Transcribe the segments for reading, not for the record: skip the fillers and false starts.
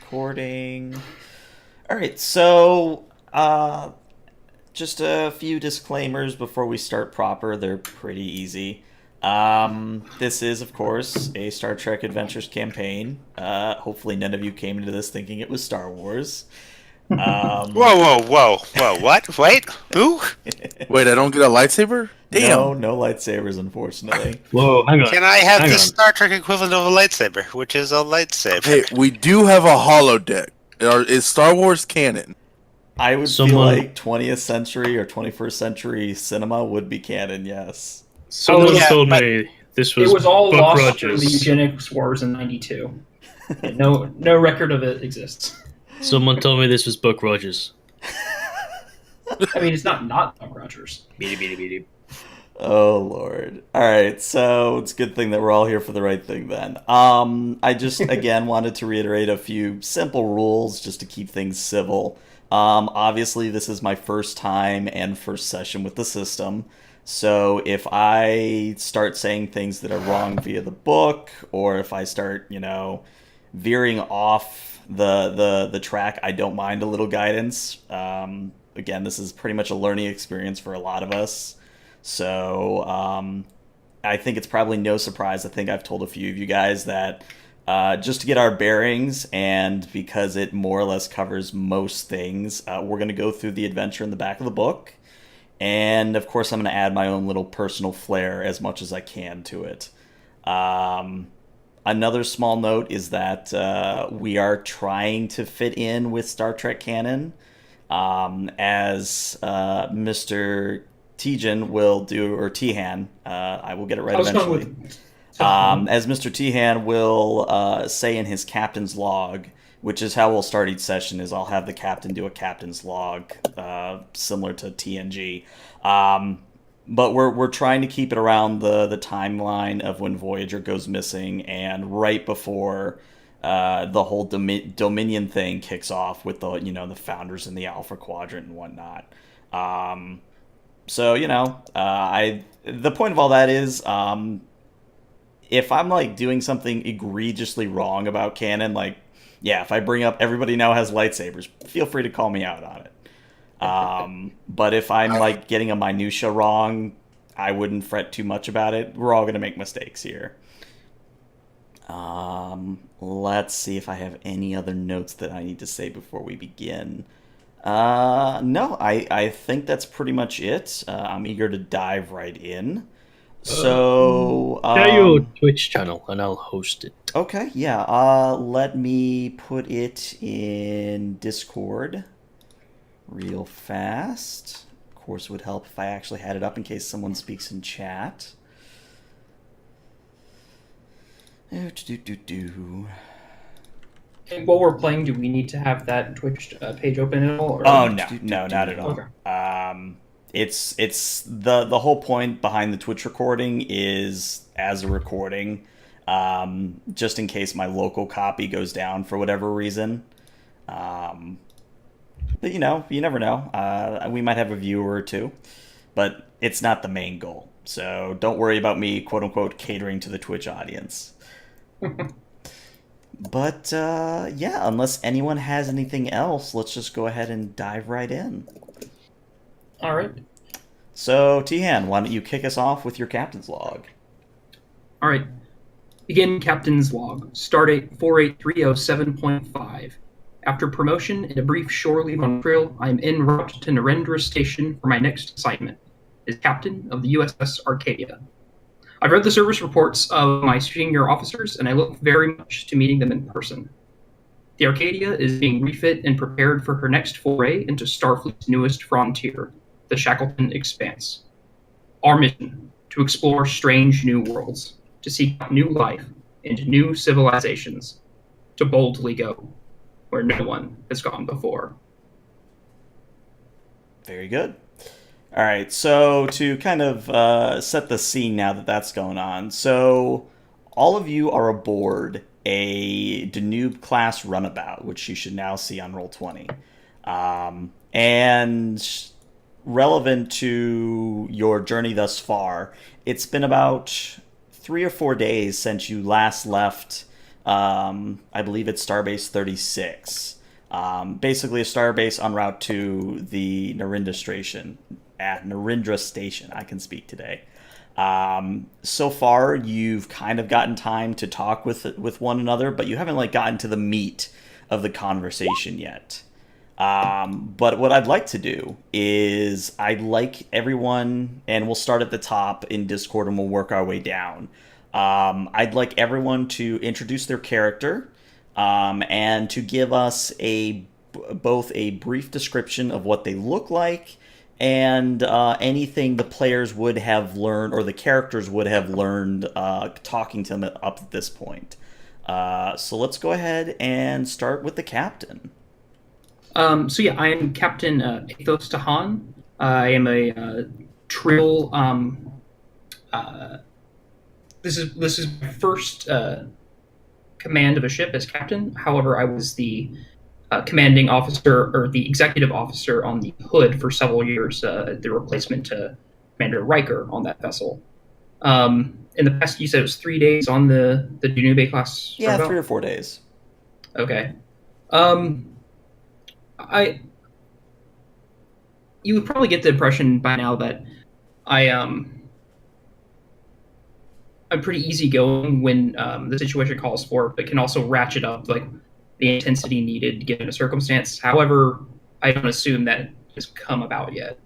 recording. All right, so just a few disclaimers before we start proper. They're pretty easy. This is, of course, a Star Trek Adventures campaign. Hopefully, none of you came into this thinking it was Star Wars. Whoa! What? Wait, who? Wait, I don't get a lightsaber? No, Damn. no lightsabers, unfortunately. Whoa, hang on. Can I have Hang the on. Star Trek equivalent of a lightsaber, which is a lightsaber? Hey, we do have a holodeck. Is Star Wars canon? I would feel Someone- like 20th century or 21st century cinema would be canon, yes. Someone yeah, told but me this It was was all Buck lost in Rogers. the eugenics wars in '92. No record of it exists. Someone told me this was Buck Rogers. I mean, it's not Buck Rogers. Beady, beady, beady. Oh Lord. Alright, so it's a good thing that we're all here for the right thing then. I just again wanted to reiterate a few simple rules just to keep things civil. Obviously this is my first time and first session with the system. So if I start saying things that are wrong via the book, or if I start, veering off the track, I don't mind a little guidance. Again, this is pretty much a learning experience for a lot of us. So I think it's probably no surprise. I think I've told a few of you guys that just to get our bearings, and because it more or less covers most things, we're going to go through the adventure in the back of the book. And of course, I'm going to add my own little personal flair as much as I can to it. Another small note is that we are trying to fit in with Star Trek canon, as Mr. Tejan will do, or Tehan, I will get it right I was eventually. going with. As Mr. Tehan will say in his captain's log, which is how we'll start each session, is I'll have the captain do a captain's log, similar to TNG. But we're trying to keep it around the timeline of when Voyager goes missing and right before the whole Dominion thing kicks off with the founders in the Alpha Quadrant and whatnot. So the point of all that is, if I'm like doing something egregiously wrong about canon, if I bring up everybody now has lightsabers, feel free to call me out on it. But if I'm like getting a minutia wrong, I wouldn't fret too much about it. We're all gonna make mistakes here. Let's see if I have any other notes that I need to say before we begin. No, I think that's pretty much it. I'm eager to dive right in. So, Share your Twitch channel and I'll host it. okay, yeah. Let me put it in Discord real fast. Of course, it would help if I actually had it up in case someone speaks in chat. Do. And while we're playing, do we need to have that Twitch page open at all? Or? Oh no, not at all. Okay. It's the whole point behind the Twitch recording is as a recording, just in case my local copy goes down for whatever reason. But you never know. We might have a viewer or two, but it's not the main goal. So don't worry about me, quote unquote, catering to the Twitch audience. But unless anyone has anything else, let's just go ahead and dive right in. All right. So, Tihan, why don't you kick us off with your captain's log? All right. Begin Captain's Log. Stardate 48307.5. After promotion and a brief shore leave on Krill, I am en route to Narendra Station for my next assignment as captain of the USS Arcadia. I've read the service reports of my senior officers, and I look very much to meeting them in person. The Arcadia is being refit and prepared for her next foray into Starfleet's newest frontier, the Shackleton Expanse. Our mission, to explore strange new worlds, to seek out new life and new civilizations, to boldly go where no one has gone before. Very good. All right, so to kind of set the scene now that that's going on, so all of you are aboard a Danube class runabout, which you should now see on Roll20. And relevant to your journey thus far, it's been about 3 or 4 days since you last left I believe it's Starbase 36. Basically, a starbase en route to the Narendra Station. At Narendra Station, I can speak today. So far, you've kind of gotten time to talk with one another, but you haven't like gotten to the meat of the conversation yet. But what I'd like to do is I'd like everyone, and we'll start at the top in Discord and we'll work our way down. I'd like everyone to introduce their character and to give us both a brief description of what they look like and anything the players would have learned or the characters would have learned talking to them up at this point. So let's go ahead and start with the captain. So yeah, I am Captain Athos Tahan. I am a Trill. This is my first command of a ship as captain. However, I was the commanding officer or the executive officer on the Hood for several years, the replacement to Commander Riker on that vessel. In the past, you said it was 3 days on the Danube class. Yeah, 3 or 4 days. Okay. You would probably get the impression by now that I'm pretty easygoing when the situation calls for it, but can also ratchet up like the intensity needed given a circumstance. However, I don't assume that has come about yet.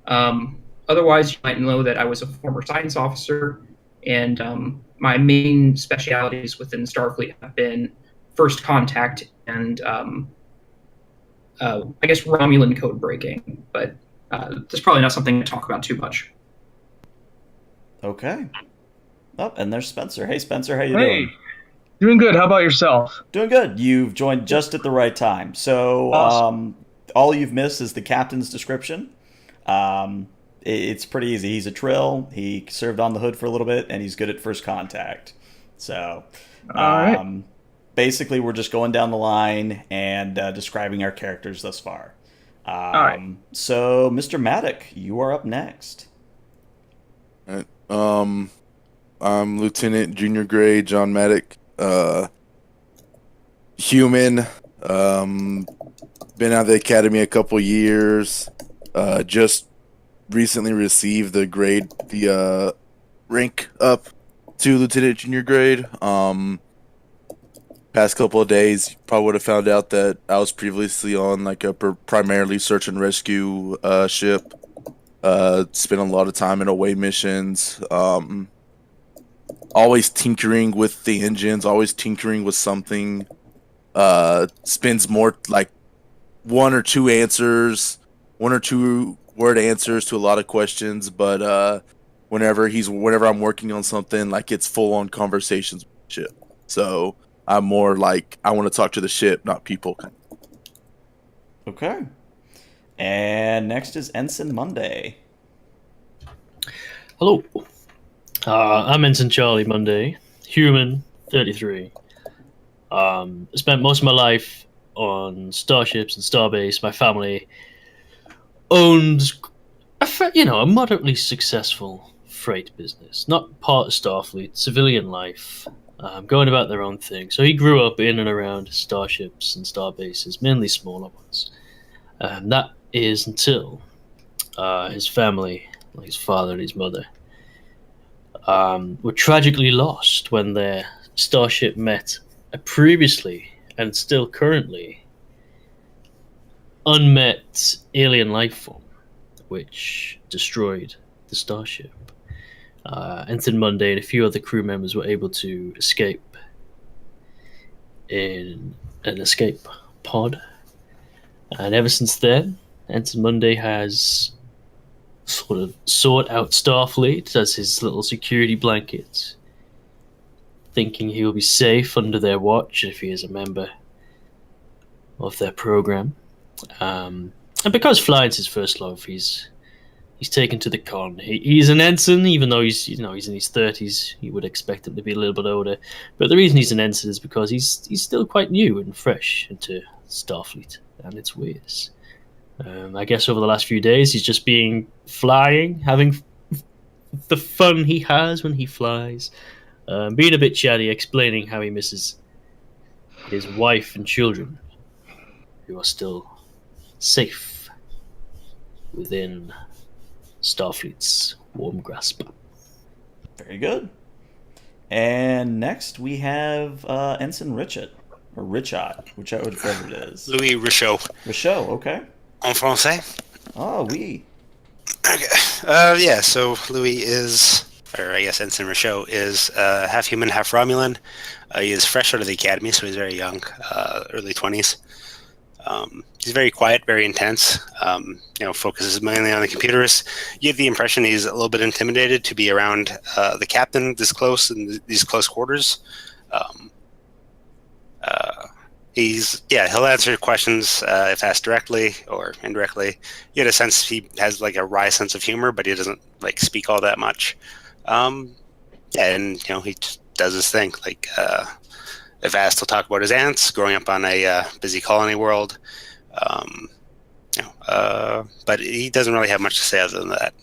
Otherwise, you might know that I was a former science officer, and my main specialities within Starfleet have been first contact and I guess Romulan code breaking, but that's probably not something to talk about too much. Okay. Oh, and there's Spencer. Hey, Spencer, how you Hey, doing? doing good. How about yourself? Doing good. You've joined just at the right time. So Awesome. all you've missed is the captain's description. It's pretty easy. He's a Trill. He served on the Hood for a little bit, and he's good at first contact. So All right. basically, we're just going down the line and describing our characters thus far. All right. So, Mr. Maddock, you are up next. Alright, I'm Lieutenant Junior Grade John Maddock. Human. Been out of the academy a couple years. Just recently received the rank up to Lieutenant Junior Grade. Past couple of days, you probably would have found out that I was previously on like a primarily search and rescue ship. Spent a lot of time in away missions. Always tinkering with the engines, always tinkering with something. Spends more like one or two word answers to a lot of questions, but whenever I'm working on something, like it's full on conversations with the ship. So I'm more like I want to talk to the ship, not people. Okay. And next is Ensign Monday. Hello. I'm Ensign Charlie Monday, human, 33. Spent most of my life on starships and starbase. My family owns, a moderately successful freight business. Not part of Starfleet, civilian life, going about their own thing. So he grew up in and around starships and starbases, mainly smaller ones. That is until his family, like his father and his mother, were tragically lost when their starship met a previously and still currently unmet alien life form, which destroyed the starship. Ensign Monday and a few other crew members were able to escape in an escape pod. And ever since then, Ensign Monday has sort of sought out Starfleet as his little security blanket, thinking he will be safe under their watch if he is a member of their program. And because flying's his first love, he's taken to the con. He's an ensign, even though he's in his 30s. You would expect him to be a little bit older. But the reason he's an ensign is because he's still quite new and fresh into Starfleet and its ways. I guess over the last few days, he's just been flying, having the fun he has when he flies, being a bit chatty, explaining how he misses his wife and children, who are still safe within Starfleet's warm grasp. Very good. And next we have Ensign Richard, or Richard, whichever it is. Louis Richaud. Richaud, okay. En français? Oh, oui. Okay. Yeah, so Louis is, or I guess Ensign Richaud is half human, half Romulan. He is fresh out of the academy, so he's very young, early 20s. He's very quiet, very intense, focuses mainly on the computers. You get the impression he's a little bit intimidated to be around the captain this close in these close quarters. He'll answer questions if asked directly or indirectly. You get a sense he has like a wry sense of humor, but he doesn't like speak all that much. He just does his thing. Like if asked, he'll talk about his aunts growing up on a busy colony world. But he doesn't really have much to say other than that.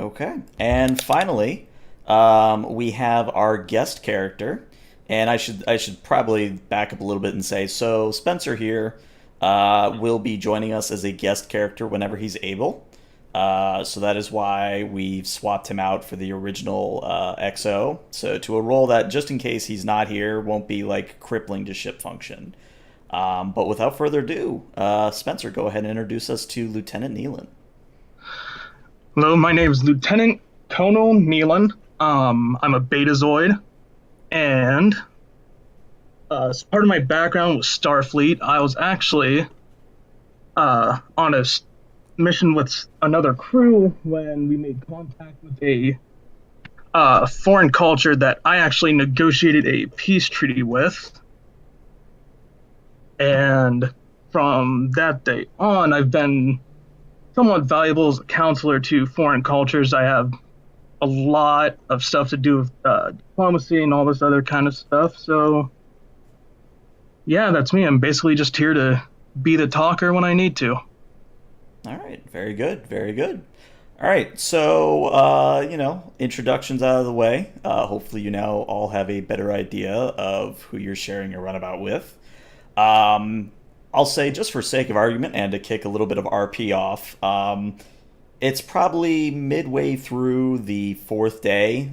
Okay. And finally, we have our guest character. And I should probably back up a little bit and say, so Spencer here will be joining us as a guest character whenever he's able. So that is why we've swapped him out for the original XO. So to a role that, just in case he's not here, won't be like crippling to ship function. But without further ado, Spencer, go ahead and introduce us to Lieutenant Nealon. Hello, my name is Lieutenant Conal Nealon. I'm a Betazoid, and as part of my background with Starfleet, I was actually on a mission with another crew when we made contact with a foreign culture that I actually negotiated a peace treaty with. And from that day on, I've been somewhat valuable as a counselor to foreign cultures. I have a lot of stuff to do with diplomacy and all this other kind of stuff. So, yeah, that's me. I'm basically just here to be the talker when I need to. All right. Very good. Very good. All right. So, introductions out of the way. Hopefully you now all have a better idea of who you're sharing your runabout with. I'll say, just for sake of argument and to kick a little bit of RP off, it's probably midway through the fourth day.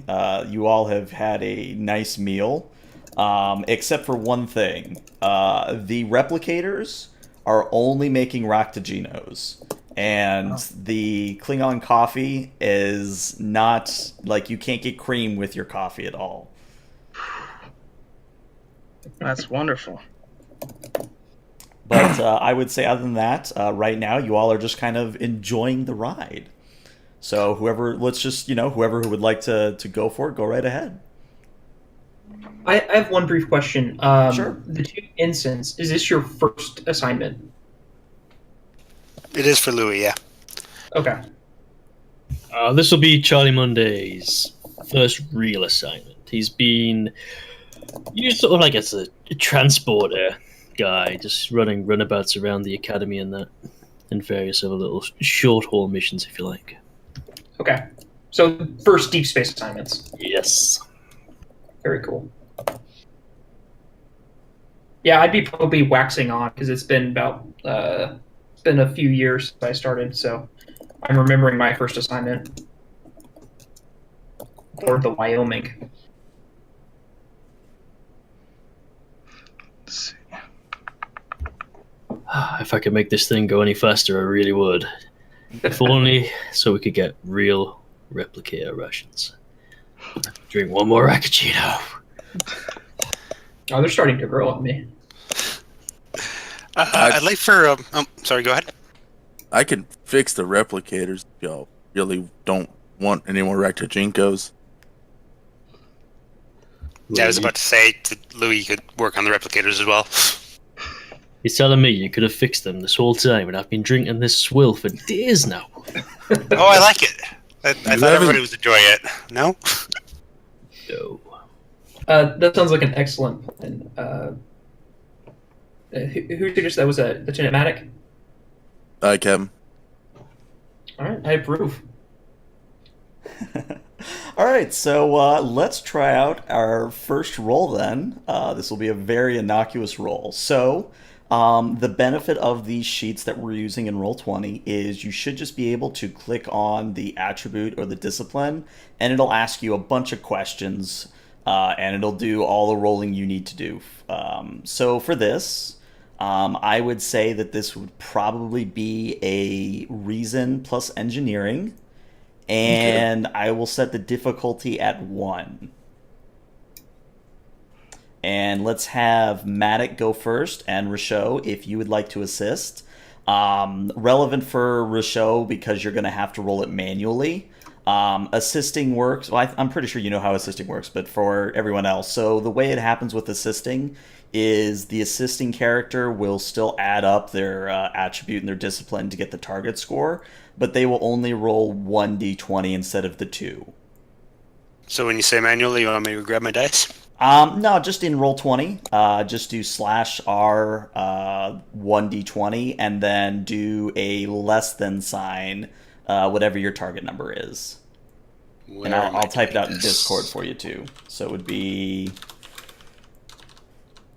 You all have had a nice meal, except for one thing. The replicators are only making Raktaginos, and the Klingon coffee is not, like, you can't get cream with your coffee at all. That's wonderful. But I would say, other than that, right now you all are just kind of enjoying the ride. So whoever who would like to go for it, go right ahead. I have one brief question. Sure. The two ensigns, is this your first assignment? It is for Louis, yeah. Okay. This will be Charlie Monday's first real assignment. He's been used sort of like as a transporter guy, just running runabouts around the academy and that, and various other little short haul missions, if you like. Okay. So, first deep space assignments. Yes. Very cool. Yeah, I'd be probably waxing on because it's been about been a few years since I started, so I'm remembering my first assignment for the Wyoming. Let's see. If I could make this thing go any faster, I really would. If only so we could get real replicator rations. Drink one more Rakachino. Oh, they're starting to grow on me. I'd like for... sorry, go ahead. I can fix the replicators if y'all really don't want any more Raktajinkos. Yeah, I was about to say that Louis could work on the replicators as well. He's telling me you could have fixed them this whole time, and I've been drinking this swill for days now. Oh, I like it. I thought everybody was enjoying it. No? No. That sounds like an excellent plan. Who suggested that? Was a Lieutenant Maddock? Kevin. All right, I approve. All right, so let's try out our first roll then. This will be a very innocuous roll. So, the benefit of these sheets that we're using in Roll20 is you should just be able to click on the attribute or the discipline, and it'll ask you a bunch of questions, and it'll do all the rolling you need to do. So for this, I would say that this would probably be a reason plus engineering. And I will set the difficulty at 1. And let's have Matic go first, and Richaud, if you would like to assist. Relevant for Richaud because you're going to have to roll it manually. Assisting works, well, I'm pretty sure you know how assisting works, but for everyone else. So the way it happens with assisting is the assisting character will still add up their attribute and their discipline to get the target score, but they will only roll 1d20 instead of the 2. So when you say manually, you want me to grab my dice? No, just in Roll20, just do /R 1d20 and then do a less than sign, whatever your target number is. Where And am I I'll type it doing out in this? Discord for you too. So it would be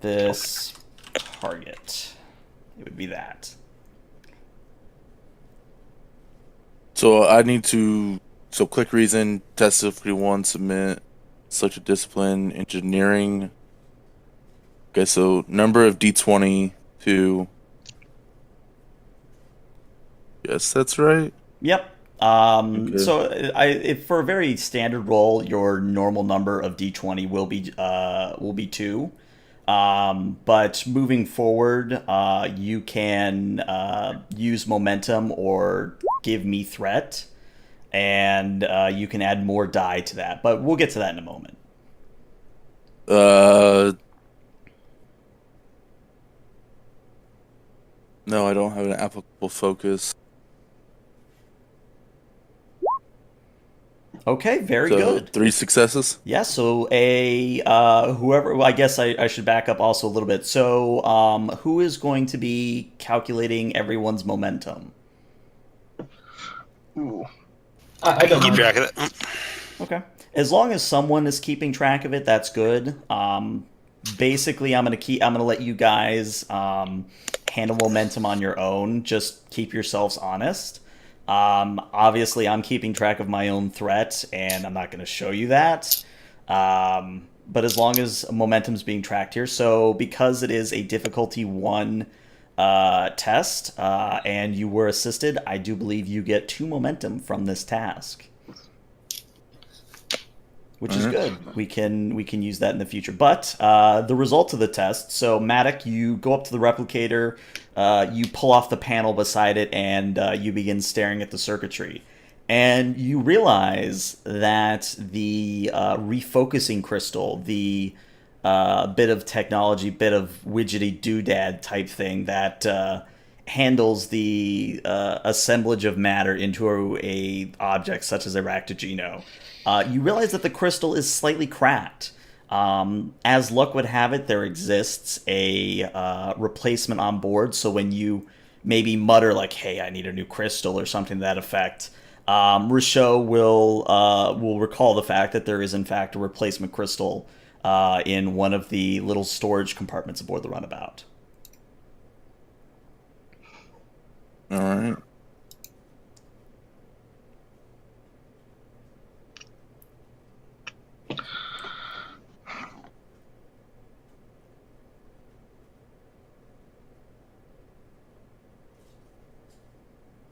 this target. It would be that. So I need to click reason, test difficulty 1, submit, select a discipline, engineering. Okay, so number of D20 to. Yes, that's right. Yep. Okay. So if for a very standard roll, your normal number of d20 will be 2. But moving forward, you can use momentum or give me threat, and you can add more die to that. But we'll get to that in a moment. No, I don't have an applicable focus. Okay, very So good. 3 successes. Yeah, so a whoever. Well, I guess I should back up also a little bit. So, who is going to be calculating everyone's momentum? Ooh. I don't Keep know. track of it. Okay. As long as someone is keeping track of it, that's good. Basically, I'm gonna let you guys handle momentum on your own. Just keep yourselves honest. Obviously, I'm keeping track of my own threat, and I'm not going to show you that. But as long as momentum's being tracked here, so because it is a difficulty 1 test, and you were assisted, I do believe you get 2 momentum from this task, which is good. We can use that in the future. But the results of the test. So Matic, you go up to the replicator, you pull off the panel beside it, and you begin staring at the circuitry. And you realize that the refocusing crystal, the bit of technology, bit of widgety doodad type thing that handles the assemblage of matter into a object such as a Raktajino. You realize that the crystal is slightly cracked. As luck would have it, there exists a replacement on board, so when you maybe mutter like, hey, I need a new crystal or something to that effect, Richaud will recall the fact that there is in fact a replacement crystal in one of the little storage compartments aboard the runabout. All right.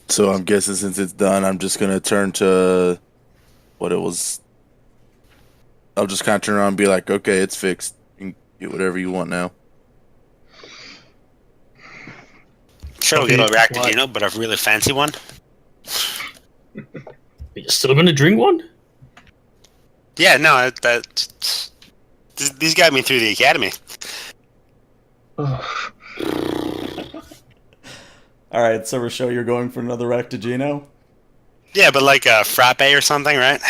So I'm guessing since it's done, I'm just gonna turn to what it was. I'll just kind of turn around and be like, "Okay, it's fixed. You can get whatever you want now." Sure, we'll Okay, get a what? Raktajino, but a really fancy one. You're still gonna drink one? Yeah, no, these got me through the academy. Ugh. All right, so Richaud, you're going for another Raktajino? Yeah, but like a frappe or something, right?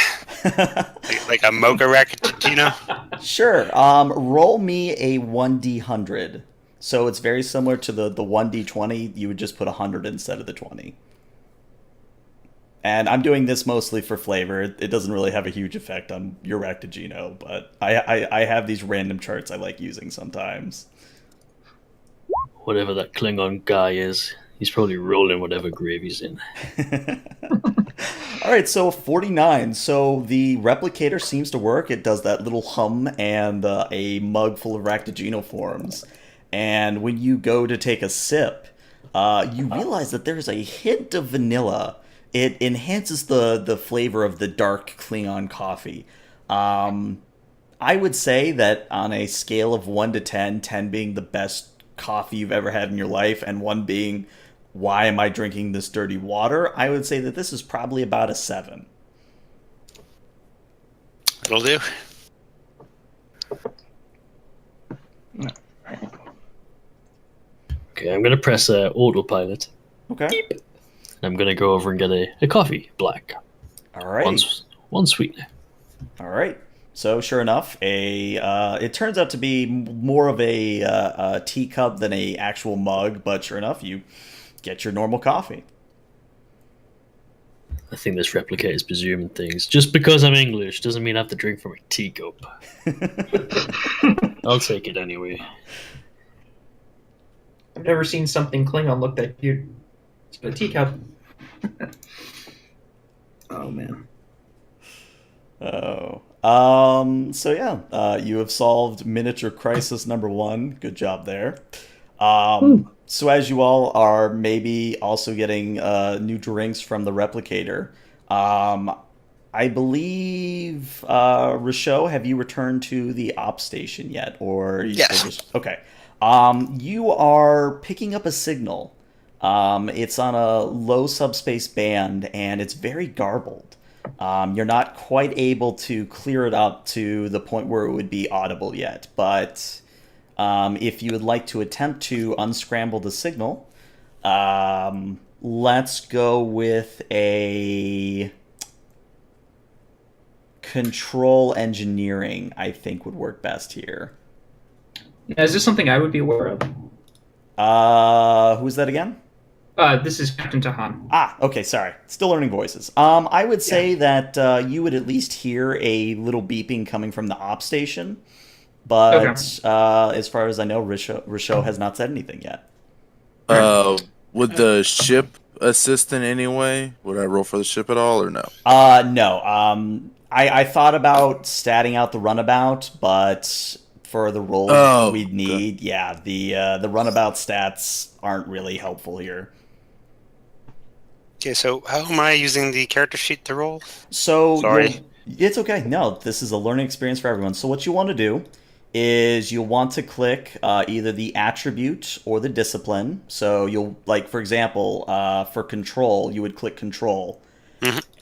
like a mocha Raktajino. Sure. Roll me a 1d100. So it's very similar to the 1d20. You would just put 100 instead of the 20. And I'm doing this mostly for flavor. It doesn't really have a huge effect on your Rectagino, but I have these random charts I like using sometimes. Whatever that Klingon guy is, he's probably rolling whatever grave he's in. All right, so 49. So the replicator seems to work. It does that little hum and a mug full of Ractagino forms. And when you go to take a sip, you realize that there's a hint of vanilla. It enhances the flavor of the dark Klingon coffee. I would say that on a scale of 1 to 10, 10 being the best coffee you've ever had in your life, and 1 being, why am I drinking this dirty water? I would say that this is probably about a 7. It'll do. Okay, I'm gonna press autopilot. Okay. And I'm gonna go over and get a coffee black. All right. One sweetener. All right. So sure enough, it turns out to be more of a teacup than a actual mug, but sure enough, you get your normal coffee. I think this replicator is presuming things. Just because I'm English doesn't mean I have to drink from a teacup. I'll take it anyway. I've never seen something Klingon look that cute. It's a teacup. Oh, man. Oh. So yeah, you have solved miniature crisis number 1. Good job there. So as you all are maybe also getting new drinks from the replicator, I believe, Richaud, have you returned to the op station yet? Or Yes. Okay. You are picking up a signal. It's on a low subspace band, and it's very garbled. You're not quite able to clear it up to the point where it would be audible yet, but if you would like to attempt to unscramble the signal, let's go with a control engineering, I think would work best here. Now, is this something I would be aware of? Who's that again? This is Captain Tahan. Ah, okay, sorry. Still learning voices. I would say that you would at least hear a little beeping coming from the op station, but Okay. As far as I know, Richaud has not said anything yet. Would the ship assist in any way? Would I roll for the ship at all, or no? No. I thought about statting out the runabout, but for the roll we'd need, the runabout stats aren't really helpful here. Okay, so how am I using the character sheet to roll? So Sorry. it's okay. No, this is a learning experience for everyone. So what you want to do is you'll want to click either the attribute or the discipline. So you'll, like, for example, for control, you would click control,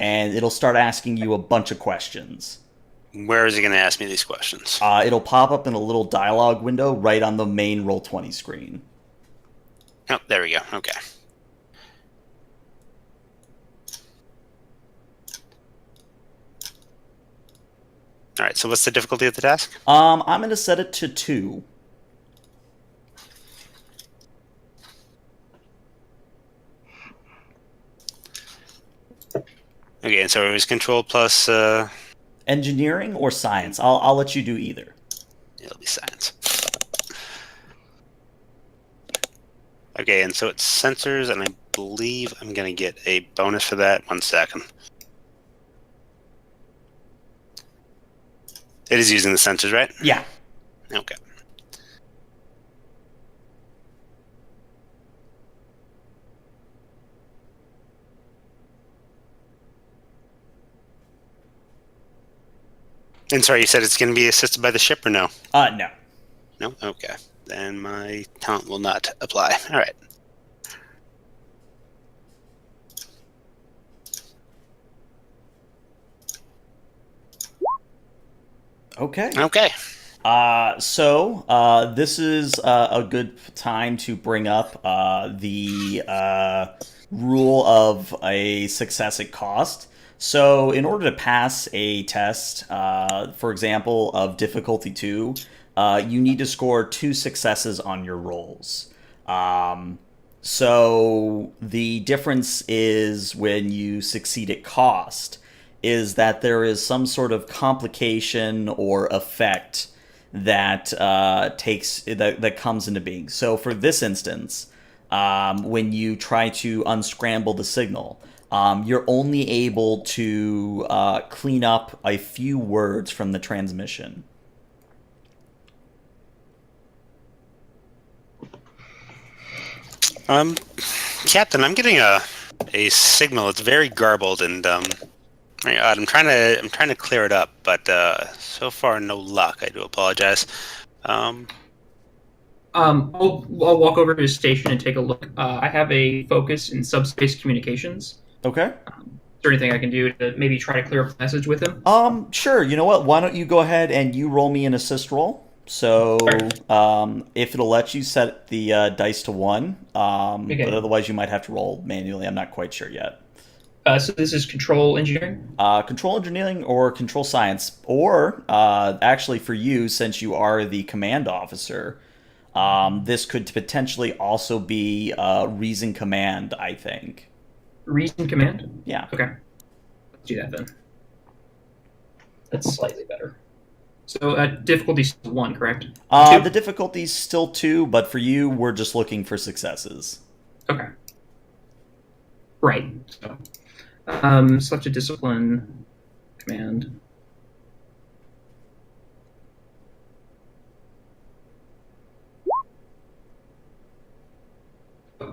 and it'll start asking you a bunch of questions. Where is it going to ask me these questions? It'll pop up in a little dialogue window right on the main Roll20 screen. Oh, there we go. Okay. All right, so what's the difficulty of the task? I'm going to set it to 2. Okay, and so it was control plus... Engineering or science? I'll let you do either. It'll be science. Okay, and so it's sensors, and I believe I'm going to get a bonus for that. 1 second. It is using the sensors, right? Yeah. Okay. And sorry, you said it's going to be assisted by the ship or no? No. No? Okay. Then my talent will not apply. All right. Okay. Okay. So this is a good time to bring up the rule of a success at cost. So in order to pass a test, for example, of difficulty 2, you need to score 2 successes on your rolls. So the difference is when you succeed at cost, is that there is some sort of complication or effect that that comes into being. So for this instance, when you try to unscramble the signal, you're only able to clean up a few words from the transmission. Captain, I'm getting a signal. It's very garbled, and I'm trying to clear it up, but so far no luck. I do apologize. I'll walk over to his station and take a look. I have a focus in subspace communications. Okay. Is there anything I can do to maybe try to clear up the message with him? Sure. You know what? Why don't you go ahead and you roll me an assist roll? So, if it'll let you, set the dice to 1. Okay. But otherwise, you might have to roll manually. I'm not quite sure yet. So this is control engineering? Control engineering or control science, or actually for you, since you are the command officer, this could potentially also be reason command, I think. Reason command? Yeah. Okay. Let's do that then. That's slightly better. So difficulty's 1, correct? 2? The difficulty's still 2, but for you, we're just looking for successes. Okay. Right. So, select a discipline command.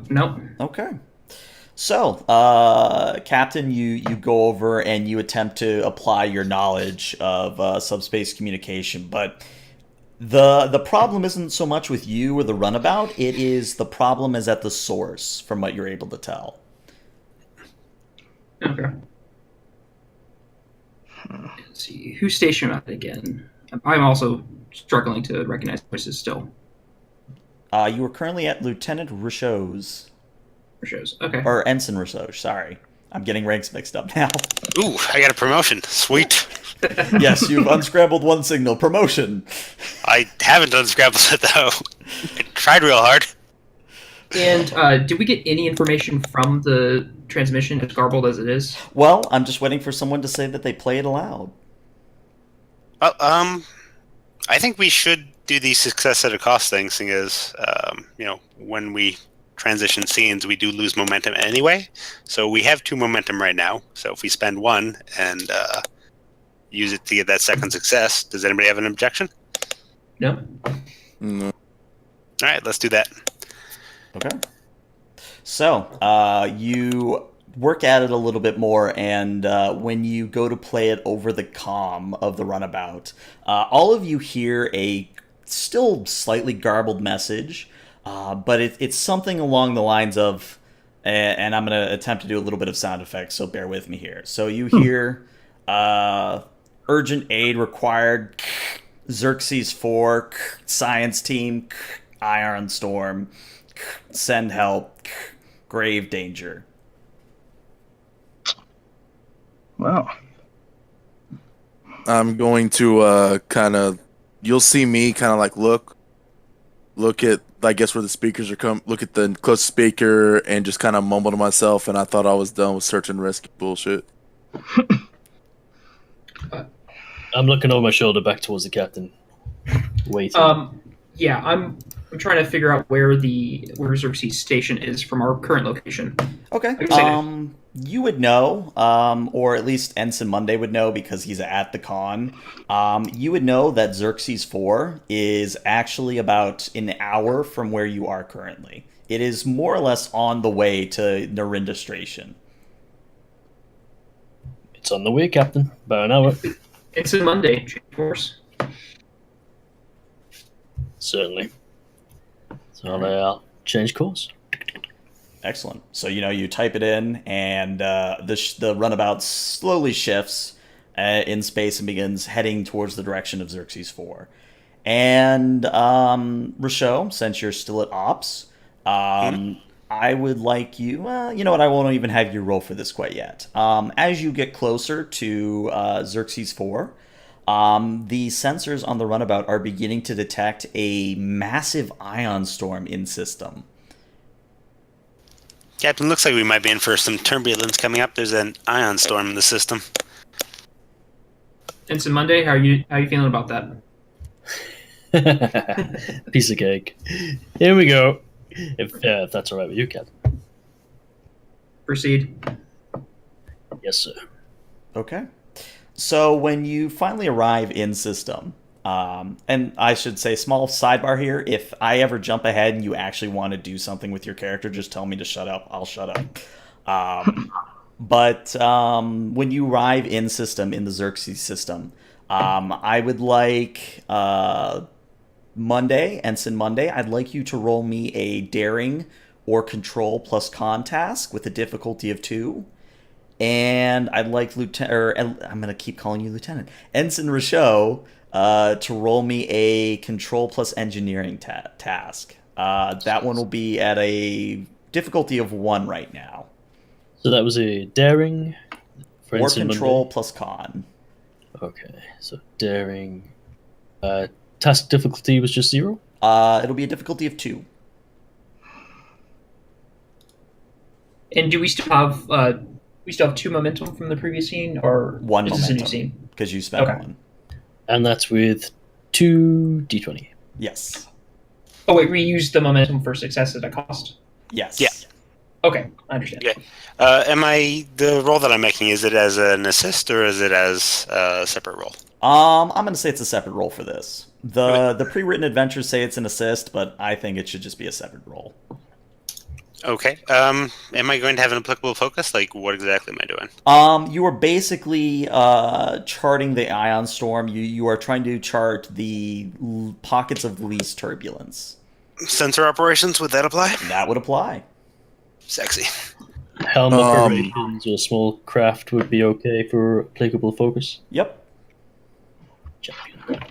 Nope. Okay. So, Captain, you go over and you attempt to apply your knowledge of subspace communication, but the problem isn't so much with you or the runabout. It is the problem is at the source, from what you're able to tell. Okay. Let's see. Who's stationed at it again? I'm also struggling to recognize voices still. You are currently at Lieutenant Rocheau's. Shows. Okay. Or Ensign Rocheau, sorry. I'm getting ranks mixed up now. Ooh, I got a promotion. Sweet. Yes, you've unscrambled one signal. Promotion. I haven't unscrambled it, though. I tried real hard. And did we get any information from the transmission, as garbled as it is? Well, I'm just waiting for someone to say that they play it aloud. Well, I think we should do the success at a cost thing, seeing as, when we transition scenes, we do lose momentum anyway. So we have 2 momentum right now. So if we spend 1 and use it to get that second success, does anybody have an objection? No. No. All right, let's do that. Okay. So, you work at it a little bit more, and when you go to play it over the comm of the runabout, all of you hear a still slightly garbled message, but it's something along the lines of, and I'm going to attempt to do a little bit of sound effects, so bear with me here. So you hear, urgent aid required, Xerxes 4, science team, iron storm, send help, grave danger. Wow. I'm going to you'll see me kind of like look at, I guess, where the speakers are look at the close speaker and just kind of mumble to myself, and I thought I was done with search and rescue bullshit. I'm looking over my shoulder back towards the captain. Waiting. Yeah, I'm trying to figure out where Xerxes Station is from our current location. Okay. You would know, or at least Ensign Monday would know because he's at the con. You would know that Xerxes 4 is actually about an hour from where you are currently. It is more or less on the way to Narendra Station. It's on the way, Captain. About an hour. Ensign Monday, change course. Certainly. So I'll change course. Excellent. So, you type it in, and the runabout slowly shifts in space and begins heading towards the direction of Xerxes 4. And, Rocheau, since you're still at Ops, I would like you... you know what? I won't even have you roll for this quite yet. As you get closer to Xerxes 4, the sensors on the runabout are beginning to detect a massive ion storm in system. Captain, looks like we might be in for some turbulence coming up. There's an ion storm in the system. Ensign Monday, how are you feeling about that? Piece of cake. Here we go. If that's all right with you, Captain. Proceed. Yes, sir. Okay. So when you finally arrive in system, and I should say, small sidebar here, if I ever jump ahead and you actually want to do something with your character, just tell me to shut up. I'll shut up. But when you arrive in system, in the Xerxes system, I would like Ensign Monday, I'd like you to roll me a daring or control plus con task with a difficulty of 2. And I'd like I'm going to keep calling you Lieutenant, Ensign Rochelle, to roll me a control plus engineering task. That one will be at a difficulty of 1 right now. So that was a daring for Or Ensign control Monday. plus con. Okay, so daring. Task difficulty was just 0? It'll be a difficulty of 2. And do we still have 2 momentum from the previous scene, or 1 is momentum. this a new scene? Because you spent Okay. 1. And that's with 2 d20. Yes. Oh wait, we used the momentum for success at a cost. Yes. Yeah. Okay, I understand. Okay. The role that I'm making, is it as an assist or is it as a separate role? I'm going to say it's a separate role for this. The pre-written adventures say it's an assist, but I think it should just be a separate role. Okay. Am I going to have an applicable focus? Like, what exactly am I doing? You are basically charting the ion storm. You are trying to chart the pockets of least turbulence. Sensor operations, would that apply? That would apply. Sexy. Helm operations or small craft would be okay for applicable focus. Yep. Champion.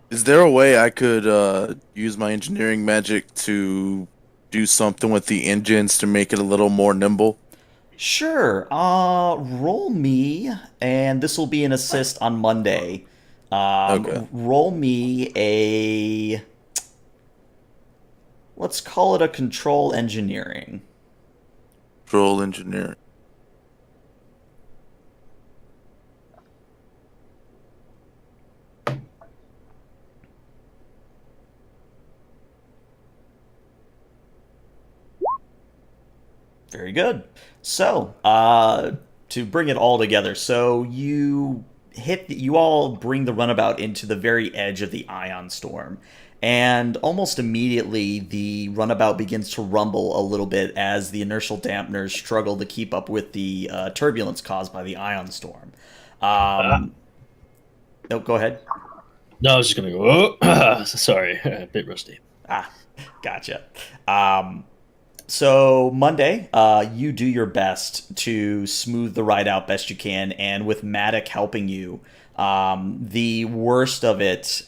Is there a way I could use my engineering magic to do something with the engines to make it a little more nimble? Sure. Roll me, and this will be an assist on Monday. Okay. Roll me a... Let's call it a control engineering. Control engineering. Very good. So, to bring it all together, so you all bring the runabout into the very edge of the ion storm, and almost immediately the runabout begins to rumble a little bit as the inertial dampeners struggle to keep up with the turbulence caused by the ion storm. No, go ahead. No, I was just going to go, oh, sorry, a bit rusty. Gotcha. So Monday, you do your best to smooth the ride out best you can, and with Matic helping you, the worst of it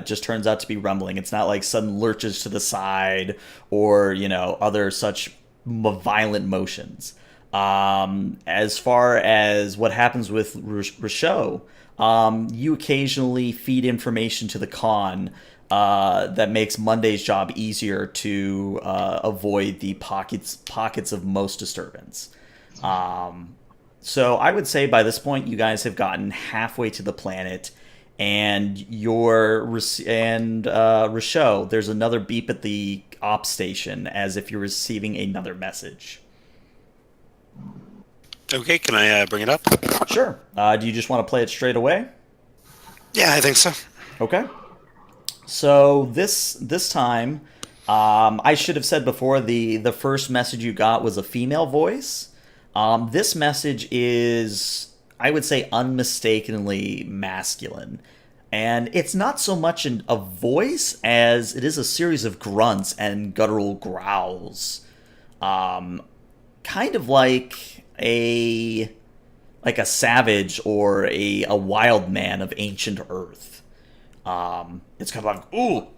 just turns out to be rumbling. It's not like sudden lurches to the side or other such violent motions. As far as what happens with Rochelle, you occasionally feed information to the con that makes Monday's job easier to avoid the pockets of most disturbance. So I would say by this point you guys have gotten halfway to the planet, and Rochelle, there's another beep at the ops station as if you're receiving another message. Okay, can I bring it up? Sure. Do you just want to play it straight away? Yeah, I think so. Okay. So this time, I should have said before, the first message you got was a female voice. This message is, I would say, unmistakably masculine. And it's not so much a voice as it is a series of grunts and guttural growls. Kind of like a savage or a wild man of ancient Earth. It's kind of like, ooh,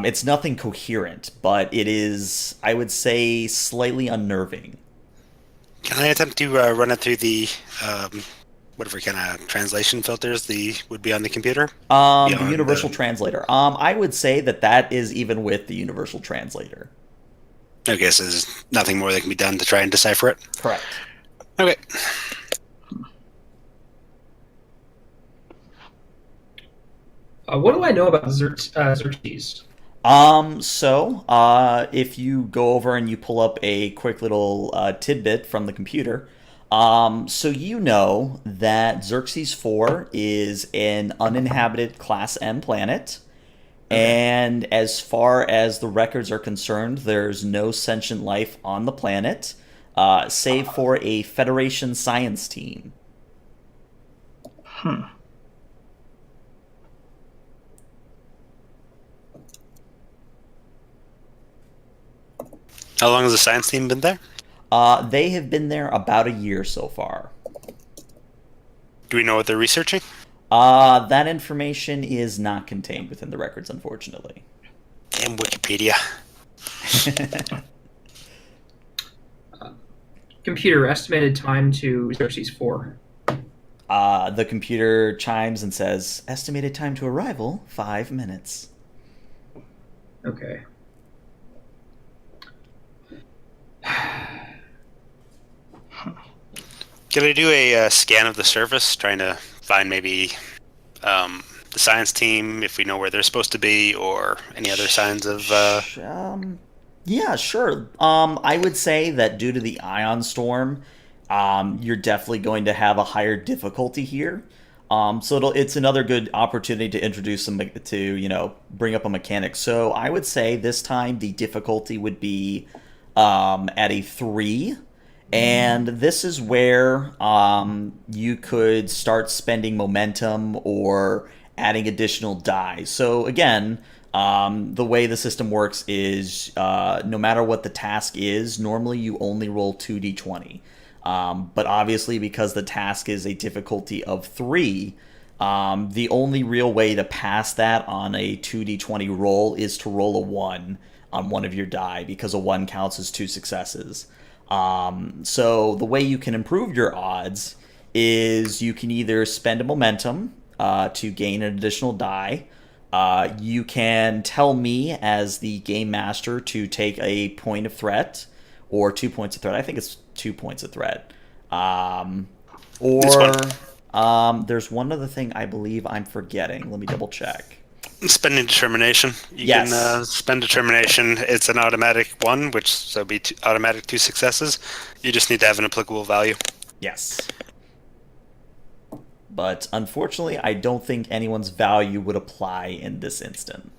it's nothing coherent, but it is, I would say, slightly unnerving. Can I attempt to run it through the whatever kind of translation filters would be on the computer? The universal translator. I would say that is even with the universal translator. Okay, so there's nothing more that can be done to try and decipher it? Correct. Okay. What do I know about Xerxes? If you go over and you pull up a quick little tidbit from the computer, so you know that Xerxes 4 is an uninhabited Class M planet, and as far as the records are concerned, there's no sentient life on the planet, save for a Federation science team. How long has the science team been there? They have been there about a year so far. Do we know what they're researching? That information is not contained within the records, unfortunately. Damn Wikipedia. Computer, estimated time to Xerxes 4. The computer chimes and says, estimated time to arrival, 5 minutes. Okay. Can I do a scan of the surface, trying to find maybe the science team, if we know where they're supposed to be, or any other signs of... Yeah, sure. I would say that due to the ion storm, you're definitely going to have a higher difficulty here. So it's another good opportunity to introduce some bring up a mechanic. So I would say this time the difficulty would be at a 3. And this is where you could start spending momentum or adding additional die. So again, the way the system works is no matter what the task is, normally you only roll 2d20. But obviously, because the task is a difficulty of 3, the only real way to pass that on a 2d20 roll is to roll a 1 on one of your die, because a 1 counts as 2 successes. So the way you can improve your odds is you can either spend a momentum to gain an additional die. You can tell me as the game master to take a point of threat or 2 points of threat. I think it's 2 points of threat. There's one other thing I believe I'm forgetting. Let me double check. Spending determination. You Yes. can spend determination. It's an automatic 1, which so be automatic 2 successes. You just need to have an applicable value. Yes. But unfortunately, I don't think anyone's value would apply in this instant.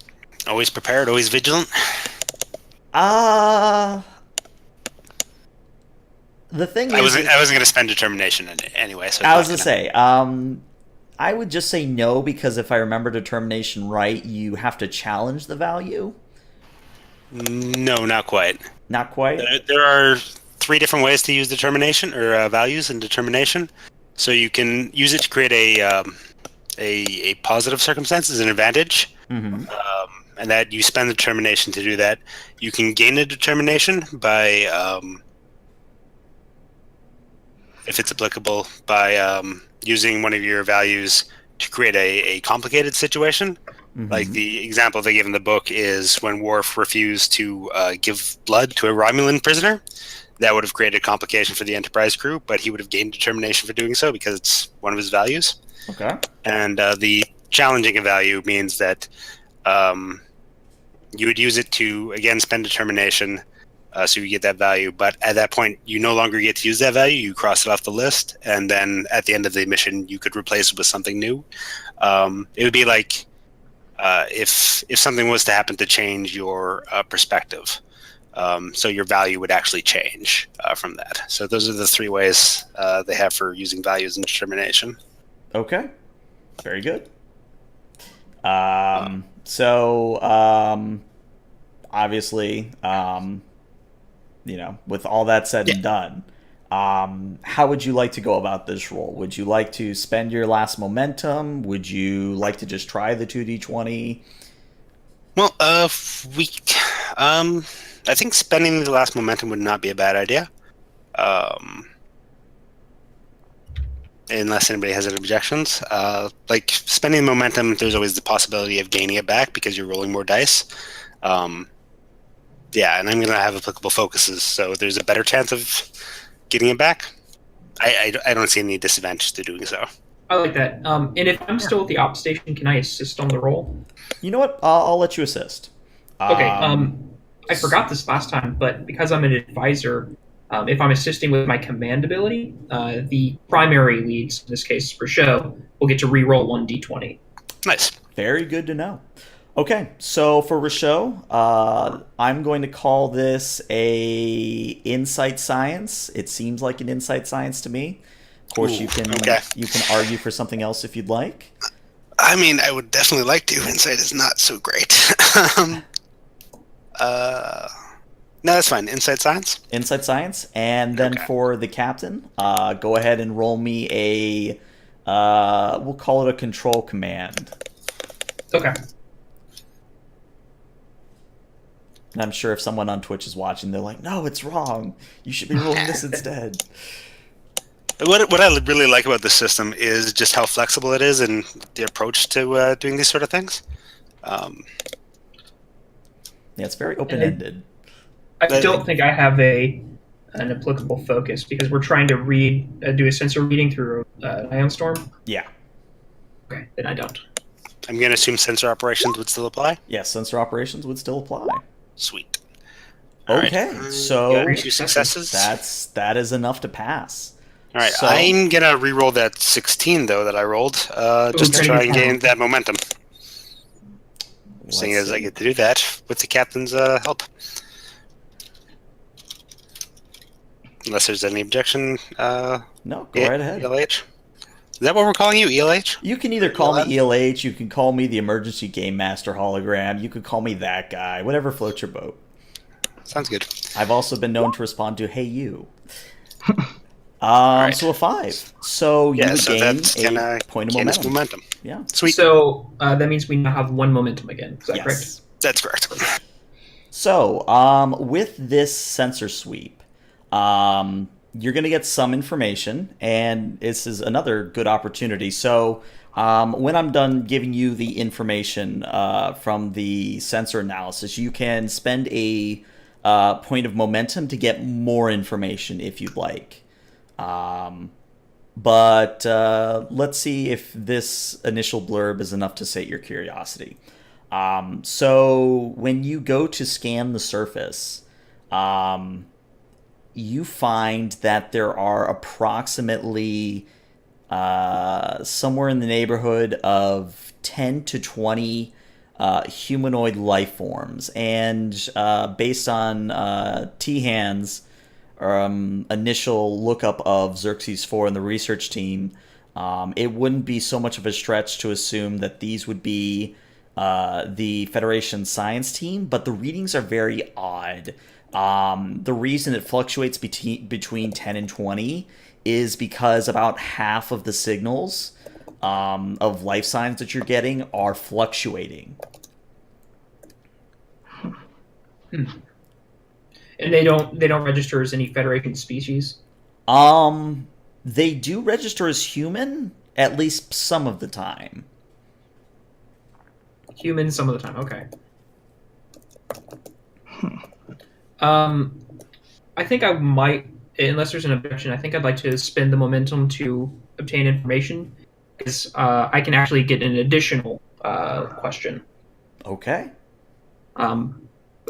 Always prepared, always vigilant. The thing I is, wasn't going to spend determination anyway. So I was going to say, I would just say no, because if I remember determination right, you have to challenge the value. No, not quite. Not quite? There are 3 different ways to use determination, or values in determination. So you can use it to create a positive circumstance as an advantage, and that you spend the determination to do that. You can gain a determination by, if it's applicable, by using one of your values to create a complicated situation. Like the example they give in the book is when Worf refused to give blood to a Romulan prisoner. That would have created a complication for the Enterprise crew, but he would have gained determination for doing so because it's one of his values. Okay. And the challenging a value means that you would use it to, again, spend determination so you get that value. But at that point, you no longer get to use that value. You cross it off the list. And then at the end of the mission, you could replace it with something new. It would be like if something was to happen to change your perspective. So your value would actually change from that. So those are the 3 ways they have for using values and determination. Okay. Very good. Obviously, with all that said and done, how would you like to go about this roll? Would you like to spend your last momentum? Would you like to just try the 2d20? Well, I think spending the last momentum would not be a bad idea. Unless anybody has any objections. Like spending momentum, there's always the possibility of gaining it back because you're rolling more dice. Yeah, and I'm going to have applicable focuses, so there's a better chance of getting it back. I don't see any disadvantage to doing so. I like that. And if I'm still at the op station, can I assist on the roll? You know what? I'll let you assist. Okay. I forgot this last time, but because I'm an advisor, if I'm assisting with my command ability, the primary leads, in this case for show, will get to re-roll 1d20. Nice. Very good to know. Okay, so for Rasho, I'm going to call this a insight science. It seems like an insight science to me. Of course, you can argue for something else if you'd like. I mean, I would definitely like to. Insight is not so great. No, that's fine. Insight science? Insight science. And then for the captain, go ahead and roll me a, we'll call it a control command. Okay. And I'm sure if someone on Twitch is watching, they're like, no, it's wrong. You should be rolling this instead. What I really like about this system is just how flexible it is and the approach to doing these sort of things. Yeah, it's very open-ended. I don't think I have an applicable focus because we're trying to do a sensor reading through an ion storm. Yeah. Okay, then I don't. I'm going to assume sensor operations would still apply? Yes, sensor operations would still apply. Sweet. All okay, right. so 2 successes. That is enough to pass. All right, So, I'm going to re-roll that 16, though, that I rolled, just to try and gain that momentum. Seeing as I get to do that with the captain's help. Unless there's any objection. No, go right ahead. ELH? Is that what we're calling you, ELH? You can either call me ELH, you can call me the Emergency Game Master hologram, you could call me that guy, whatever floats your boat. Sounds good. I've also been known to respond to, hey, you. Right. So a 5. So you would gain a point of momentum. Yeah. Sweet. So that means we now have 1 momentum again. Is that correct? That's correct. So with this sensor sweep, you're going to get some information, and this is another good opportunity. So when I'm done giving you the information from the sensor analysis, you can spend a point of momentum to get more information if you'd like. But let's see if this initial blurb is enough to sate your curiosity. So when you go to scan the surface, you find that there are approximately somewhere in the neighborhood of 10 to 20 humanoid life forms. And based on T-Han's initial lookup of Xerxes 4 and the research team, it wouldn't be so much of a stretch to assume that these would be the Federation science team, but the readings are very odd. The reason it fluctuates between 10 and 20 is because about half of the signals of life signs that you're getting are fluctuating. And they don't register as any Federation species? They do register as human, at least some of the time. Human some of the time, okay. I think I might, unless there's an objection, I think I'd like to spend the momentum to obtain information, because I can actually get an additional question. Okay.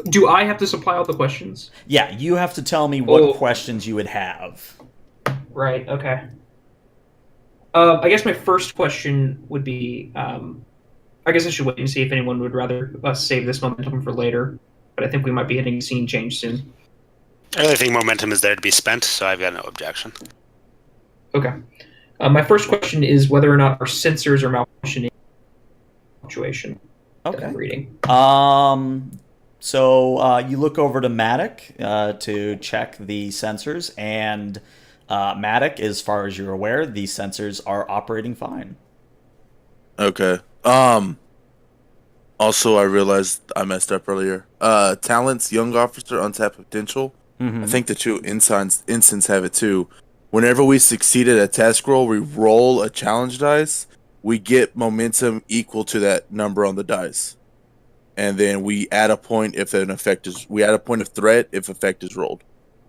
Do I have to supply all the questions? Yeah, you have to tell me what questions you would have. Right, okay. I guess my first question would be, I guess I should wait and see if anyone would rather us save this momentum for later, but I think we might be hitting a scene change soon. I really think momentum is there to be spent, so I've got no objection. Okay. My first question is whether or not our sensors are malfunctioning. Fluctuation. Okay. Reading. So you look over to Matic to check the sensors, and Matic, as far as you're aware, the sensors are operating fine. Okay. Also, I realized I messed up earlier. Talents, young officer, untapped potential. Mm-hmm. I think the 2 instants have it too. Whenever we succeed at a task roll, we roll a challenge dice. We get momentum equal to that number on the dice. and then we add a point if an effect is. We add a point of threat if effect is rolled.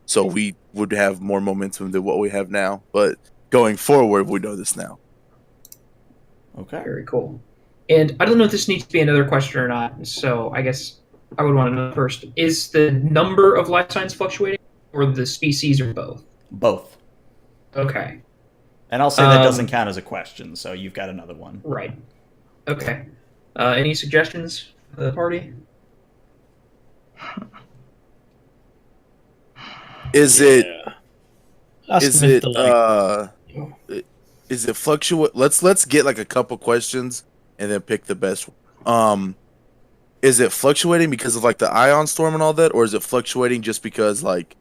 So we would have more momentum than what we have now. But going forward, we know this now. Okay. Very cool. And I don't know if this needs to be another question or not, so I guess I would want to know first. Is the number of life signs fluctuating, or the species, or both? Both. Okay. And I'll say that doesn't count as a question, so you've got another one. Right. Okay. Any suggestions for the party? Is it fluctuate? Let's get like a couple questions and then pick the best one. Is it fluctuating because of like the ion storm and all that, or is it fluctuating just because like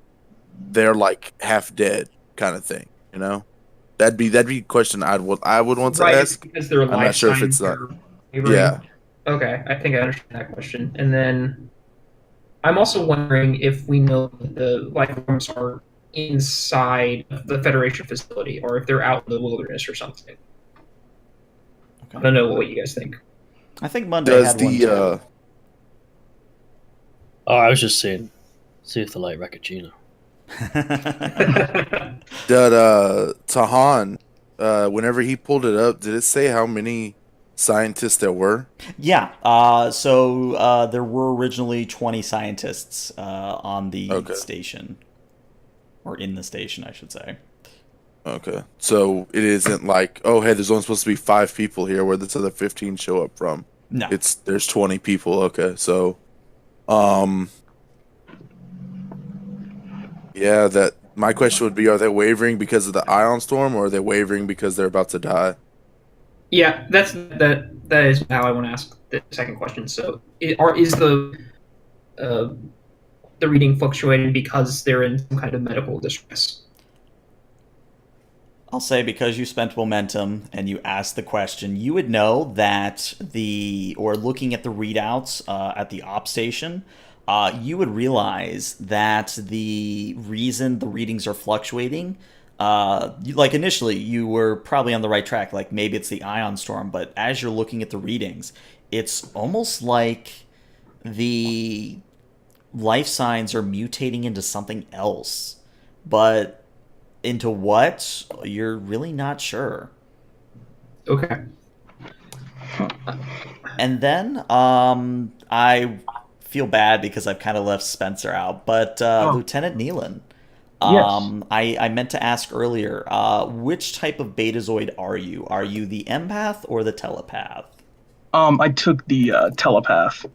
they're like half dead kind of thing? You know, that'd be a question I would want to ask. Because their I'm life not sure if signs it's not. are wavering. Yeah. Okay, I think I understand that question. And then I'm also wondering if we know that the life forms are inside of the Federation facility, or if they're out in the wilderness or something. Okay. I don't know what you guys think. I think Monday Does had one too. Oh, I was just saying, see if they like Rakajino. Did Tahan, whenever he pulled it up, did it say how many scientists there were? Yeah. There were originally 20 scientists on the station. Or in the station, I should say. Okay. So it isn't like, oh, hey, there's only supposed to be 5 people here where this other 15 show up from. No. There's 20 people. Okay. So, yeah, that my question would be, are they wavering because of the ion storm, or are they wavering because they're about to die? Yeah, that is how I want to ask the second question. So, is the reading fluctuating because they're in some kind of medical distress? I'll say because you spent momentum and you asked the question, you would know that looking at the readouts at the op station, you would realize that the reason the readings are fluctuating, like initially you were probably on the right track, like maybe it's the ion storm, but as you're looking at the readings, it's almost like the life signs are mutating into something else. But into what, you're really not sure. Okay. And then I feel bad because I've kind of left Spencer out, but Lieutenant Nealon, Yes. I meant to ask earlier, which type of Betazoid are you? Are you the empath or the telepath? I took the telepath.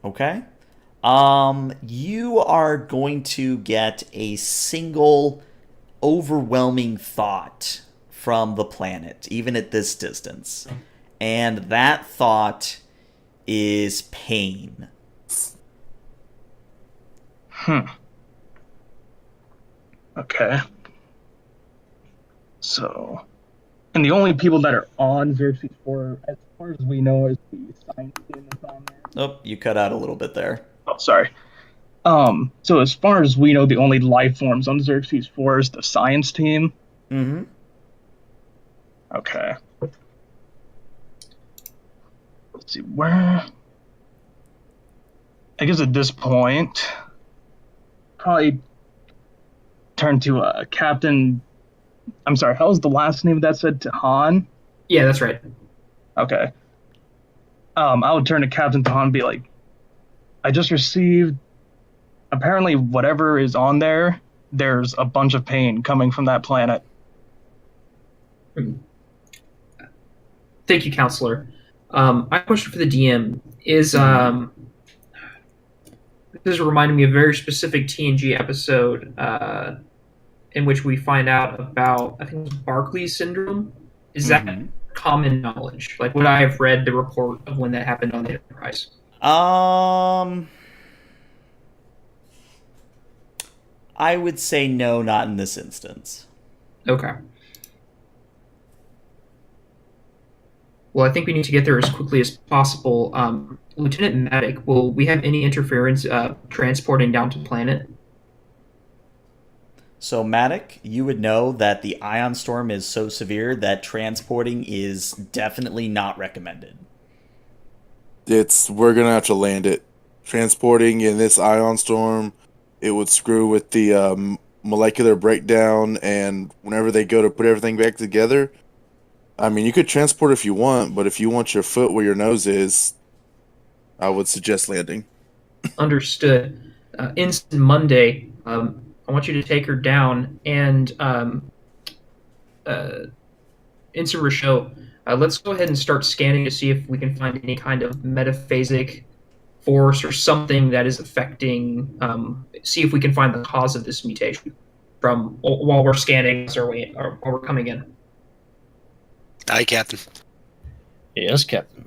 Okay. You are going to get a single overwhelming thought from the planet, even at this distance. And that thought is pain. Okay. So, and the only people that are on Xerxes 4, as far as we know, is the science team that's on there. Oh, you cut out a little bit there. Oh, sorry. So as far as we know, the only life forms on Xerxes 4 is the science team. Mm-hmm. Okay. Let's see, where... I guess at this point, probably turn to Captain... I'm sorry, how was the last name that said? Tahan? Yeah, that's right. Okay. I would turn to Captain Tahan and be like, I just received... Apparently, whatever is on there, there's a bunch of pain coming from that planet. Thank you, Counselor. My question for the DM is, this is reminding me of a very specific TNG episode in which we find out about, I think it was Barclay's syndrome. Is that common knowledge? Like, would I have read the report of when that happened on the Enterprise? I would say no, not in this instance. Okay. Well, I think we need to get there as quickly as possible. Lieutenant Maddock, will we have any interference transporting down to planet? So, Maddock, you would know that the ion storm is so severe that transporting is definitely not recommended. we're gonna have to land it. Transporting in this ion storm, it would screw with the molecular breakdown, and whenever they go to put everything back together, I mean, you could transport if you want, but if you want your foot where your nose is, I would suggest landing. Understood. Ensign Monday, I want you to take her down, and Ensign Rochelle, let's go ahead and start scanning to see if we can find any kind of metaphasic force or something that is affecting. See if we can find the cause of this mutation from while we're scanning or while we're coming in. Aye, Captain. Yes, Captain.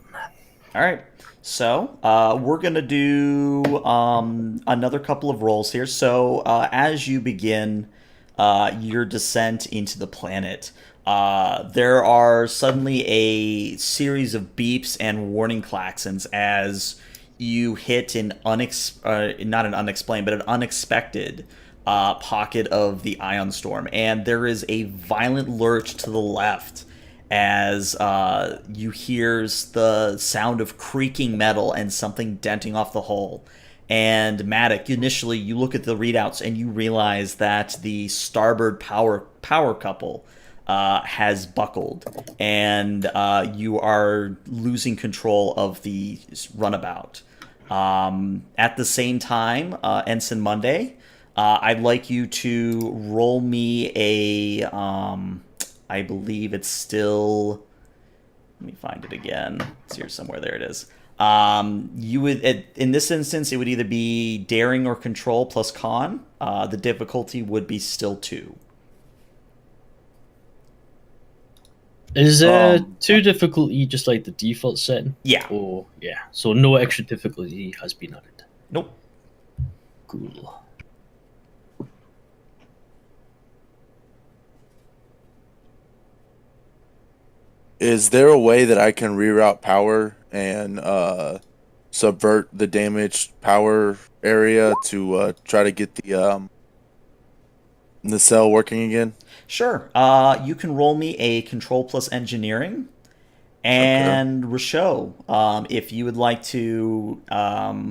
All right. So we're going to do another couple of rolls here. So as you begin your descent into the planet, there are suddenly a series of beeps and warning klaxons as you hit not an unexplained, but an unexpected pocket of the ion storm. And there is a violent lurch to the left as you hear the sound of creaking metal and something denting off the hull. And Maddox, initially you look at the readouts and you realize that the starboard power couple has buckled, and you are losing control of the runabout. At the same time, Ensign Monday, I'd like you to roll me a I believe it's still. Let me find it again. It's here somewhere. There it is. You would, in this instance, it would either be daring or control plus con. The difficulty would be still 2. Is 2 difficulty just like the default setting? Yeah. Or yeah, so no extra difficulty has been added. Nope. Cool. Is there a way that I can reroute power and subvert the damaged power area to try to get the cell working again? Sure. You can roll me a control plus engineering, and Rochelle, if you would like to, how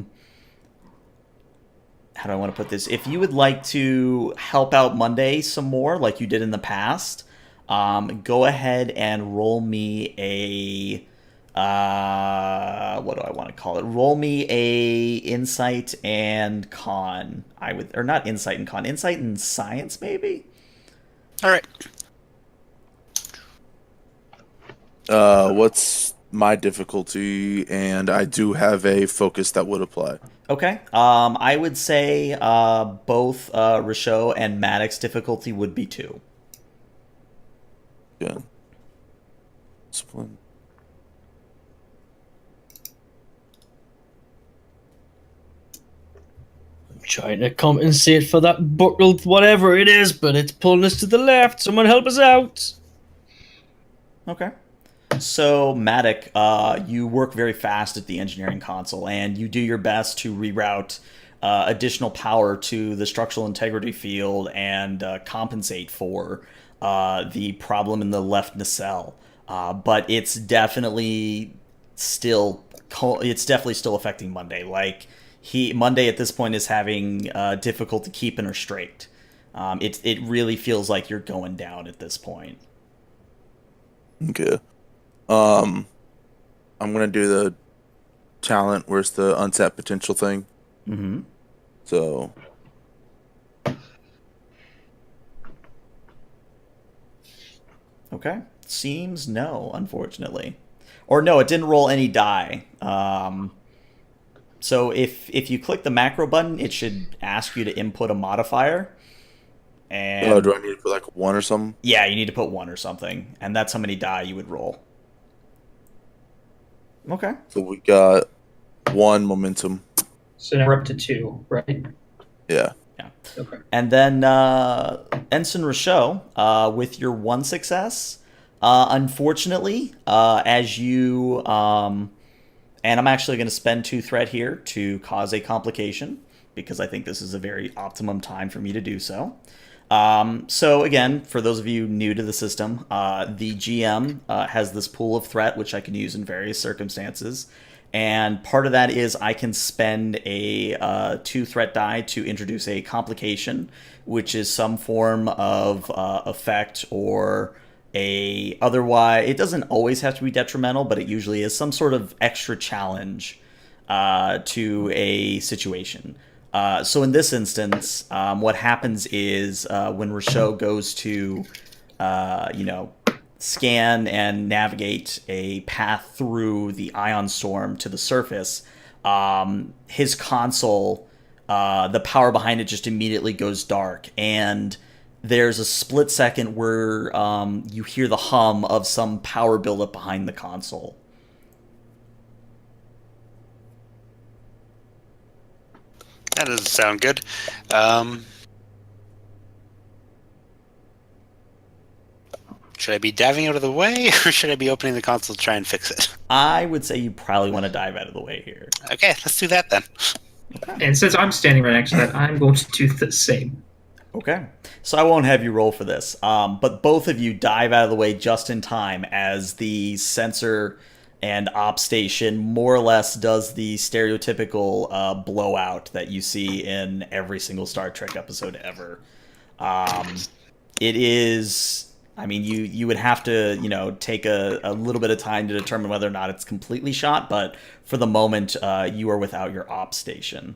do I want to put this? If you would like to help out Monday some more, like you did in the past, go ahead and roll me a. What do I want to call it? Roll me a insight and con. Or not insight and con. Insight and science, maybe. All right. What's my difficulty? And I do have a focus that would apply. Okay. I would say both Rochelle and Maddox difficulty would be 2. Yeah. Discipline. Trying to compensate for that buckled whatever it is, but it's pulling us to the left. Someone help us out. Okay. So, Maddox, you work very fast at the engineering console, and you do your best to reroute additional power to the structural integrity field and compensate for the problem in the left nacelle. But it's definitely still affecting Monday. Like, Monday at this point is having difficulty keeping her straight. It really feels like you're going down at this point. Okay. I'm gonna do the talent. Where's the untapped potential thing? Mm-hmm. So. Okay. Seems no, unfortunately. Or no, it didn't roll any die. So if you click the macro button, it should ask you to input a modifier. And do I need to put like 1 or something? Yeah, you need to put 1 or something, and that's how many die you would roll. Okay. So we got 1 momentum. So now we're up to 2, right? Yeah. Yeah. Okay. And then Ensign Rochelle, with your 1 success, unfortunately, as you and I'm actually going to spend 2 threat here to cause a complication, because I think this is a very optimum time for me to do so. So again, for those of you new to the system, the GM has this pool of threat, which I can use in various circumstances. And part of that is I can spend a 2 threat die to introduce a complication, which is some form of effect or a otherwise. It doesn't always have to be detrimental, but it usually is some sort of extra challenge to a situation. So in this instance, what happens is when Rochelle goes to, scan and navigate a path through the ion storm to the surface, his console, the power behind it just immediately goes dark, and there's a split second where you hear the hum of some power buildup behind the console. That doesn't sound good. Should I be diving out of the way, or should I be opening the console to try and fix it? I would say you probably want to dive out of the way here. Okay, let's do that then. And since I'm standing right next to that, I'm going to do the same. Okay. So I won't have you roll for this, but both of you dive out of the way just in time as the sensor and op station more or less does the stereotypical blowout that you see in every single Star Trek episode ever. It is... I mean, you would have to, take a little bit of time to determine whether or not it's completely shot, but for the moment, you are without your op station.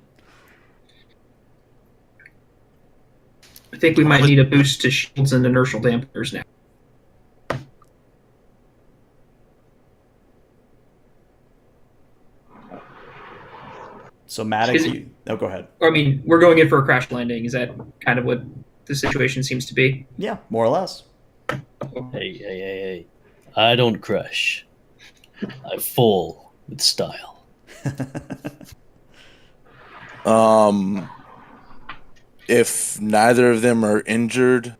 I think we might need a boost to shields and inertial dampeners now. So, Maddox, go ahead. I mean, we're going in for a crash landing. Is that kind of what the situation seems to be? Yeah, more or less. Hey. I don't crash. I fall with style. If neither of them are injured,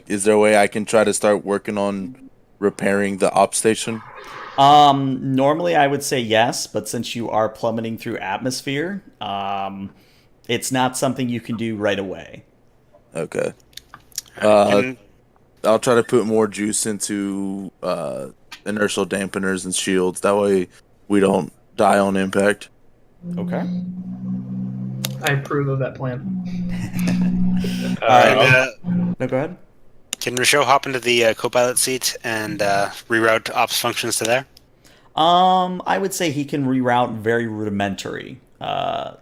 is there a way I can try to start working on repairing the op station? Normally I would say yes, but since you are plummeting through atmosphere, it's not something you can do right away. Okay. I'll try to put more juice into inertial dampeners and shields. That way we don't die on impact. Okay. I approve of that plan. All right. No, go ahead. Can Rochelle hop into the co-pilot seat and reroute ops functions to there? I would say he can reroute very rudimentary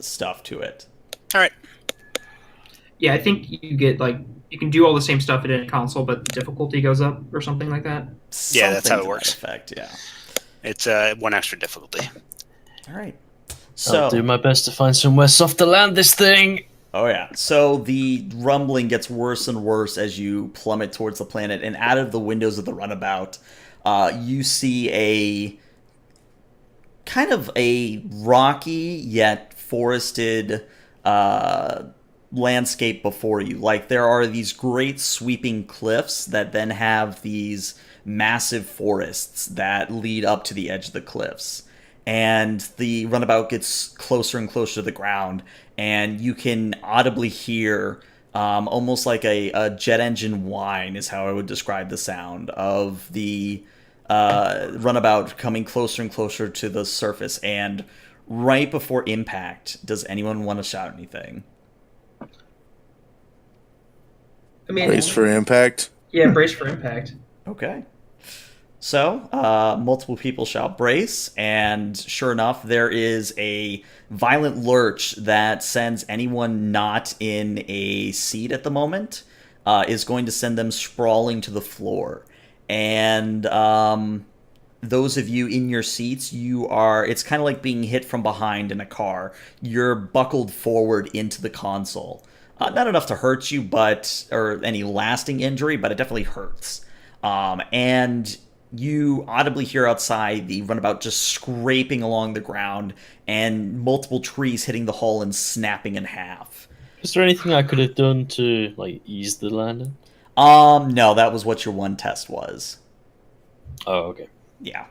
stuff to it. All right. Yeah, I think you get, you can do all the same stuff in a console, but the difficulty goes up or something like that. Yeah, that's how it Something to works. that effect, yeah. It's one extra difficulty. All right. So, I'll do my best to find somewhere soft to land this thing. oh yeah. So the rumbling gets worse and worse as you plummet towards the planet, and out of the windows of the runabout, you see a kind of a rocky yet forested landscape before you. Like, there are these great sweeping cliffs that then have these massive forests that lead up to the edge of the cliffs. And the runabout gets closer and closer to the ground, and you can audibly hear almost like a jet engine whine is how I would describe the sound of the runabout coming closer and closer to the surface. And right before impact, does anyone want to shout anything? I mean, Brace for impact. yeah, brace for impact. Okay. So, multiple people shout brace, and sure enough, there is a violent lurch that sends anyone not in a seat at the moment, is going to send them sprawling to the floor. And those of you in your seats, it's kind of like being hit from behind in a car. You're buckled forward into the console. Not enough to hurt you, or any lasting injury, but it definitely hurts. And you audibly hear outside the runabout just scraping along the ground and multiple trees hitting the hull and snapping in half. Is there anything I could have done to ease the landing? No, that was what your one test was. Oh, okay. Yeah.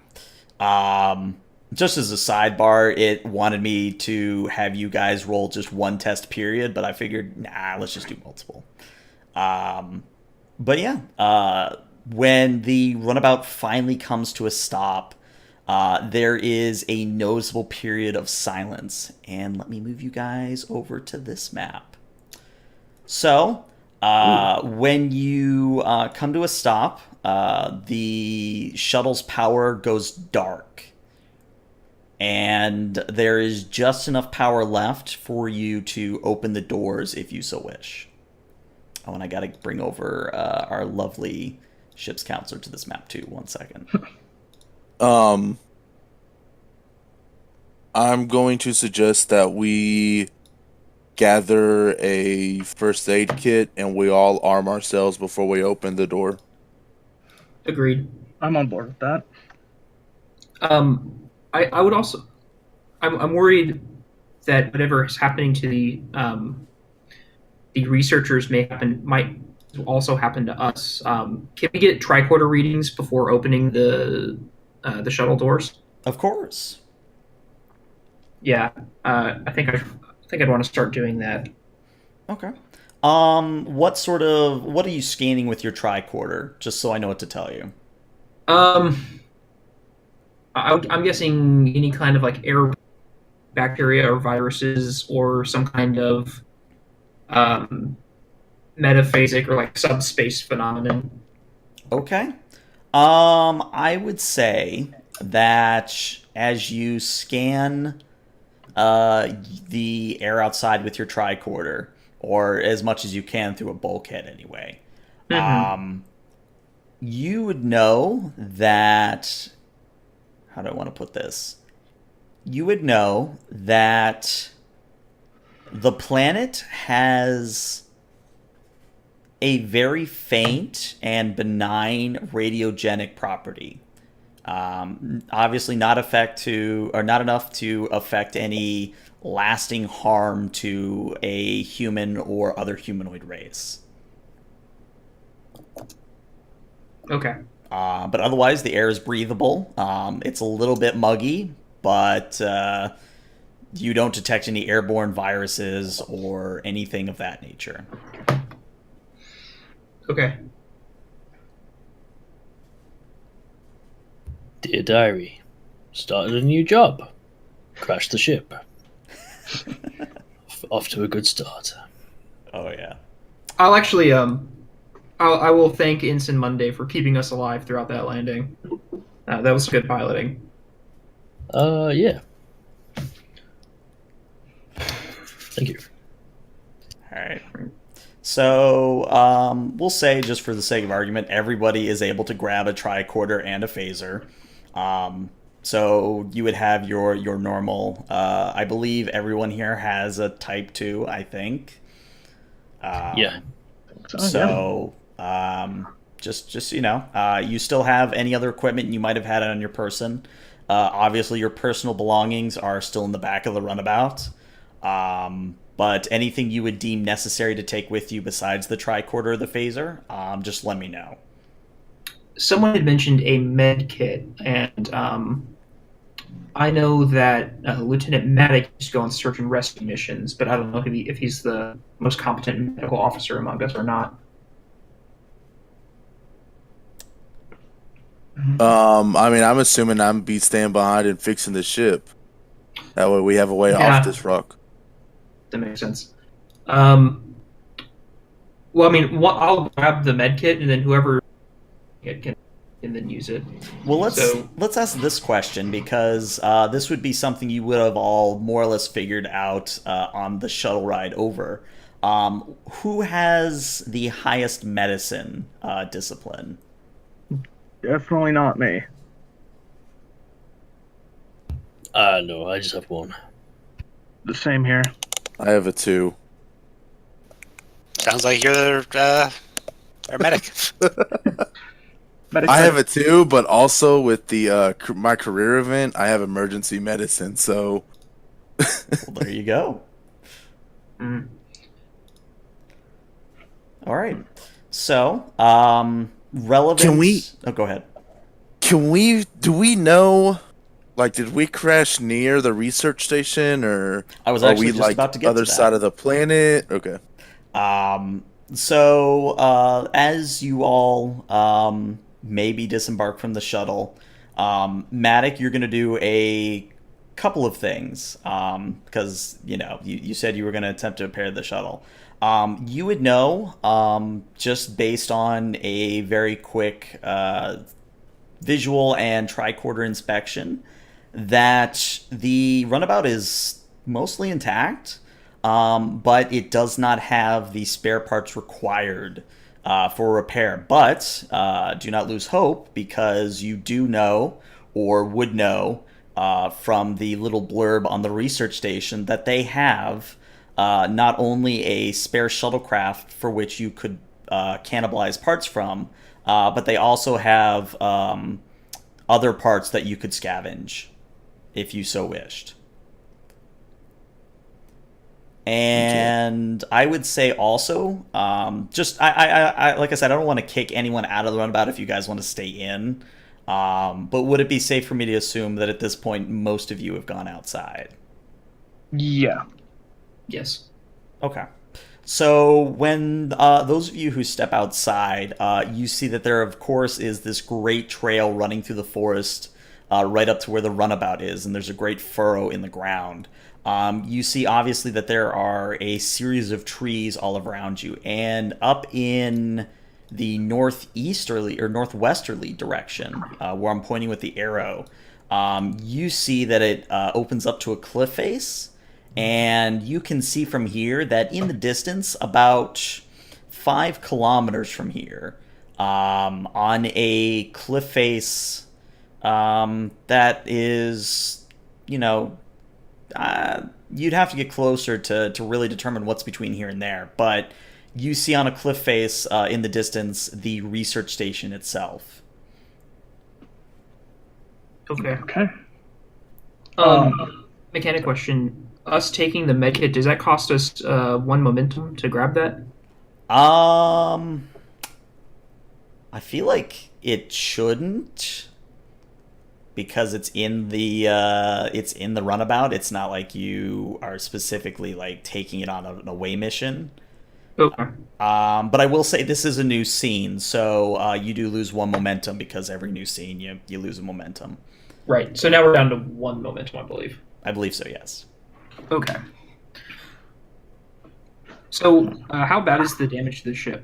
Just as a sidebar, it wanted me to have you guys roll just one test period, but I figured, let's just do multiple. But yeah, when the runabout finally comes to a stop, there is a noticeable period of silence. And let me move you guys over to this map. So, when you come to a stop, the shuttle's power goes dark. And there is just enough power left for you to open the doors if you so wish. Oh, and I gotta bring over our lovely ship's counselor to this map too. 1 second. I'm going to suggest that we gather a first aid kit and we all arm ourselves before we open the door. Agreed. I'm on board with that. I would also. I'm worried that whatever is happening to the researchers might also happen to us. Can we get tricorder readings before opening the shuttle doors? Of course. Yeah, I think I'd want to start doing that. Okay. What are you scanning with your tricorder? Just so I know what to tell you. I'm guessing any kind of like air bacteria or viruses or some kind of metaphasic or like subspace phenomenon. Okay. I would say that as you scan the air outside with your tricorder, or as much as you can through a bulkhead anyway, you would know that... How do I want to put this? You would know that the planet has a very faint and benign radiogenic property. Obviously not enough to affect any lasting harm to a human or other humanoid race. Okay. But otherwise, the air is breathable. It's a little bit muggy, but you don't detect any airborne viruses or anything of that nature. Okay. Dear Diary, started a new job. Crashed the ship. Off to a good start. Oh, yeah. I'll actually I will thank Ensign Monday for keeping us alive throughout that landing. That was good piloting. Yeah. Thank you. All right. So we'll say, just for the sake of argument, everybody is able to grab a tricorder and a phaser. So you would have your normal. I believe everyone here has a Type 2, I think. Yeah. So just you still have any other equipment you might have had on your person. Obviously, your personal belongings are still in the back of the runabout. But anything you would deem necessary to take with you besides the tricorder or the phaser, just let me know. Someone had mentioned a med kit, and I know that Lieutenant Maddock used to go on search and rescue missions, but I don't know if he's the most competent medical officer among us or not. I mean, I'm assuming I'm be staying behind and fixing the ship. That way we have a way off this rock. That makes sense. Well, I mean, I'll grab the med kit, and then whoever can then use it. Well, let's ask this question, because this would be something you would have all more or less figured out on the shuttle ride over. Who has the highest medicine discipline? Definitely not me. No, I just have one. The same here. I have a 2. Sounds like you're our medic. I have a 2, but also with the my career event, I have emergency medicine. So, well, there you go. All right. So, relevant. Can we? Oh, go ahead. Do we know? Like, did we crash near the research station, or I was are actually we just like about to get other to that. side of the planet? Okay. So, as you all maybe disembark from the shuttle, Matic, you're going to do a couple of things because you said you were going to attempt to repair the shuttle. You would know just based on a very quick visual and tricorder inspection that the runabout is mostly intact, but it does not have the spare parts required for repair. But do not lose hope, because you do know, or would know, from the little blurb on the research station that they have not only a spare shuttlecraft for which you could cannibalize parts from, but they also have other parts that you could scavenge if you so wished. And I would say also, just I like I said, I don't want to kick anyone out of the runabout if you guys want to stay in. But would it be safe for me to assume that at this point most of you have gone outside? Yeah. Yes. Okay. So when those of you who step outside, you see that there, of course, is this great trail running through the forest right up to where the runabout is, and there's a great furrow in the ground. You see, obviously, that there are a series of trees all around you, and up in the northeasterly or northwesterly direction, where I'm pointing with the arrow, you see that it opens up to a cliff face. And you can see from here that in the distance, about 5 kilometers from here, on a cliff face that is, you'd have to get closer to really determine what's between here and there. But you see on a cliff face in the distance the research station itself. Okay. Okay. Mechanic question. Us taking the medkit, does that cost us 1 momentum to grab that? I feel like it shouldn't, because it's in the runabout. It's not like you are specifically like taking it on an away mission. Okay. But I will say this is a new scene, so you do lose 1 momentum, because every new scene you lose a momentum. Right. So now we're down to 1 momentum, I believe. I believe so, yes. Okay. So, how bad is the damage to the ship?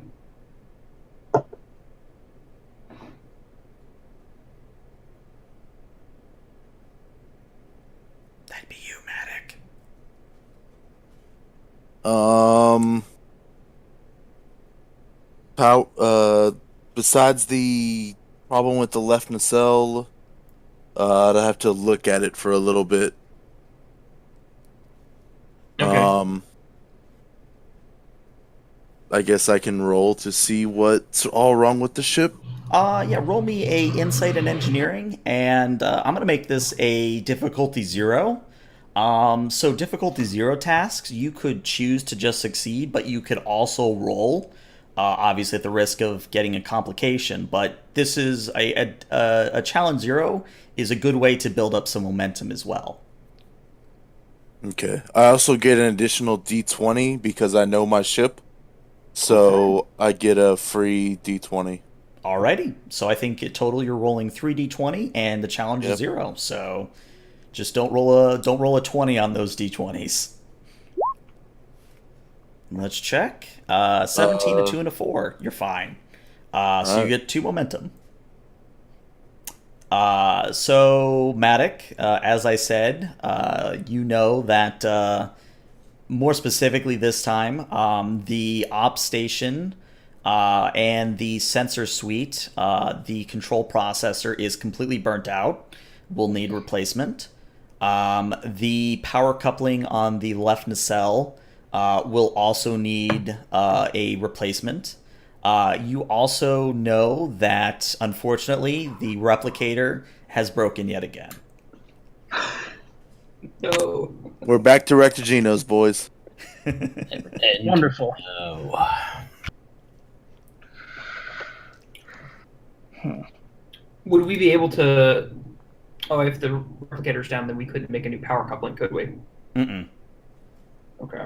That'd be you, Matic. Besides the problem with the left nacelle, I'd have to look at it for a little bit. Okay. I guess I can roll to see what's all wrong with the ship. Yeah, roll me a insight and engineering, and I'm gonna make this a difficulty 0. So difficulty 0 tasks, you could choose to just succeed, but you could also roll, obviously at the risk of getting a complication. But this is a challenge 0 is a good way to build up some momentum as well. Okay. I also get an additional D20 because I know my ship. So I get a free D20. Alrighty. So I think in total you're rolling 3d20, and the challenge is 0. So just don't roll a 20 on those d20s. Let's check. 17, a 2, and a 4. You're fine. So you get 2 momentum. So Matic, as I said, you know that more specifically this time, the op station and the sensor suite, the control processor is completely burnt out. Will need replacement. The power coupling on the left nacelle will also need a replacement. You also know that, unfortunately, the replicator has broken yet again. No. We're back to Rectogeno's, boys. And Wonderful. no. Would we be able to... Oh, if the replicator's down, then we couldn't make a new power coupling, could we? Mm-mm. Okay.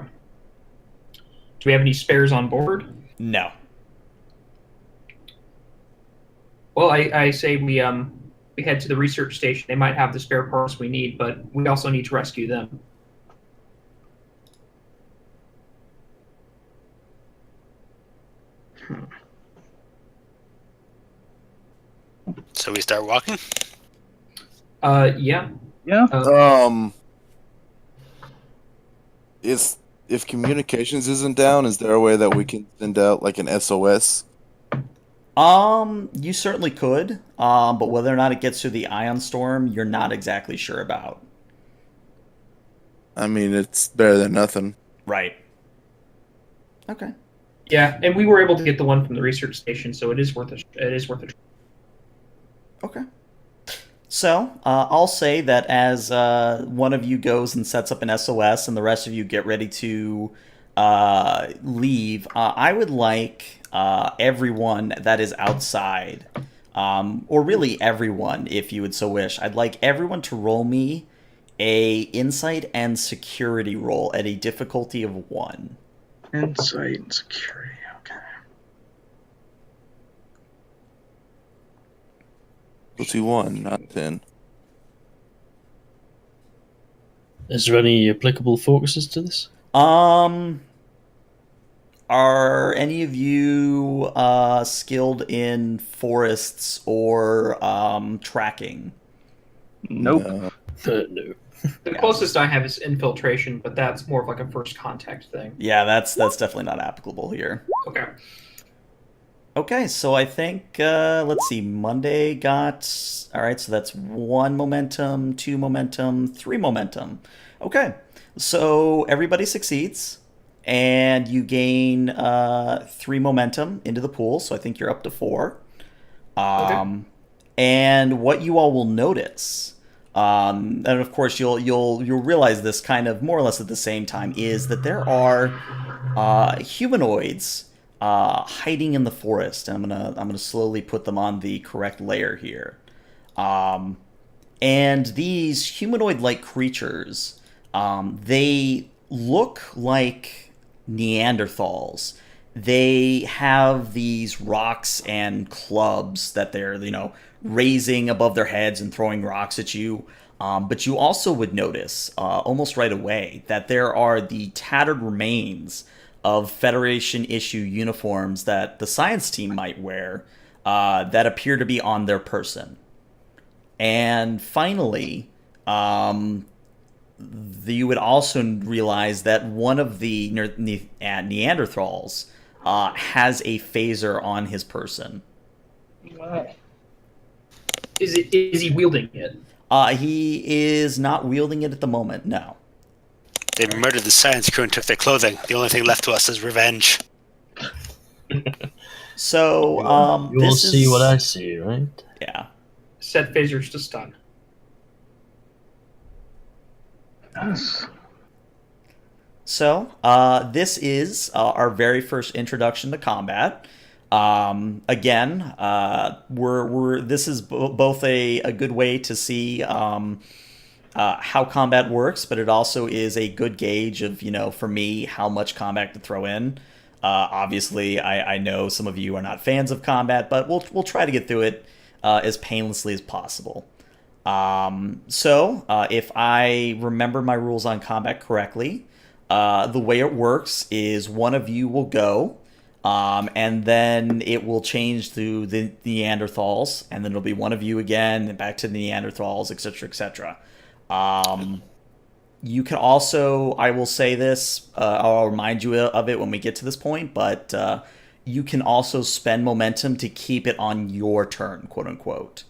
Do we have any spares on board? No. Well, I say we we head to the research station. They might have the spare parts we need, but we also need to rescue them. So we start walking. Yeah. Yeah. If communications isn't down, is there a way that we can send out like an SOS? You certainly could, but whether or not it gets through the ion storm, you're not exactly sure about. I mean, it's better than nothing. Right. Okay. Yeah, and we were able to get the one from the research station, so it is worth it. It is worth it. Okay. So, I'll say that as one of you goes and sets up an SOS and the rest of you get ready to leave, I would like everyone that is outside, or really everyone, if you would so wish, I'd like everyone to roll me a insight and security roll at a difficulty of 1. Insight and security. Okay. Let's see, 1, not 10. Is there any applicable focuses to this? Are any of you skilled in forests or tracking? Nope. No. No. The closest I have is infiltration, but that's more of like a first contact thing. Yeah, that's definitely not applicable here. Okay. Okay, so I think let's see. Monday got all right. So that's 1 momentum, 2 momentum, 3 momentum. Okay, so everybody succeeds, and you gain 3 momentum into the pool. So I think you're up to 4. Okay. And what you all will notice, and of course you'll realize this kind of more or less at the same time, is that there are humanoids hiding in the forest, and I'm gonna slowly put them on the correct layer here. And these humanoid-like creatures, they look like Neanderthals. They have these rocks and clubs that they're, raising above their heads and throwing rocks at you. But you also would notice, almost right away, that there are the tattered remains of Federation-issue uniforms that the science team might wear that appear to be on their person. And finally, you would also realize that one of the Neanderthals has a phaser on his person. Wow. Is he wielding it? He is not wielding it at the moment, no. They murdered the science crew and took their clothing. The only thing left to us is revenge. So, You'll see what I see, right? Yeah. Set phasers to stun. Yes. So, this is our very first introduction to combat. Again, this is both a good way to see how combat works, but it also is a good gauge of, for me, how much combat to throw in. Obviously, I know some of you are not fans of combat, but we'll try to get through it as painlessly as possible. So, if I remember my rules on combat correctly, the way it works is one of you will go, and then it will change to the Neanderthals, and then it'll be one of you again, and back to the Neanderthals, etc., etc. You can also, I will say this, I'll remind you of it when we get to this point, but you can also spend momentum to keep it on your turn, quote unquote.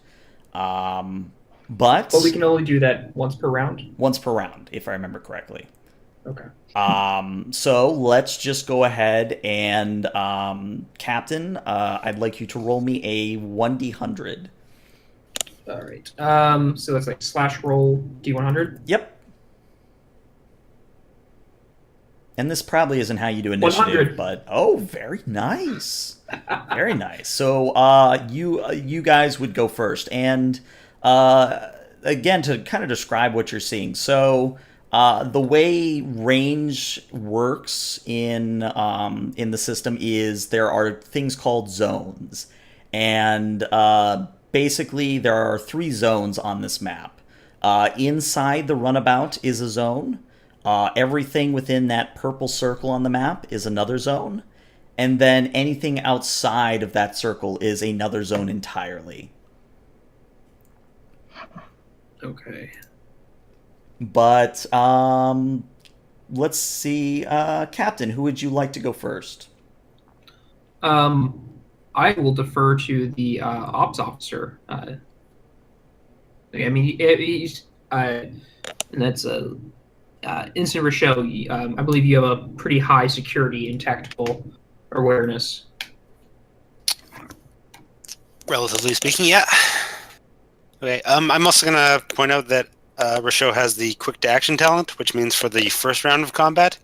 But we can only do that once per round. Once per round, if I remember correctly. Okay. So let's just go ahead and, Captain, I'd like you to roll me a 1d100. All right. So that's like slash roll D100. Yep. And this probably isn't how you do initiative, 100. but very nice, very nice. So you guys would go first, and again, to kind of describe what you're seeing. So the way range works in the system is there are things called zones, and basically, there are 3 zones on this map. Inside the runabout is a zone. Everything within that purple circle on the map is another zone. And then anything outside of that circle is another zone entirely. Okay. But let's see, Captain, who would you like to go first? I will defer to the ops officer. I mean, he's and that's Instant Rochelle. I believe you have a pretty high security and tactical awareness. Relatively speaking, yeah. Okay. I'm also gonna point out that Rochelle has the quick to action talent, which means for the first round of combat,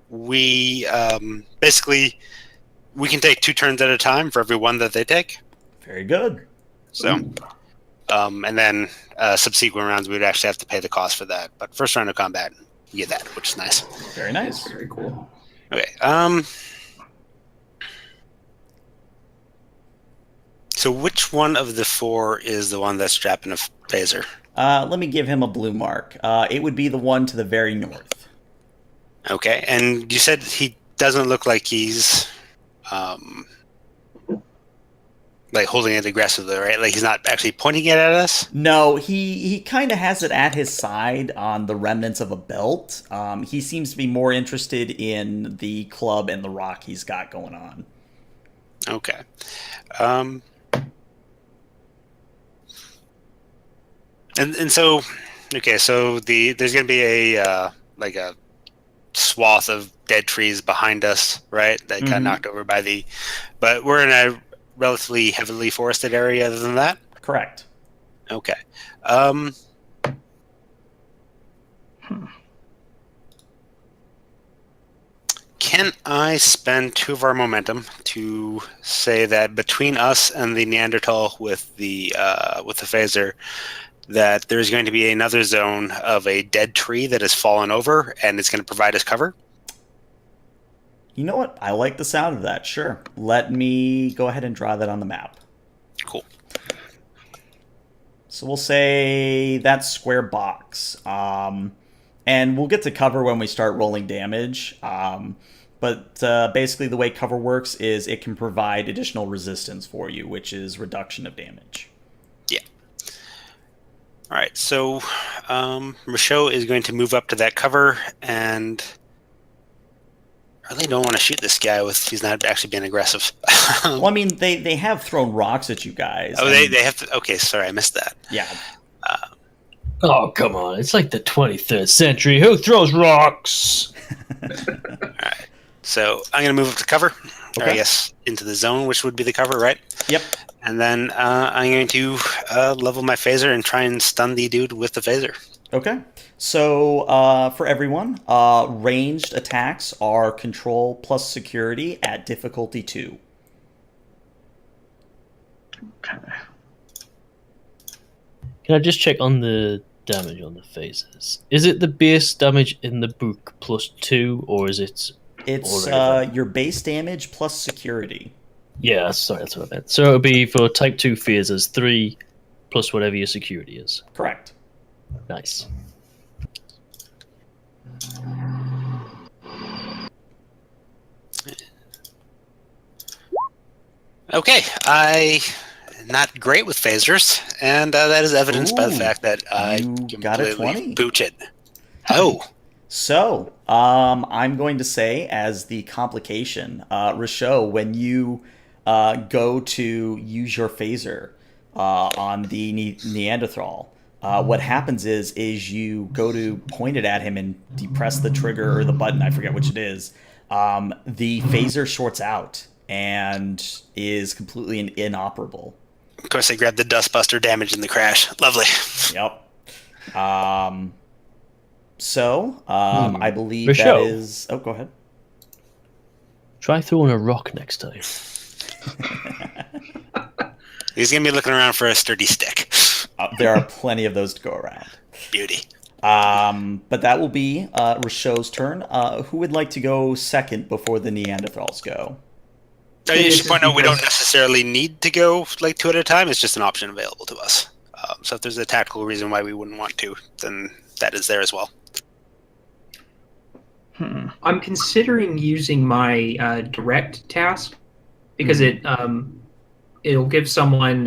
we basically we can take 2 turns at a time for every one that they take. Very good. So, and then subsequent rounds, we would actually have to pay the cost for that. But first round of combat, you get that, which is nice. Very nice. Very cool. Okay. So which one of the 4 is the one that's strapping a phaser? Let me give him a blue mark. It would be the one to the very north. Okay, and you said he doesn't look like he's like holding it aggressively, right? Like he's not actually pointing it at us? No, he kind of has it at his side on the remnants of a belt. He seems to be more interested in the club and the rock he's got going on. Okay. And so, okay, so there's going to be a like a swath of dead trees behind us, right? That got knocked over by but we're in a relatively heavily forested area other than that? Correct. Okay. Can I spend 2 of our momentum to say that between us and the Neanderthal with the phaser, that there's going to be another zone of a dead tree that has fallen over and it's going to provide us cover? You know what? I like the sound of that. Sure. Let me go ahead and draw that on the map. Cool. So we'll say that square box. And we'll get to cover when we start rolling damage. But basically the way cover works is it can provide additional resistance for you, which is reduction of damage. Yeah. All right, so Michaud is going to move up to that cover, and I really don't want to shoot this guy if he's not actually being aggressive. Well, I mean, they have thrown rocks at you guys. Oh, they have to... Okay, sorry, I missed that. Yeah. Oh, come on. It's like the 23rd century. Who throws rocks? All right, so I'm going to move up to cover, or Okay. I guess into the zone, which would be the cover, right? Yep. And then I'm going to level my phaser and try and stun the dude with the phaser. Okay. So for everyone, ranged attacks are control plus security at difficulty 2. Okay. Can I just check on the damage on the phasers? Is it the base damage in the book plus 2, or is it... It's your base damage plus security. Yeah, sorry, that's what I meant. So it'll be for type 2 phasers, 3 plus whatever your security is. Correct. Nice. Okay, not great with phasers, and that is evidenced by the Ooh, fact that I you got a 20. completely booch it. Oh, So, I'm going to say, as the complication, Rochelle, when you go to use your phaser on the Neanderthal, what happens is you go to point it at him and depress the trigger or the button, I forget which it is. The phaser shorts out and is completely inoperable. of course I grabbed the dustbuster damage in the crash. Lovely. Yep. So, I believe Rochelle. that is... Oh, go ahead. Try throwing a rock next time. He's going to be looking around for a sturdy stick. There are plenty of those to go around. Beauty. But that will be Rochelle's turn. Who would like to go second before the Neanderthals go? So you should point out we don't necessarily need to go like 2 at a time. It's just an option available to us. So if there's a tactical reason why we wouldn't want to, then that is there as well. I'm considering using my direct task because it'll give someone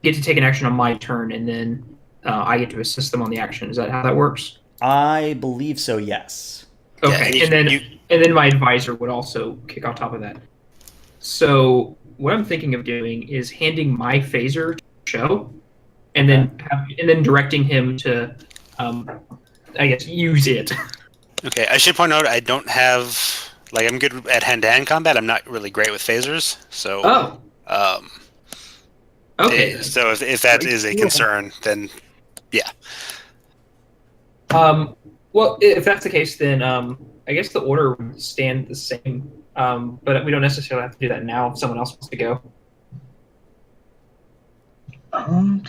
get to take an action on my turn, and then I get to assist them on the action. Is that how that works? I believe so. Yes. Okay, Yeah, and then my advisor would also kick on top of that. So what I'm thinking of doing is handing my phaser to Show, and then directing him to, I guess, use it. Okay, I should point out I don't have I'm good at hand-to-hand combat. I'm not really great with phasers, so. Okay. So if that is a concern, then yeah. Well, if that's the case, then I guess the order would stand the same. But we don't necessarily have to do that now if someone else wants to go. I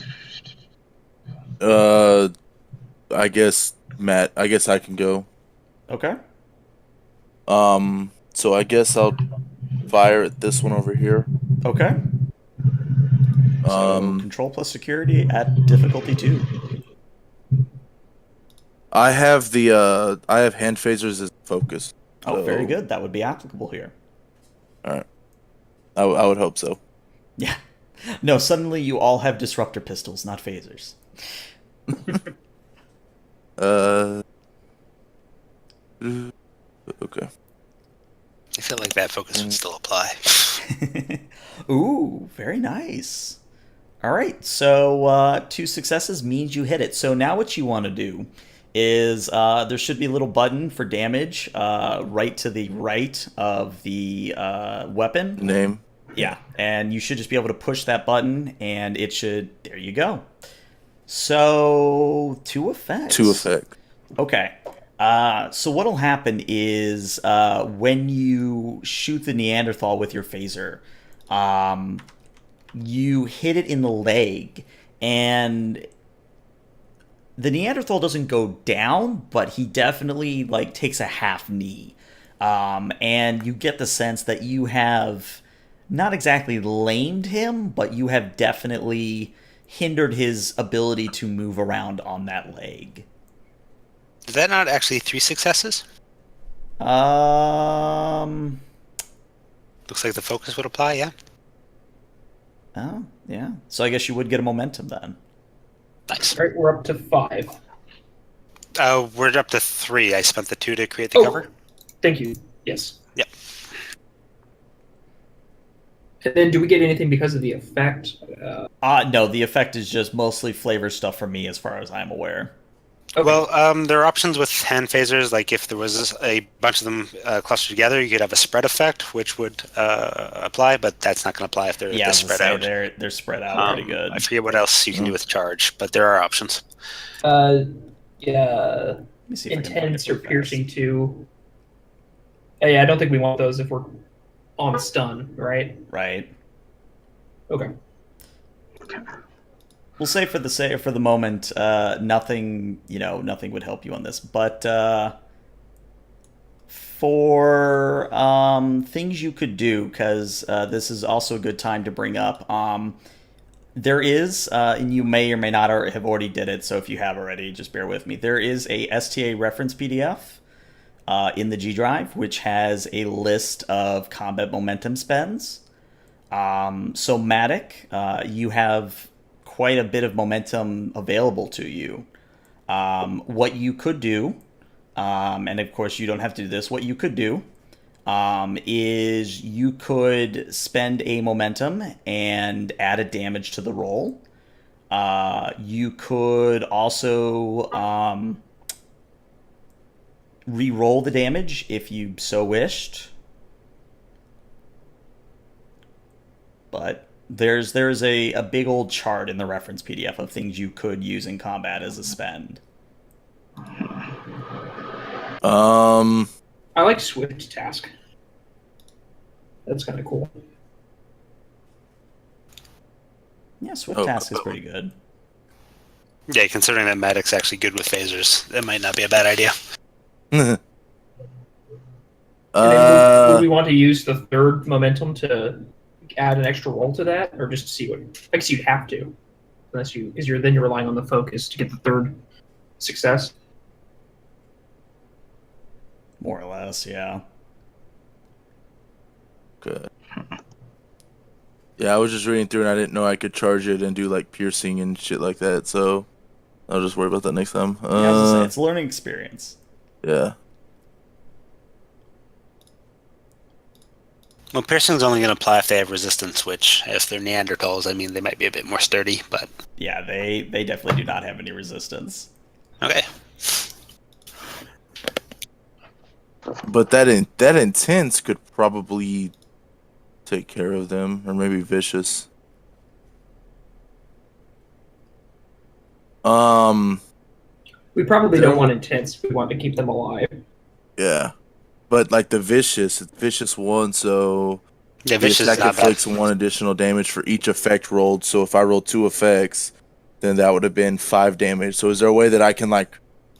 guess Matt. I guess I can go. Okay. So I guess I'll fire at this one over here. Okay. So control plus security at difficulty 2. I have hand phasers as focus. Oh, so- very good. That would be applicable here. All right. I would hope so. Yeah. No, suddenly you all have disruptor pistols, not phasers. Okay. I feel like that focus would still apply. Ooh, very nice. All right, so 2 successes means you hit it. So now what you want to do is there should be a little button for damage right to the right of the weapon. Name. Yeah, and you should just be able to push that button, and it should... There you go. So, 2 effects. 2 effect. Okay. So what'll happen is when you shoot the Neanderthal with your phaser, you hit it in the leg, and the Neanderthal doesn't go down, but he definitely takes a half knee. And you get the sense that you have not exactly lamed him, but you have definitely hindered his ability to move around on that leg. Is that not actually 3 successes? Looks Looks like the focus would apply, yeah. Oh, yeah. So I guess you would get a momentum then. Nice. All right, we're up to 5. We're up to 3. I spent the 2 to create the cover. Thank you. Yes. Yep. And then do we get anything because of the effect? No, the effect is just mostly flavor stuff for me as far as I'm aware. Okay. Well, there are options with hand phasers, like if there was a bunch of them clustered together, you could have a spread effect, which would apply, but that's not going to apply if they're spread out. They're spread out pretty good. I forget what else you can do with charge, but there are options. Yeah. Let me see if I can find it Intense or real fast. piercing too. Yeah, I don't think we want those if we're on stun, right? Right. Okay. We'll say for the moment, nothing would help you on this. But for things you could do, because this is also a good time to bring up. There is, and you may or may not have already did it. So if you have already, just bear with me. There is a STA reference PDF in the G Drive, which has a list of combat momentum spends. So Matic, you have quite a bit of momentum available to you. What you could do, and of course you don't have to do this, what you could do is you could spend a momentum and add a damage to the roll. You could also re-roll the damage if you so wished. But there's a big old chart in the reference PDF of things you could use in combat as a spend. I like Swift Task. That's kind of cool. Yeah, Swift Task is pretty good. Yeah, considering that Maddox's actually good with phasers, that might not be a bad idea. And then we want to use the third momentum to add an extra roll to that, or just to see what? I guess you'd have to, unless you, because you're relying on the focus to get the third success. More or less, yeah. Good. Yeah, I was just reading through and I didn't know I could charge it and do like piercing and shit like that. So I'll just worry about that next time. Yeah, I was gonna say, it's a learning experience. Yeah. Well, piercing's only going to apply if they have resistance, which, if they're Neanderthals, I mean, they might be a bit more sturdy, but... Yeah, they definitely do not have any resistance. Okay. But that intense could probably take care of them, or maybe vicious. We probably don't want intense. We want to keep them alive. Yeah, but like the vicious one, so Yeah, the vicious is attack not bad. inflicts 1 additional damage for each effect rolled. So if I roll 2 effects, then that would have been 5 damage. So is there a way that I can like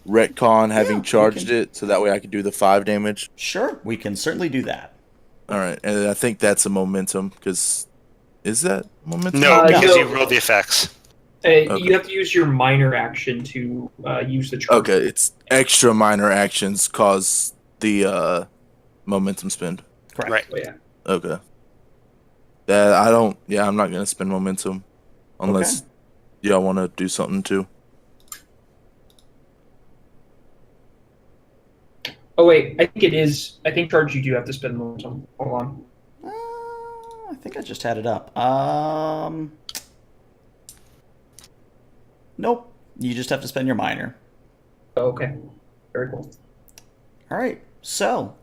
retcon having Yeah, charged it, so that way I can do the 5 damage? Sure, we can certainly do that. All right, and I think that's a momentum, because is that momentum? No, because no. you rolled the effects. Okay. You have to use your minor action to use the charge. Okay, it's extra minor actions cause the momentum spend. Correct. Right. Oh, yeah. Okay. That I don't. Yeah, I'm not gonna spend momentum unless y'all want to do something too. Oh wait, I think it is. I think charge you do have to spend momentum. Hold on. I think I just had it up. Nope. You just have to spend your minor. Oh, okay. Very cool. All right. So,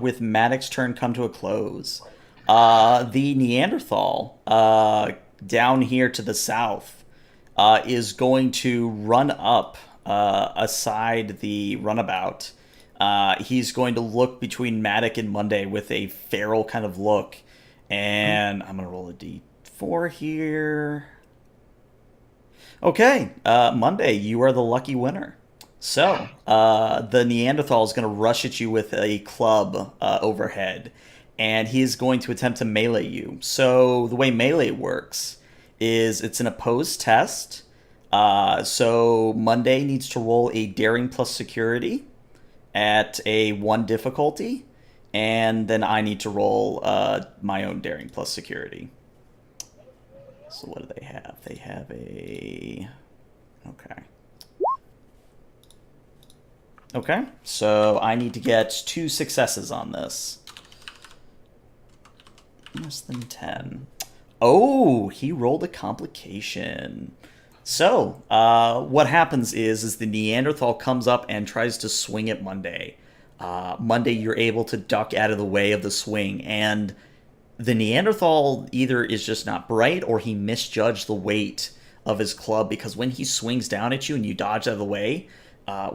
with Maddox's turn come to a close, the Neanderthal down here to the south is going to run up aside the runabout. He's going to look between Maddox and Monday with a feral kind of look. And I'm going to roll a d4 here. Okay, Monday, you are the lucky winner. So, the Neanderthal is going to rush at you with a club overhead, and he is going to attempt to melee you. So, the way melee works is it's an opposed test. So, Monday needs to roll a daring plus security at a 1 difficulty, and then I need to roll my own daring plus security. So what do they have? They have a... Okay. Okay, so I need to get 2 successes on this. Less than 10. Oh, he rolled a complication. So, what happens is the Neanderthal comes up and tries to swing at Monday. Monday, you're able to duck out of the way of the swing, and the Neanderthal either is just not bright or he misjudged the weight of his club, because when he swings down at you and you dodge out of the way,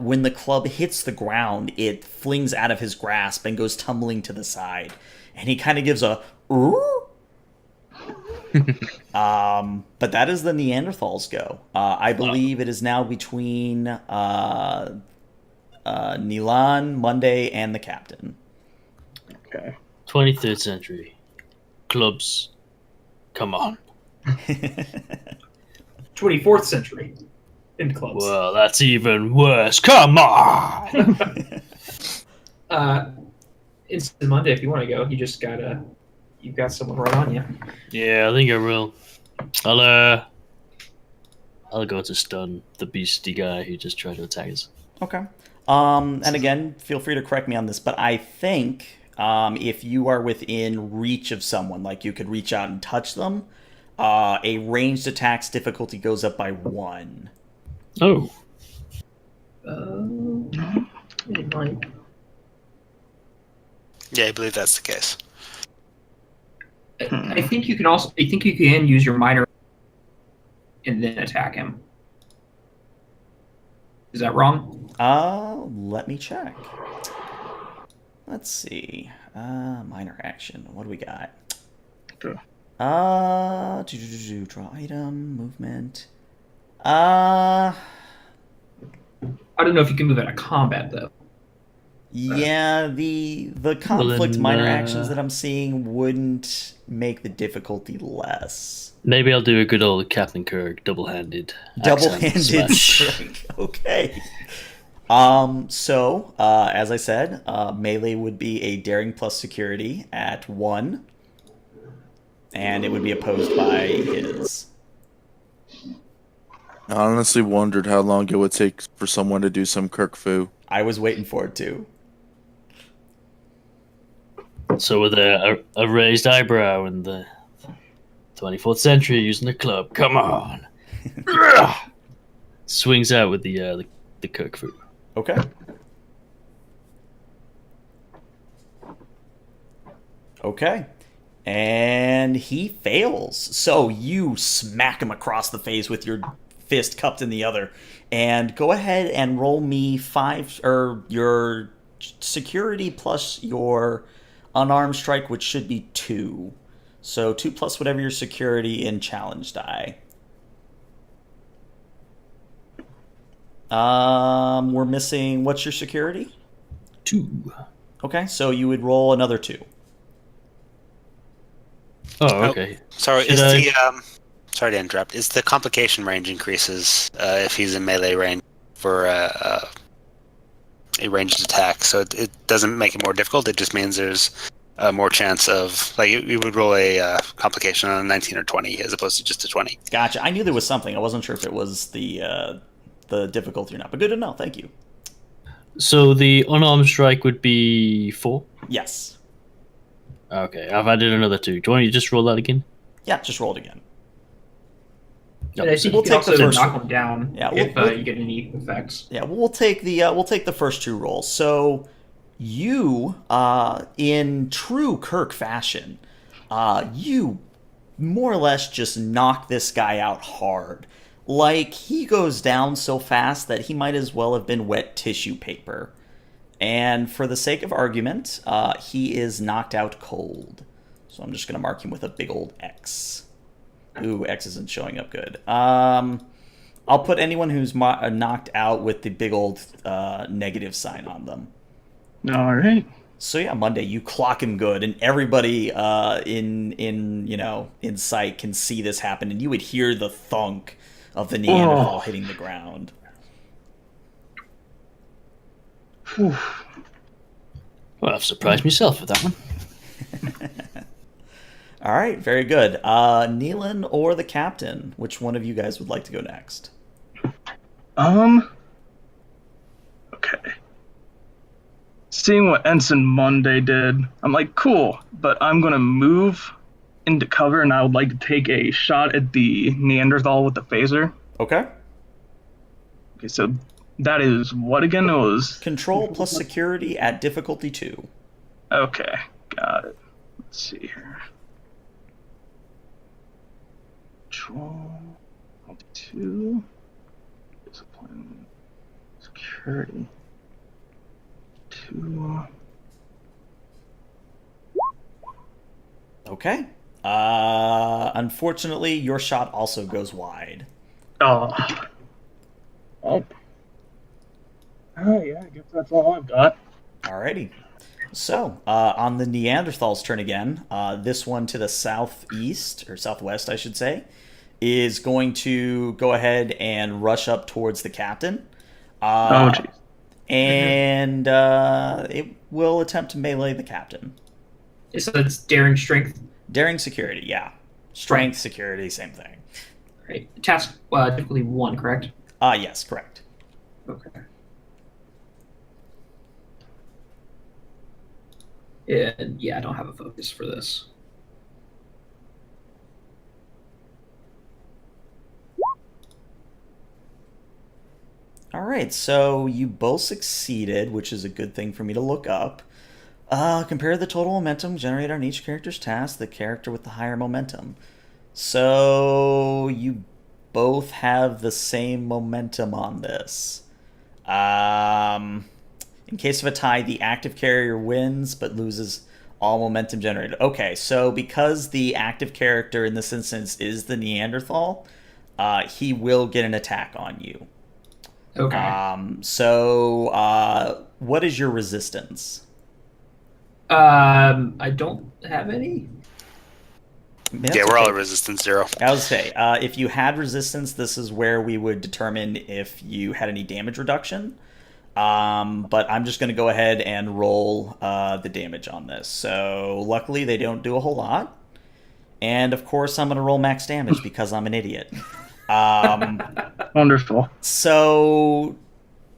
when the club hits the ground, it flings out of his grasp and goes tumbling to the side. And he kind of gives a... but that is the Neanderthals go. I believe it is now between Nilan, Monday, and the captain. Okay. 23rd century. Clubs. Come on. 24th century in clubs. Well, that's even worse. Come on! Instant Monday, if you want to go, you've got someone right on you. Yeah, I think I will. I'll go to stun the beastie guy who just tried to attack us. Okay. And again, feel free to correct me on this, but I think if you are within reach of someone, like you could reach out and touch them, a ranged attack's difficulty goes up by 1. Oh. It might. Yeah, I believe that's the case. I think you can also. I think you can use your minor and then attack him. Is that wrong? Let me check. Let's see. Minor action. What do we got? Okay. Draw item, movement. I don't know if you can move out of combat though. Yeah, the conflict then, minor actions that I'm seeing wouldn't make the difficulty less. Maybe I'll do a good old Captain Kirk double-handed. Double-handed smash. strike. Okay. So, as I said, melee would be a daring plus security at 1, and it would be opposed by his. I honestly wondered how long it would take for someone to do some Kirk fu. I was waiting for it too. So with a raised eyebrow in the 24th century using a club. Come on. Swings out with the Kirk fu. Okay. Okay. And he fails. So you smack him across the face with your fist cupped in the other. And go ahead and roll me 5, or your security plus your unarmed strike, which should be 2. So 2 plus whatever your security in challenge die. We're missing, what's your security? 2. Okay, so you would roll another 2. Oh, okay. Sorry, Should is I- the sorry to interrupt. Is the complication range increases if he's in melee range for a ranged attack? So it doesn't make it more difficult. It just means there's more chance of, like, you would roll a complication on a 19 or 20 as opposed to just a 20. Gotcha. I knew there was something. I wasn't sure if it was the difficulty or not, but good to know. Thank you. So the unarmed strike would be 4? Yes. Okay, I've added another 2. Do you want to just roll that again? Yeah, just roll it again. And I think We'll you can take the also first knock one. them down Yeah, if we'll- you get any effects. Yeah, we'll take the first 2 rolls. So you, in true Kirk fashion, you more or less just knock this guy out hard. Like, he goes down so fast that he might as well have been wet tissue paper. And for the sake of argument, he is knocked out cold. So I'm just going to mark him with a big old X. Ooh, X isn't showing up good. I'll put anyone who's knocked out with the big old negative sign on them. All right. So yeah, Monday, you clock him good, and everybody in sight can see this happen, and you would hear the thunk of the Neanderthal hitting the ground. Whew. Well, I've surprised myself with that one. All right, very good. Neelan or the captain, which one of you guys would like to go next? Okay. Seeing what Ensign Monday did, I'm like, cool, but I'm gonna move into cover, and I would like to take a shot at the Neanderthal with the phaser. Okay. Okay, so that is what again? It was Control plus security at difficulty 2. okay. Got it. Let's see here. Control 2. Discipline. Security. 2. Okay. Unfortunately, your shot also goes wide. Oh. Oh. Oh, yeah, I guess that's all I've got. Alrighty. So, on the Neanderthal's turn again, this one to the southeast, or southwest, I should say, is going to go ahead and rush up towards the captain. Oh, jeez. And it will attempt to melee the captain. So it's daring strength. Daring security, yeah. Strength, security, same thing. Right. Task difficulty 1, correct? Yes, correct. Okay. And yeah, I don't have a focus for this. Alright, so you both succeeded, which is a good thing for me to look up. Compare the total momentum generated on each character's task, the character with the higher momentum. So you both have the same momentum on this. In case of a tie, the active carrier wins but loses all momentum generated. Okay, so because the active character in this instance is the Neanderthal, he will get an attack on you. Okay. So what is your resistance? I don't have any. I mean, that's Yeah, we're all okay. at resistance 0. I would say, if you had resistance, this is where we would determine if you had any damage reduction. But I'm just going to go ahead and roll the damage on this. So luckily they don't do a whole lot. And of course I'm going to roll max damage because I'm an idiot. Wonderful. So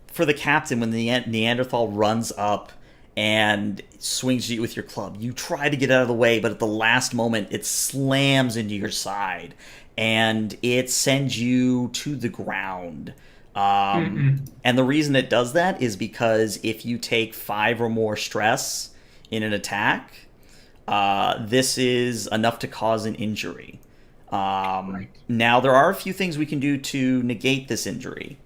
for the captain, when the Neanderthal runs up and swings at you with your club, you try to get out of the way, but at the last moment it slams into your side and it sends you to the ground. And the reason it does that is because if you take 5 or more stress in an attack, this is enough to cause an injury. Now, there are a few things we can do to negate this injury.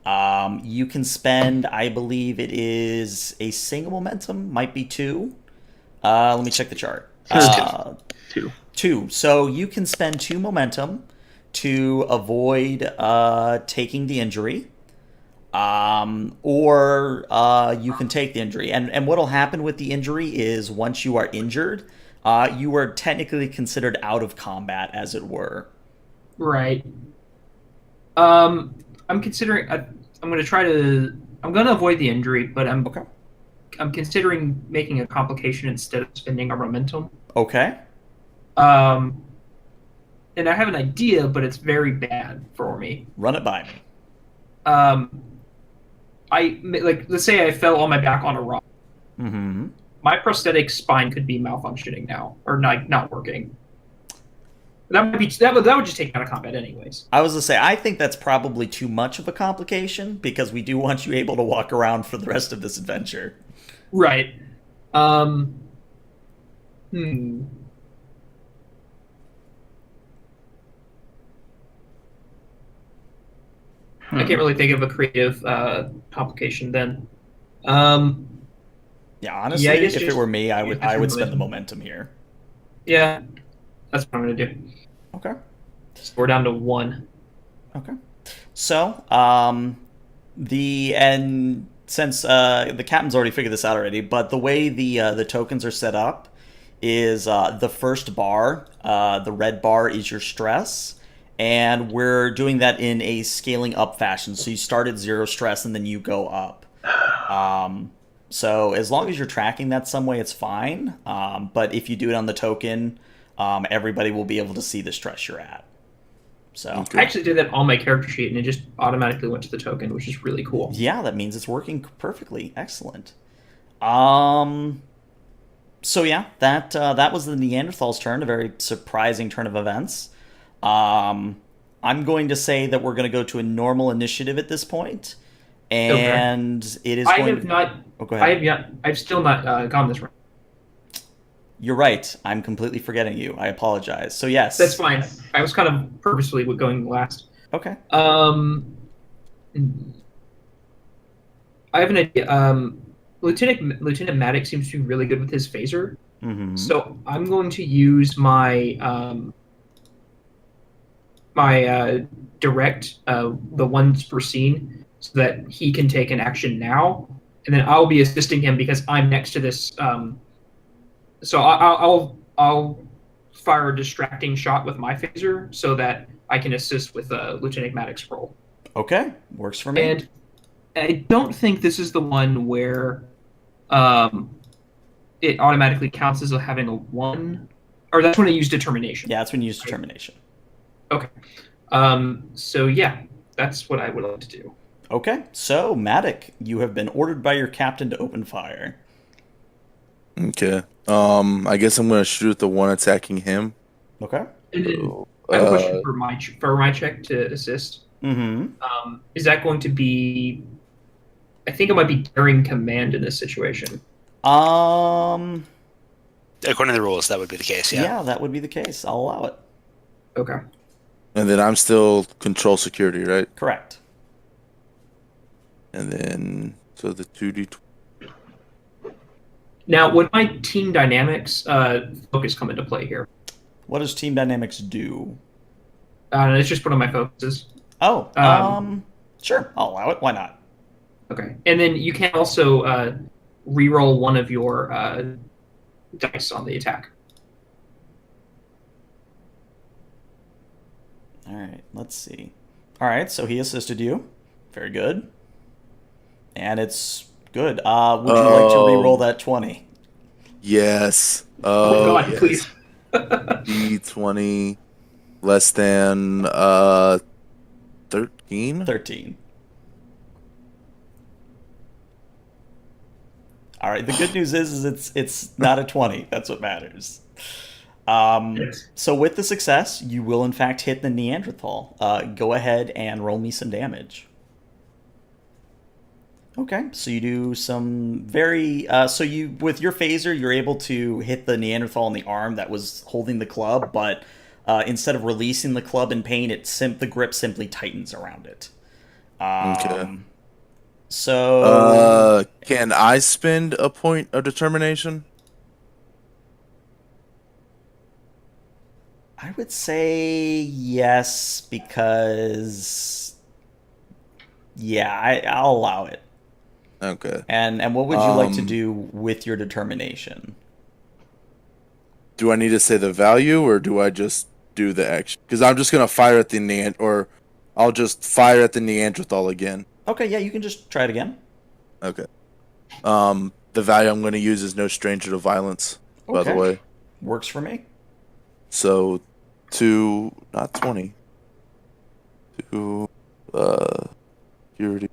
You can spend, I believe it is a single momentum, might be 2. Let me check the chart. 2. 2. So you can spend 2 momentum to avoid taking the injury. Or you can take the injury. And what will happen with the injury is once you are injured, you are technically considered out of combat, as it were. Right. I'm considering. I'm going to try to. I'm going to avoid the injury, but Okay. I'm considering making a complication instead of spending our momentum. Okay. And I have an idea, but it's very bad for me. Run it by me. Let's say I fell on my back on a rock. Mm-hmm. My prosthetic spine could be malfunctioning now, or not working. That would just take me out of combat anyways. I was going to say, I think that's probably too much of a complication because we do want you able to walk around for the rest of this adventure. Right. I can't really think of a creative complication then. Yeah, honestly, Yeah, I guess if it just- were me, I would just spend the momentum. momentum here. Yeah, that's what I'm going to do. Okay. So we're down to 1. Okay. So, since the captain's already figured this out already, but the way the tokens are set up is the first bar, the red bar, is your stress, and we're doing that in a scaling up fashion. So you start at 0 stress and then you go up. So as long as you're tracking that some way, it's fine. But if you do it on the token, everybody will be able to see the stress you're at. So Okay. I actually did that on my character sheet, and it just automatically went to the token, which is really cool. yeah, that means it's working perfectly. Excellent. So yeah, that was the Neanderthal's turn. A very surprising turn of events. I'm going to say that we're going to go to a normal initiative at this point, and it is I going. have not. Oh, go ahead. I've still not gone this round. You're right. I'm completely forgetting you. I apologize. So yes, That's fine. I was kind of purposefully going last. Okay. I have an idea. Lieutenant Maddox seems to be really good with his phaser, so I'm going to use my direct, the ones per scene, so that he can take an action now, and then I'll be assisting him because I'm next to this. So I'll fire a distracting shot with my phaser so that I can assist with Lieutenant Maddox's roll. Okay, works for me. And I don't think this is the one where it automatically counts as having a 1, or that's when I use determination. Yeah, that's when you use determination. Okay. So yeah, that's what I would like to do. Okay, so Maddox, you have been ordered by your captain to open fire. Okay. I guess I'm gonna shoot at the one attacking him. Okay. And then I have a question for my check to assist. Is that going to be? I think it might be daring command in this situation. According to the rules, that would be the case. Yeah, that would be the case. I'll allow it. Okay. And then I'm still control security, right? Correct. And then so the 2d. Now, would my team dynamics focus come into play here? What does team dynamics do? It's just one of my focuses. Oh, sure. I'll allow it. Why not? Okay. And then you can also re-roll one of your dice on the attack. All right, let's see. All right, so he assisted you. Very good. And it's good. Would you like to re-roll that 20? Yes. Oh, God, yes. please. D20 less than 13? 13. All right, the good news is it's not a 20. That's what matters. So with the success, you will in fact hit the Neanderthal. Go ahead and roll me some damage. Okay, so you do some very so you with your phaser, you're able to hit the Neanderthal in the arm that was holding the club, but instead of releasing the club in pain, the grip simply tightens around it. Okay. So can I spend a point of determination? I would say yes because I'll allow it. Okay. And what would you like to do with your determination? Do I need to say the value, or do I just do the action? Because I'm just gonna fire at the or I'll just fire at the Neanderthal again. Okay, yeah, you can just try it again. Okay. The value I'm gonna use is no stranger to violence. By the Okay. way, Works for me. so not 20 to purity.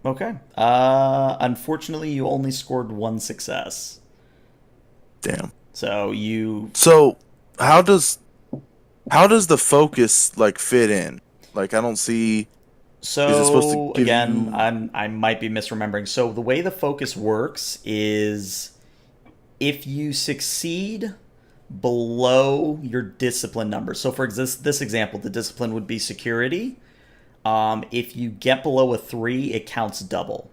Okay. Unfortunately, you only scored one success. Damn. So you. So how does the focus like fit in? Like I don't see. Is it supposed to So give again, you? I might be misremembering. So the way the focus works is if you succeed below your discipline number. So for this example, the discipline would be security. If you get below a 3, it counts double.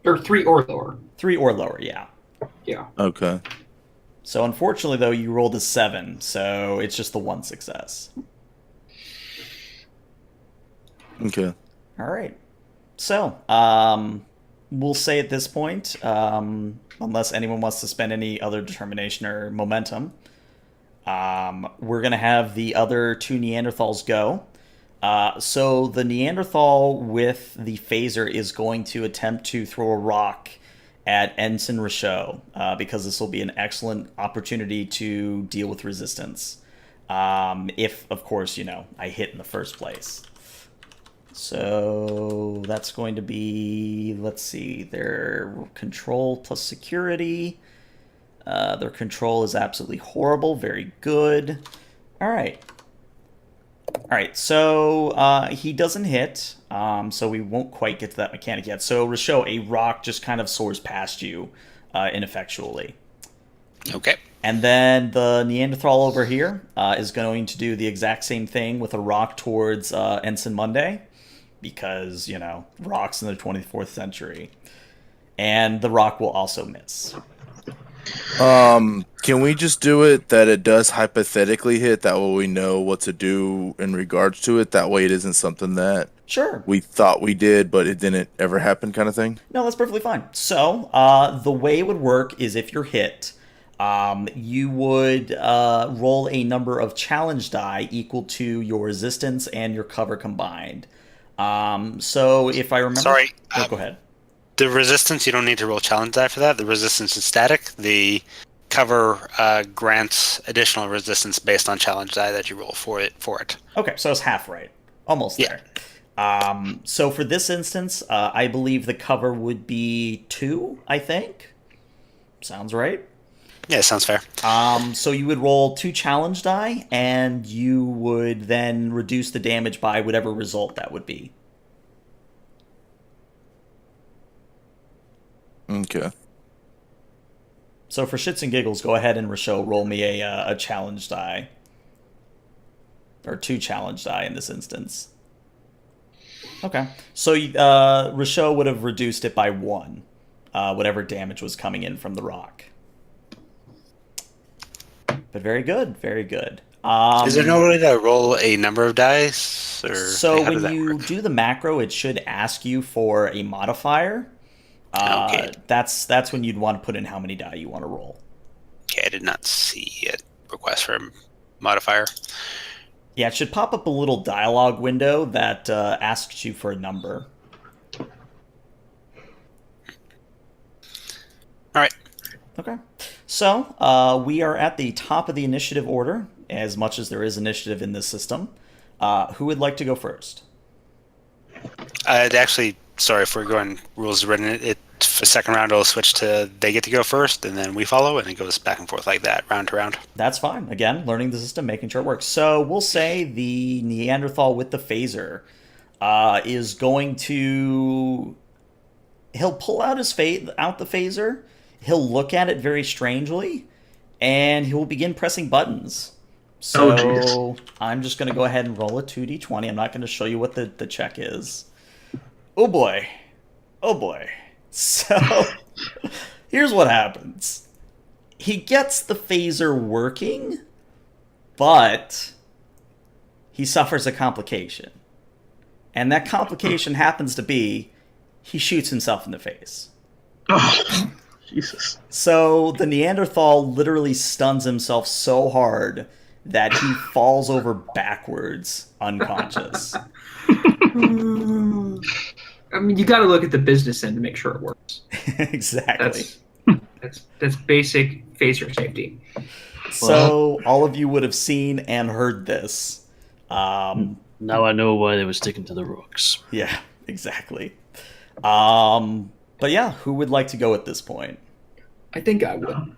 Or 3 or lower. 3 or lower, yeah. Yeah. Okay. So unfortunately, though, you rolled a 7, so it's just the one success. Okay. All right. So, we'll say at this point, unless anyone wants to spend any other determination or momentum, we're going to have the other 2 Neanderthals go. So the Neanderthal with the phaser is going to attempt to throw a rock at Ensign Richaud, because this will be an excellent opportunity to deal with resistance. If, of course, I hit in the first place. So that's going to be, let's see, their control plus security. Their control is absolutely horrible. Very good. All right. So he doesn't hit, so we won't quite get to that mechanic yet. So, Richaud, a rock just kind of soars past you ineffectually. Okay. And then the Neanderthal over here is going to do the exact same thing with a rock towards Ensign Monday, because, rocks in the 24th century. And the rock will also miss. Can we just do it that it does hypothetically hit? That way we know what to do in regards to it. That way it isn't something that Sure. we thought we did, but it didn't ever happen kind of thing. No, that's perfectly fine. So, the way it would work is if you're hit, you would roll a number of challenge die equal to your resistance and your cover combined. So if I remember... Sorry. Go ahead. The resistance, you don't need to roll challenge die for that. The resistance is static. The cover grants additional resistance based on challenge die that you roll for it. Okay, so it's half right. Almost Yeah. there. So for this instance, I believe the cover would be 2, I think. Sounds right. Yeah, sounds fair. So you would roll 2 challenge die, and you would then reduce the damage by whatever result that would be. Okay. So for shits and giggles, go ahead and Richaud roll me a challenge die. Or 2 challenge die in this instance. Okay. So Richaud would have reduced it by 1, whatever damage was coming in from the rock. But very good, very good. Is there no way to roll a number of dice, or So how when does that you work? do the macro, it should ask you for a modifier. Okay. That's when you'd want to put in how many die you want to roll. Okay, I did not see a request for a modifier. Yeah, it should pop up a little dialogue window that asks you for a number. All right. Okay. So we are at the top of the initiative order, as much as there is initiative in this system. Who would like to go first? Actually, sorry, if we're going rules written, it for second round it'll switch to they get to go first, and then we follow, and it goes back and forth like that, round to round. That's fine. Again, learning the system, making sure it works. So we'll say the Neanderthal with the phaser is going to. He'll pull out out the phaser. He'll look at it very strangely, and he will begin pressing buttons. Oh, So Jesus. I'm just going to go ahead and roll a 2d20. I'm not going to show you what the check is. Oh boy. Oh boy. So here's what happens. He gets the phaser working, but he suffers a complication. And that complication happens to be he shoots himself in the face. Oh, Jesus. So the Neanderthal literally stuns himself so hard that he falls over backwards, unconscious. I mean, you got to look at the business end to make sure it works. Exactly. That's basic phaser safety. So all of you would have seen and heard this. Now I know why they were sticking to the rocks. Yeah, exactly. But yeah, who would like to go at this point? I think I would.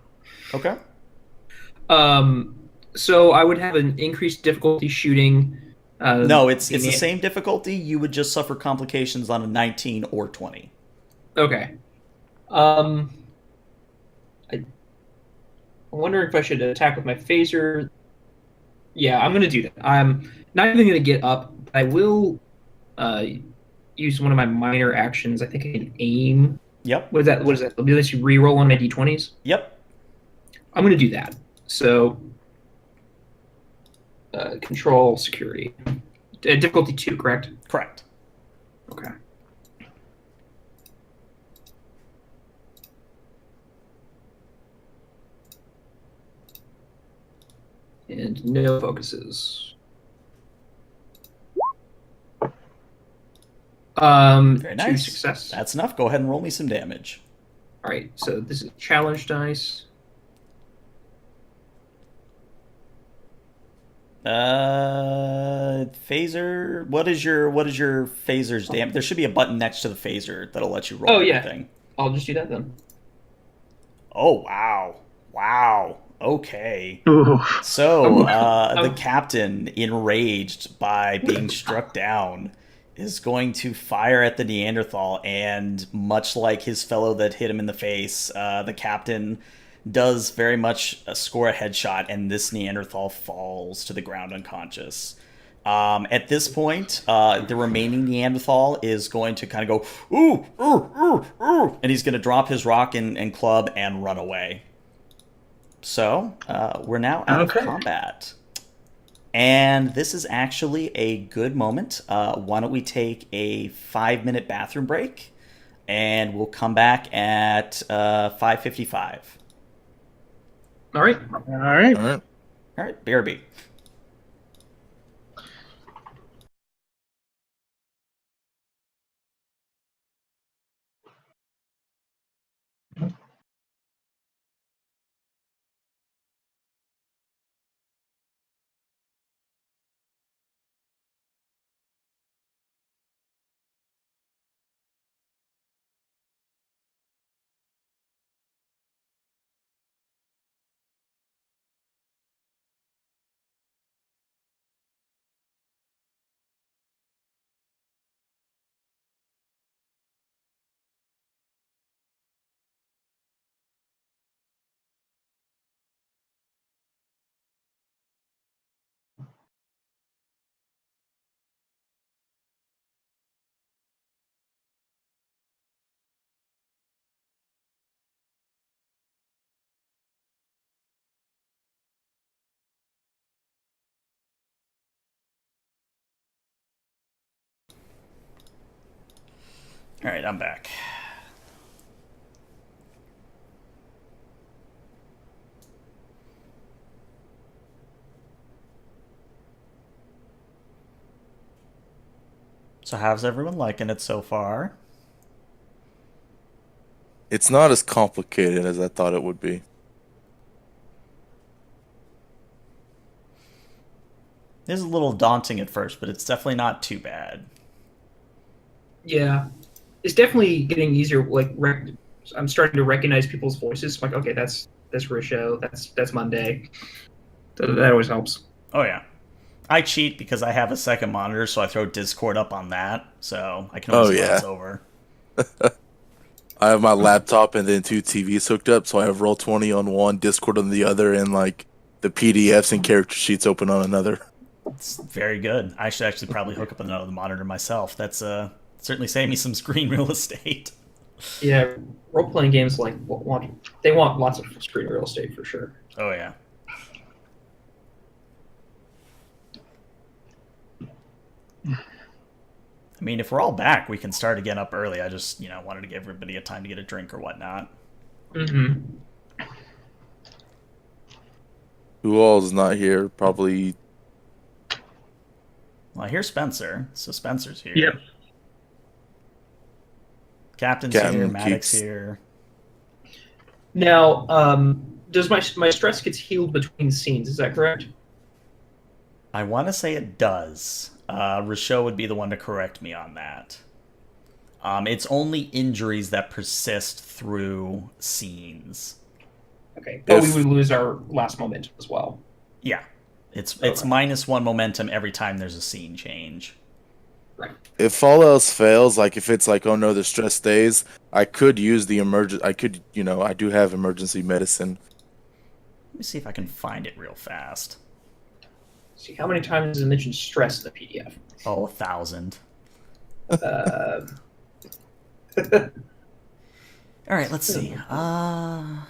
Okay. So I would have an increased difficulty shooting. No, it's the same difficulty. You would just suffer complications on a 19 or 20. Okay. I'm wondering if I should attack with my phaser. Yeah, I'm gonna do that. I'm not even gonna get up. I will use one of my minor actions. I think I can aim. Yep. What is that? What is that? It'll let you re-roll on my d20s. Yep. I'm gonna do that. So control security. Difficulty 2, correct? Correct. Okay. And no focuses. Very nice. 2 success. That's enough. Go ahead and roll me some damage. All right. So this is challenge dice. Phaser. What is your phaser's damage? There should be a button next to the phaser that'll let you roll everything. I'll just do that then. Oh wow. Wow. Okay. Ooh. So the captain, enraged by being struck down, is going to fire at the Neanderthal, and much like his fellow that hit him in the face, the captain does very much score a headshot, and this Neanderthal falls to the ground unconscious. At this point, the remaining Neanderthal is going to kind of go, ooh, ooh, ooh, ooh, and he's going to drop his rock and club and run away. So, we're now out of combat. And this is actually a good moment. Why don't we take a 5-minute bathroom break, and we'll come back at 5:55. All right. All right. All right. All right, BRB. All right, I'm back. So how's everyone liking it so far? It's not as complicated as I thought it would be. It is a little daunting at first, but it's definitely not too bad. Yeah, it's definitely getting easier. I'm starting to recognize people's voices. Like, okay, that's Risho. That's Monday. That always helps. Oh yeah. I cheat because I have a second monitor, so I throw Discord up on that, so I can always glance over. I have my laptop and then 2 TVs hooked up, so I have Roll20 on one, Discord on the other, and like the PDFs and character sheets open on another. It's very good. I should actually probably hook up another monitor myself. That's certainly save me some screen real estate. Yeah, role playing games want lots of screen real estate for sure. Oh yeah. I mean, if we're all back, we can start again up early. I just, wanted to give everybody a time to get a drink or whatnot. Mm-hmm. Who all is not here? Probably. Well, I hear Spencer, so Spencer's here. Yep. Captain's Captain here, Maddox keeps- here. Now, does my stress gets healed between scenes? Is that correct? I want to say it does. Risho would be the one to correct me on that. It's only injuries that persist through scenes. Okay, but we If- would lose our last momentum as well. Yeah. It's Okay. -1 momentum every time there's a scene change. Right. If all else fails, like if it's like, oh no, the stress stays, I could use the I do have emergency medicine. Let me see if I can find it real fast. See, how many times is it mentioned stress in the PDF? Oh, 1,000. All right, let's see. Uh-huh.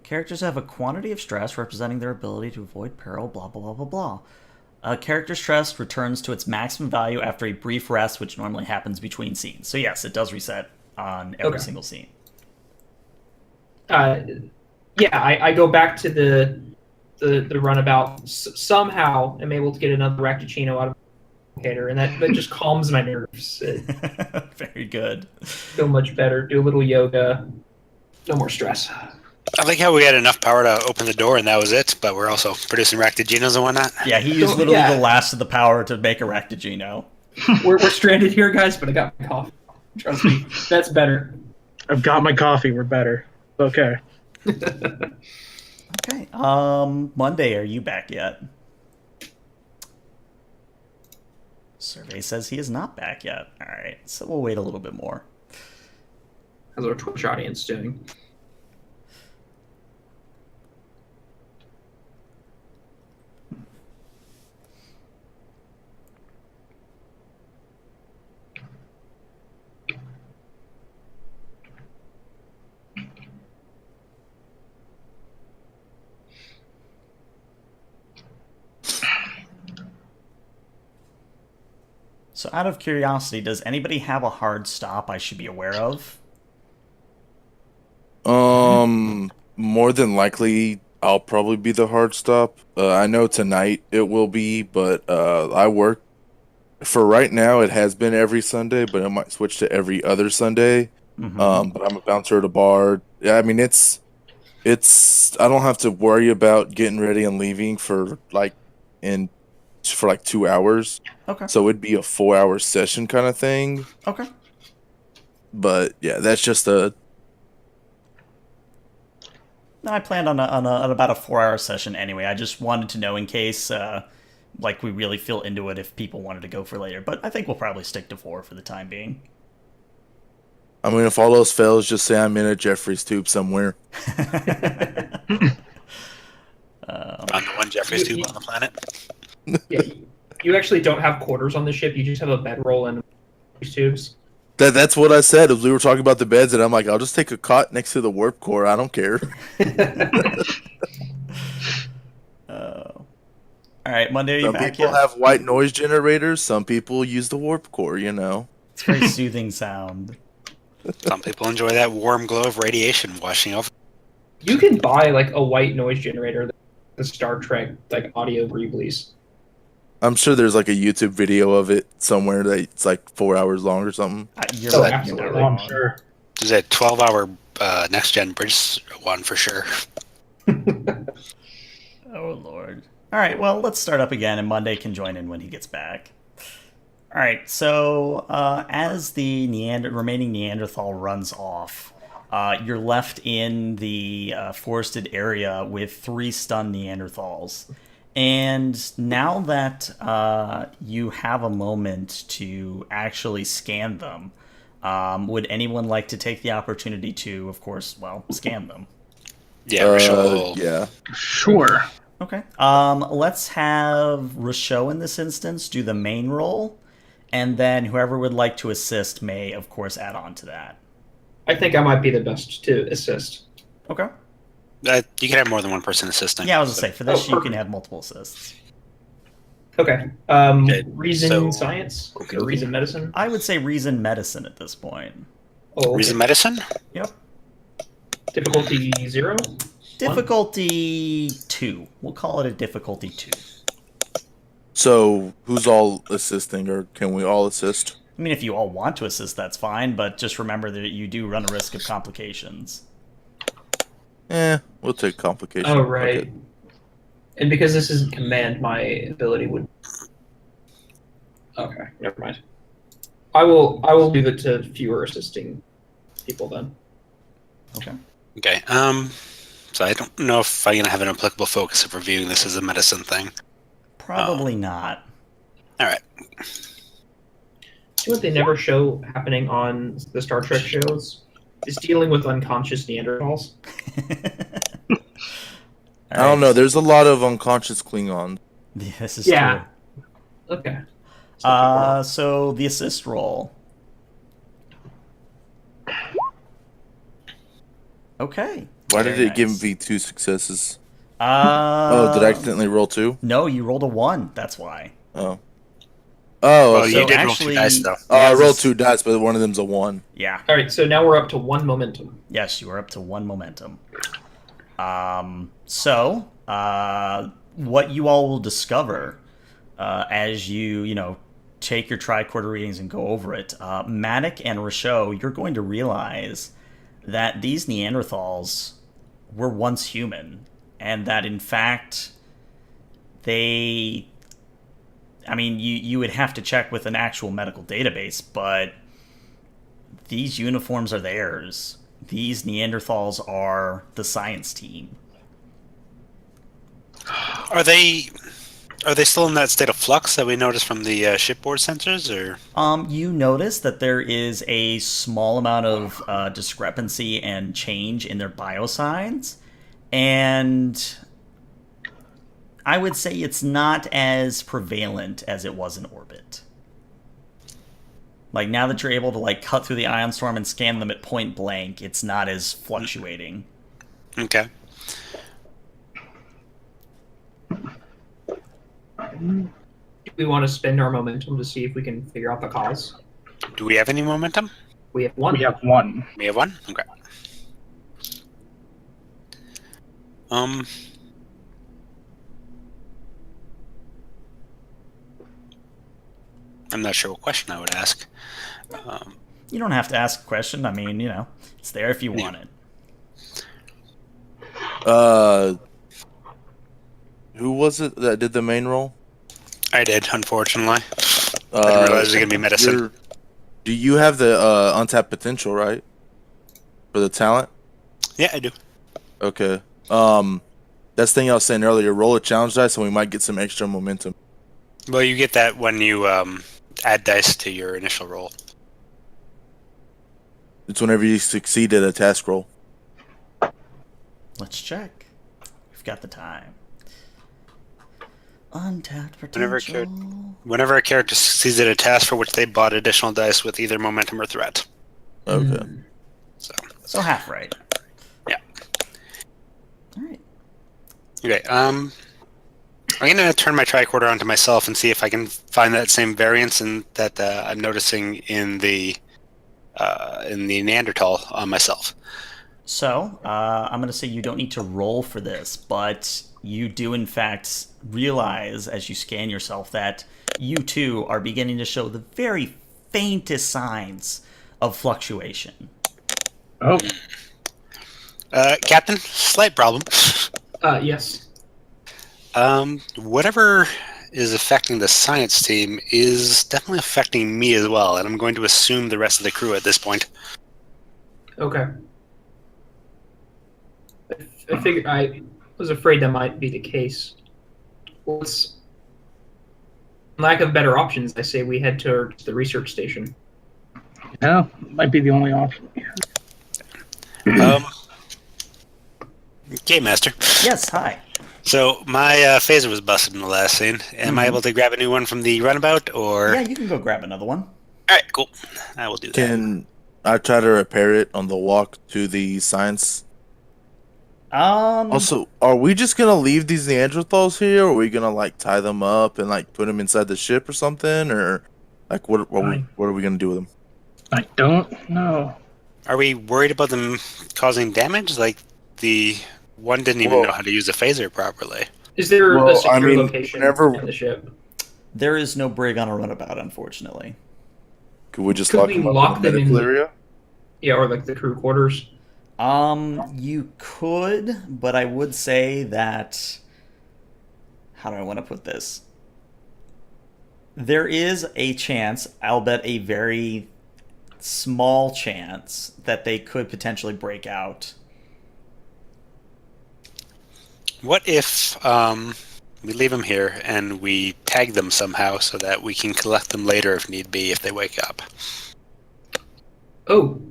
Characters have a quantity of stress representing their ability to avoid peril, blah, blah, blah, blah, blah. Character stress returns to its maximum value after a brief rest, which normally happens between scenes. So yes, it does reset on every single scene. I go back to the runabout. Somehow I'm able to get another Raktuccino out of my locator, and that just calms my nerves. Very good. Feel much better. Do a little yoga. No more stress. I like how we had enough power to open the door and that was it, but we're also producing Raktuccinos and whatnot. Yeah, he used literally the last of the power to make a Raktuccino. We're stranded here, guys, but I got my coffee. Trust me, that's better. I've got my coffee. We're better. Okay. Okay. Monday, are you back yet? Survey says he is not back yet. All right, so we'll wait a little bit more. How's our Twitch audience doing? So out of curiosity, does anybody have a hard stop I should be aware of? More than likely, I'll probably be the hard stop. I know tonight it will be, but I work. For right now, it has been every Sunday, but it might switch to every other Sunday. Mm-hmm. But I'm a bouncer at a bar. Yeah, I mean, it's. I don't have to worry about getting ready and leaving for like 2 hours. Okay. So it'd be a 4-hour session kind of thing. Okay. But yeah, that's just a. No, I planned on about a 4-hour session anyway. I just wanted to know in case, we really feel into it if people wanted to go for later. But I think we'll probably stick to 4 for the time being. I mean, if all else fails, just say I'm in a Jeffrey's tube somewhere. Found the one Jeffrey's tube on the planet. Yeah, you actually don't have quarters on the ship. You just have a bedroll and tubes. That's what I said. As we were talking about the beds, and I'm like, I'll just take a cot next to the warp core. I don't care. All right, Monday, are you Some back people yet? have white noise generators. Some people use the warp core. You know. It's a very soothing sound. Some people enjoy that warm glow of radiation washing over. You can buy like a white noise generator, the Star Trek like audio re-release. I'm sure there's like a YouTube video of it somewhere that's like 4 hours long or something. You're Oh, right, absolutely. you're not wrong. I'm sure. There's a 12-hour next gen bridge one for sure. Oh, Lord. All right, well, let's start up again, and Monday can join in when he gets back. All right, so as the remaining Neanderthal runs off, you're left in the forested area with 3 stunned Neanderthals. And now that you have a moment to actually scan them, would anyone like to take the opportunity to, of course, well, scan them? Yeah, Rochelle. Yeah. Sure. Okay. Let's have Rochelle in this instance do the main role, and then whoever would like to assist may, of course, add on to that. I think I might be the best to assist. Okay. You can have more than one person assisting. Yeah, I was gonna say for this Oh, you can perfect. have multiple assists. Okay. Okay, Reason so- science Okay. or reason medicine? I would say reason medicine at this point. Oh, okay. Reason medicine? Yep. Difficulty 0? Difficulty 2. We'll call it a difficulty 2. So who's all assisting, or can we all assist? I mean, if you all want to assist, that's fine, but just remember that you do run a risk of complications. We'll take complications. Oh, right. Okay. And because this isn't command, my ability would. Okay, never mind. I will leave it to fewer assisting people then. Okay. Okay. So I don't know if I'm gonna have an applicable focus of reviewing this as a medicine thing. Probably not. All right. See what they never show happening on the Star Trek shows is dealing with unconscious Neanderthals. I don't know. There's a lot of unconscious Klingons. This is Yeah. true. Okay. So the assist roll. Okay. Why Very did it give nice. me 2 successes? Uh, Oh, did I accidentally roll 2? No, you rolled a 1. That's why. Oh. Well, Okay. you so did roll actually- 2 dice though. I Yes, rolled it's- 2 dice, but one of them's a 1. Yeah. All right. So now we're up to 1 momentum. Yes, you are up to 1 momentum. So, what you all will discover as you take your tricorder readings and go over it, Matic and Rochelle, you're going to realize that these Neanderthals were once human, and that in fact you would have to check with an actual medical database, but these uniforms are theirs. These Neanderthals are the science team. Are they still in that state of flux that we noticed from the shipboard sensors, or? You notice that there is a small amount of discrepancy and change in their biosigns, and I would say it's not as prevalent as it was in orbit. Like, now that you're able to cut through the ion storm and scan them at point blank, it's not as fluctuating. Okay. Do we want to spend our momentum to see if we can figure out the cause? Do we have any momentum? We have 1. We have 1. We have 1? Okay. I'm not sure what question I would ask. You don't have to ask a question. I mean, it's there if you want it. Who was it that did the main roll? I did, unfortunately. I didn't realize it was going to be medicine. Do you have the untapped potential, right? For the talent? Yeah, I do. Okay. That's the thing I was saying earlier. Roll a challenge dice, and we might get some extra momentum. Well, you get that when you add dice to your initial roll. It's whenever you succeed at a task roll. Let's check. We've got the time. Untapped Whenever a, potential. whenever a character succeeds at a task for which they bought additional dice with either momentum or threat. Okay. So half right. Yeah. All right. Okay. I'm gonna turn my tricorder onto myself and see if I can find that same variance and that I'm noticing in the Neanderthal on myself. So, I'm going to say you don't need to roll for this, but you do, in fact, realize as you scan yourself that you too are beginning to show the very faintest signs of fluctuation. Oh, Captain, slight problem. Yes. Whatever is affecting the science team is definitely affecting me as well, and I'm going to assume the rest of the crew at this point. Okay. I figured I was afraid that might be the case. Let's, lack of better options, I say we head towards the research station. yeah, might be the only option. Okay, Master. Yes, hi. So my phaser was busted in the last scene. Am I able to grab a new one from the runabout, or? Yeah, you can go grab another one. All right, cool. I will do that. Can I try to repair it on the walk to the science? Also, are we just gonna leave these Neanderthals here, or are we gonna like tie them up and like put them inside the ship or something, or like what are we gonna do with them? I don't know. Are we worried about them causing damage? Like the one didn't even know how to use a phaser properly. Is there a secure location whenever- in the ship? There is no brig on a runabout, unfortunately. Could we just Could lock we them up lock in the them medical in- area? Yeah, or like the crew quarters. You could, but I would say that... How do I want to put this? There is a chance, I'll bet a very small chance, that they could potentially break out. What if we leave them here and we tag them somehow so that we can collect them later if need be if they wake up? Oh.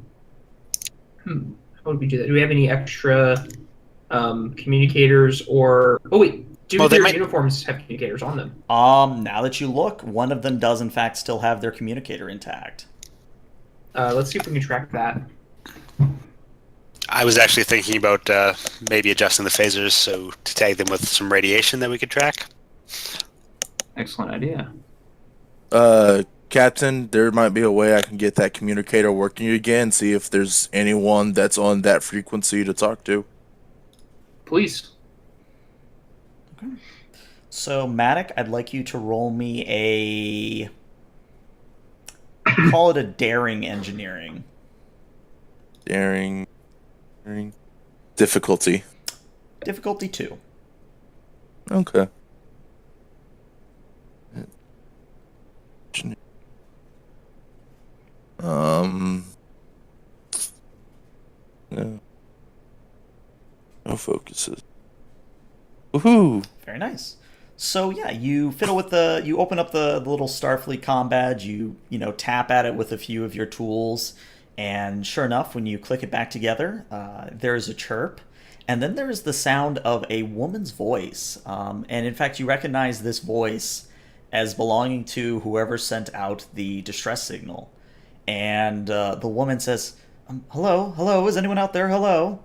How would we do that? Do we have any extra communicators or... Oh, wait. Do their uniforms have communicators on them? Now that you look, one of them does in fact still have their communicator intact. Let's see if we can track that. I was actually thinking about maybe adjusting the phasers so to tag them with some radiation that we could track. Excellent idea. Captain, there might be a way I can get that communicator working again, see if there's anyone that's on that frequency to talk to. Please. Okay. So, Matic, I'd like you to roll me call it a daring engineering. Daring. Difficulty. Difficulty 2. Okay. No. No focuses. Woohoo! Very nice. So yeah, you fiddle with you open up the little Starfleet comm badge, you tap at it with a few of your tools, and sure enough, when you click it back together, there's a chirp, and then there's the sound of a woman's voice. And in fact, you recognize this voice as belonging to whoever sent out the distress signal. And the woman says, hello, is anyone out there? Hello?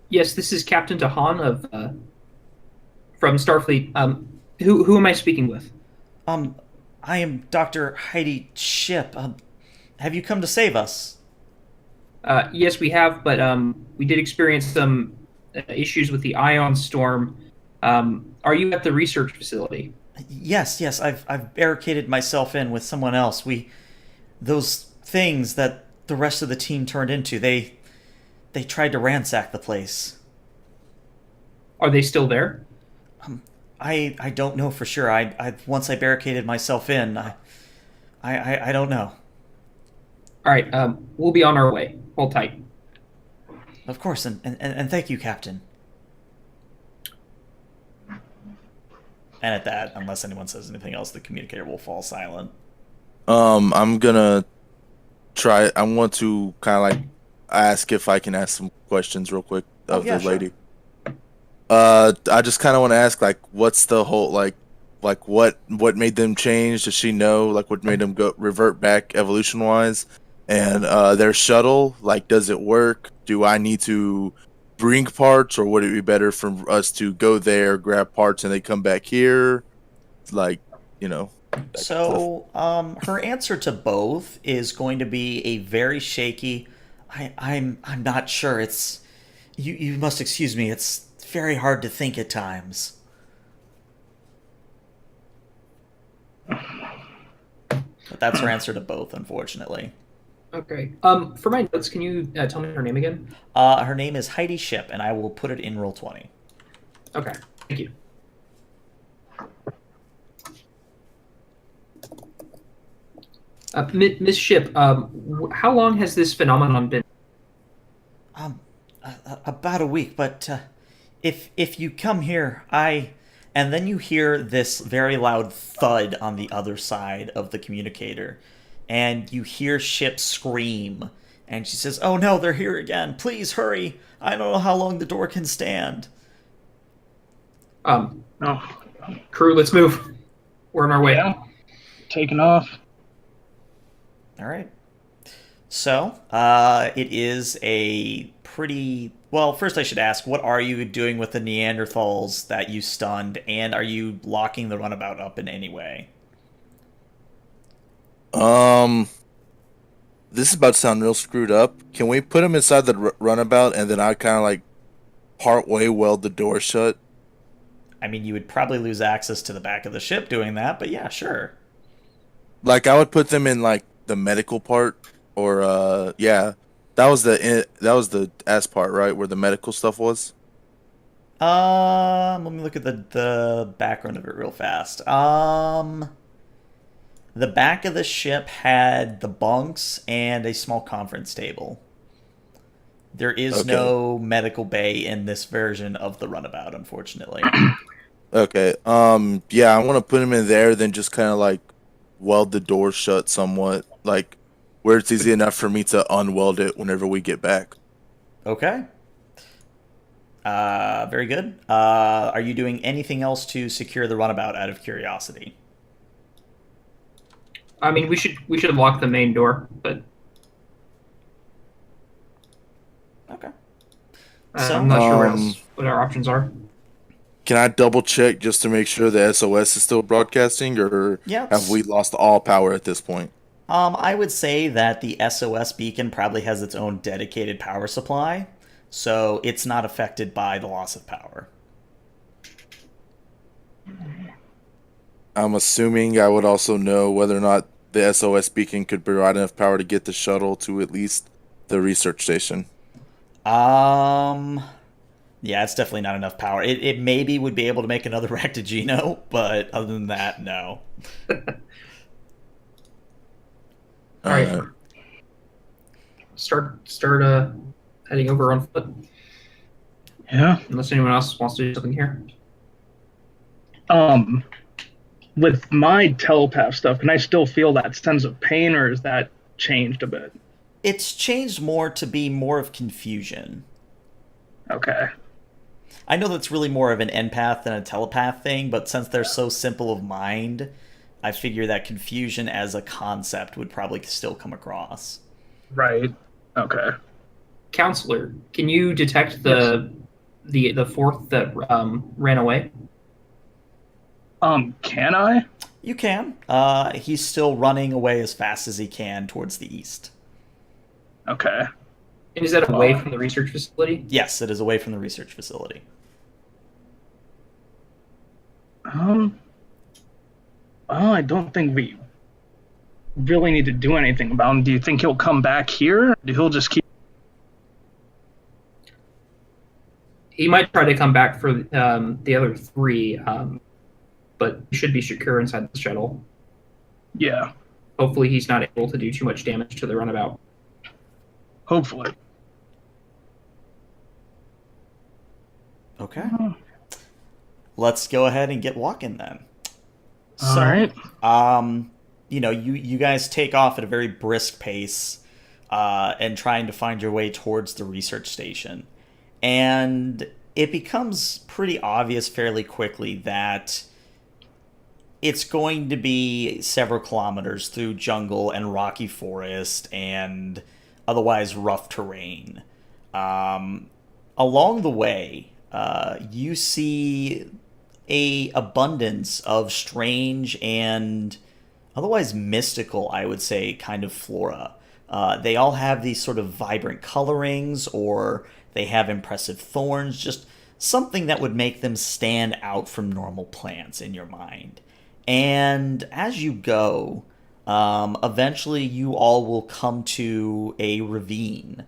Yes, this is Captain Tahan of from Starfleet. Who am I speaking with? I am Dr. Heidi Ship. Have you come to save us? Yes, we have, but we did experience some issues with the ion storm. Are you at the research facility? Yes. I've barricaded myself in with someone else. Those things that the rest of the team turned into, they tried to ransack the place. Are they still there? I don't know for sure. I once I barricaded myself in, I don't know. All right, we'll be on our way. Hold tight. Of course, and thank you, Captain. And at that, unless anyone says anything else, the communicator will fall silent. I'm gonna try. I want to kind of like ask if I can ask some questions real quick of the lady. I just kind of want to ask, like, what's the whole like what made them change? Does she know like what made them go revert back evolution wise? And their shuttle, like, does it work? Do I need to bring parts, or would it be better for us to go there, grab parts, and they come back here? Like, you know, that kind of stuff. So, her answer to both is going to be a very shaky. I'm not sure. It's you must excuse me. It's very hard to think at times. But that's her answer to both, unfortunately. Okay. For my notes, can you tell me her name again? Her name is Heidi Ship, and I will put it in roll 20. Okay. Thank you. Miss Ship, how long has this phenomenon been? Um, about a week, but if you come here, and then you hear this very loud thud on the other side of the communicator, and you hear Ship scream, and she says, "Oh no, they're here again! Please hurry! I don't know how long the door can stand." No. Crew, let's move. We're on our way. Yeah. Taking off. All right. So, it is a pretty... Well, first I should ask, what are you doing with the Neanderthals that you stunned, and are you locking the runabout up in any way? This is about to sound real screwed up. Can we put him inside the runabout, and then I kind of like part way weld the door shut? I mean, you would probably lose access to the back of the ship doing that, but yeah, sure. Like, I would put them in like the medical part, or yeah, that was the S part, right, where the medical stuff was. Let me look at the background of it real fast. The back of the ship had the bunks and a small conference table. There is Okay. no medical bay in this version of the runabout, unfortunately. Okay. Yeah, I want to put him in there, then just kind of like weld the door shut somewhat, like where it's easy enough for me to unweld it whenever we get back. Okay. Very good. Are you doing anything else to secure the runabout out of curiosity? I mean, we should lock the main door, but Okay. I'm not sure Um, what our options are. Can I double check just to make sure the SOS is still broadcasting, or Yeah. have we lost all power at this point? I would say that the SOS beacon probably has its own dedicated power supply, so it's not affected by the loss of power. I'm assuming I would also know whether or not the SOS beacon could provide enough power to get the shuttle to at least the research station. Yeah, it's definitely not enough power. It maybe would be able to make another Rectagino, but other than that, no. All right. Alright. Start heading over on foot. Yeah. Unless anyone else wants to do something here. With my telepath stuff, can I still feel that sense of pain, or is that changed a bit? It's changed more to be more of confusion. Okay. I know that's really more of an empath than a telepath thing, but since they're so simple of mind, I figure that confusion as a concept would probably still come across. Right. Okay. Counselor, can you detect the fourth that ran away? Can I? You can. He's still running away as fast as he can towards the east. Okay. And is that away from the research facility? Yes, it is away from the research facility. Well, I don't think we really need to do anything about him. Do you think he'll come back here? Or he'll just keep... He might try to come back for the other three, but he should be secure inside the shuttle. Yeah, Hopefully he's not able to do too much damage to the runabout. hopefully. Okay. Let's go ahead and get walking then. All right. You guys take off at a very brisk pace, and trying to find your way towards the research station. And it becomes pretty obvious fairly quickly that it's going to be several kilometers through jungle and rocky forest and otherwise rough terrain. Along the way, you see a abundance of strange and otherwise mystical, I would say, kind of flora. They all have these sort of vibrant colorings, or they have impressive thorns, just something that would make them stand out from normal plants in your mind. And as you go, eventually you all will come to a ravine.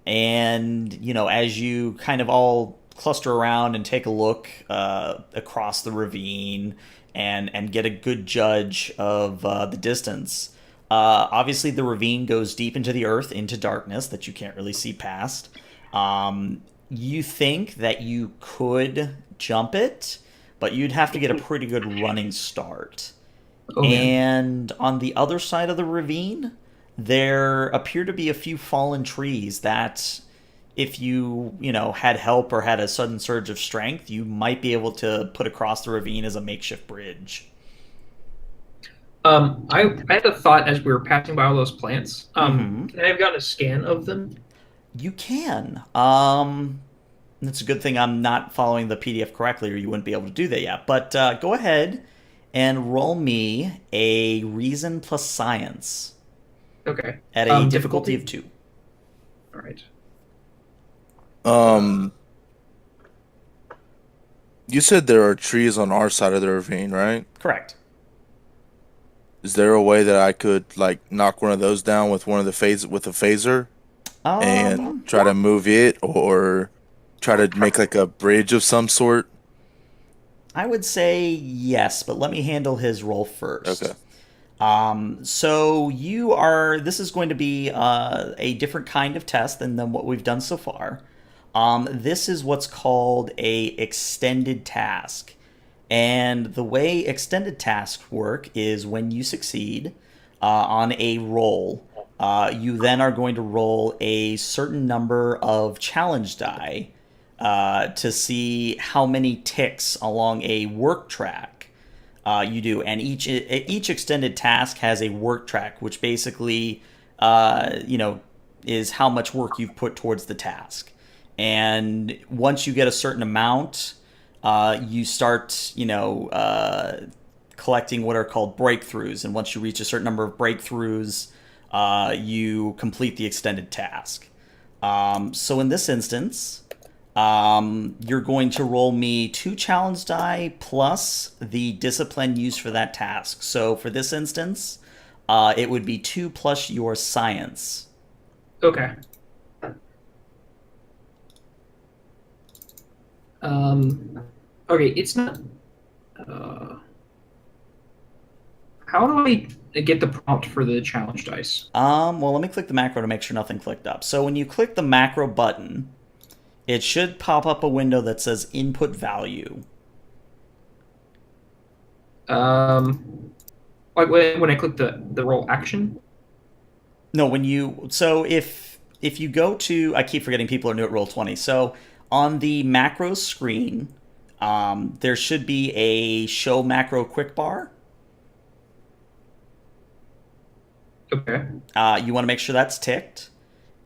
And, as you kind of all cluster around and take a look across the ravine and get a good judge of the distance, obviously the ravine goes deep into the earth, into darkness that you can't really see past. You think that you could jump it, but you'd have to get a pretty good running start. Okay. And on the other side of the ravine, there appear to be a few fallen trees that, if you, had help or had a sudden surge of strength, you might be able to put across the ravine as a makeshift bridge. I had a thought as we were passing by all those plants. Mm-hmm. Can I have gotten a scan of them? You can. It's a good thing I'm not following the PDF correctly, or you wouldn't be able to do that yet. But go ahead and roll me a reason plus science Okay. at a difficulty of 2. All right. You said there are trees on our side of the ravine, right? Correct. Is there a way that I could knock one of those down with one of the with a phaser and try to move it, or try to make a bridge of some sort? I would say yes, but let me handle his roll first. Okay. So this is going to be a different kind of test than what we've done so far. This is what's called a extended task. And the way extended tasks work is when you succeed on a roll, you then are going to roll a certain number of challenge die to see how many ticks along a work track you do. And each extended task has a work track, which basically, is how much work you've put towards the task. And once you get a certain amount, you start, collecting what are called breakthroughs. And once you reach a certain number of breakthroughs, you complete the extended task. So in this instance, you're going to roll me 2 challenge die plus the discipline used for that task. So for this instance, it would be 2 plus your science. Okay. Okay, it's not. How do I get the prompt for the challenge dice? Well, let me click the macro to make sure nothing clicked up. So when you click the macro button, it should pop up a window that says input value. Like when I click the roll action. No, if you go to, I keep forgetting people are new at Roll20. So on the macro screen, there should be a show macro quick bar. Okay. You want to make sure that's ticked.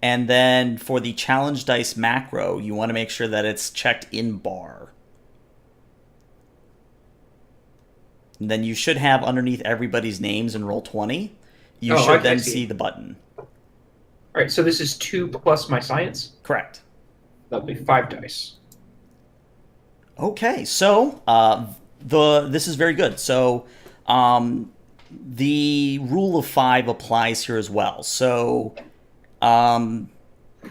And then for the challenge dice macro, you want to make sure that it's checked in bar. And then you should have underneath everybody's names in Roll20. You should then see the button. All right, so this is 2 plus my science? Correct. That'll be 5 dice. Okay, so this is very good. So the rule of 5 applies here as well. So the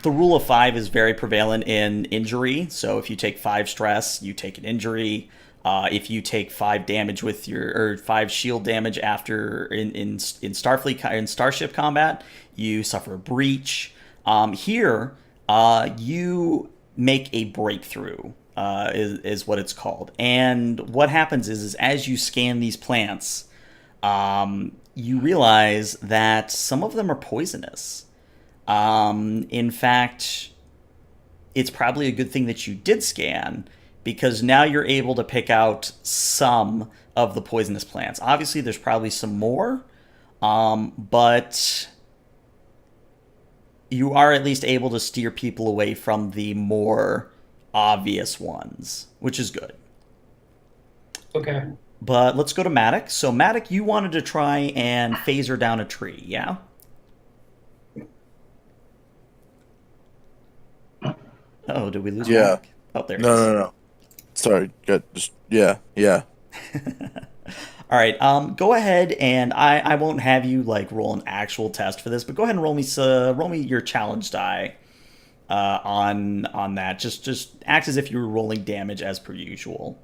rule of 5 is very prevalent in injury. So if you take 5 stress, you take an injury. If you take 5 damage or 5 shield damage after in starship combat, you suffer a breach. Here, you make a breakthrough. Is what it's called. And what happens is as you scan these plants, you realize that some of them are poisonous. In fact, it's probably a good thing that you did scan, because now you're able to pick out some of the poisonous plants. Obviously, there's probably some more, but you are at least able to steer people away from the more obvious ones, which is good. Okay. But let's go to Matic. So, Matic, you wanted to try and phaser down a tree, yeah? Oh, did we lose Yeah. Matic? Oh, there he No, is. no. Sorry. Yeah. All right, go ahead, and I won't have you like roll an actual test for this, but go ahead and roll me your challenge die on that. Just act as if you were rolling damage as per usual.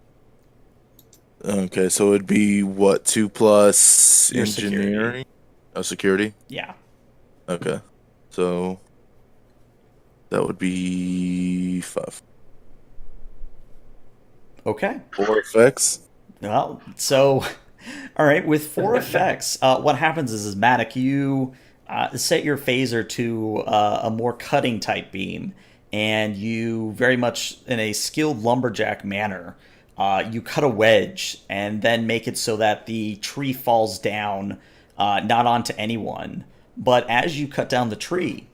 Okay, so it'd be what, 2 plus Your engineering? security. Oh, security? Yeah. Okay. So that would be 5. Okay. 4 effects. Well, so all right, with 4 effects, what happens is Matic, you set your phaser to a more cutting type beam, and you very much in a skilled lumberjack manner. You cut a wedge and then make it so that the tree falls down, not onto anyone. But as you cut down the tree,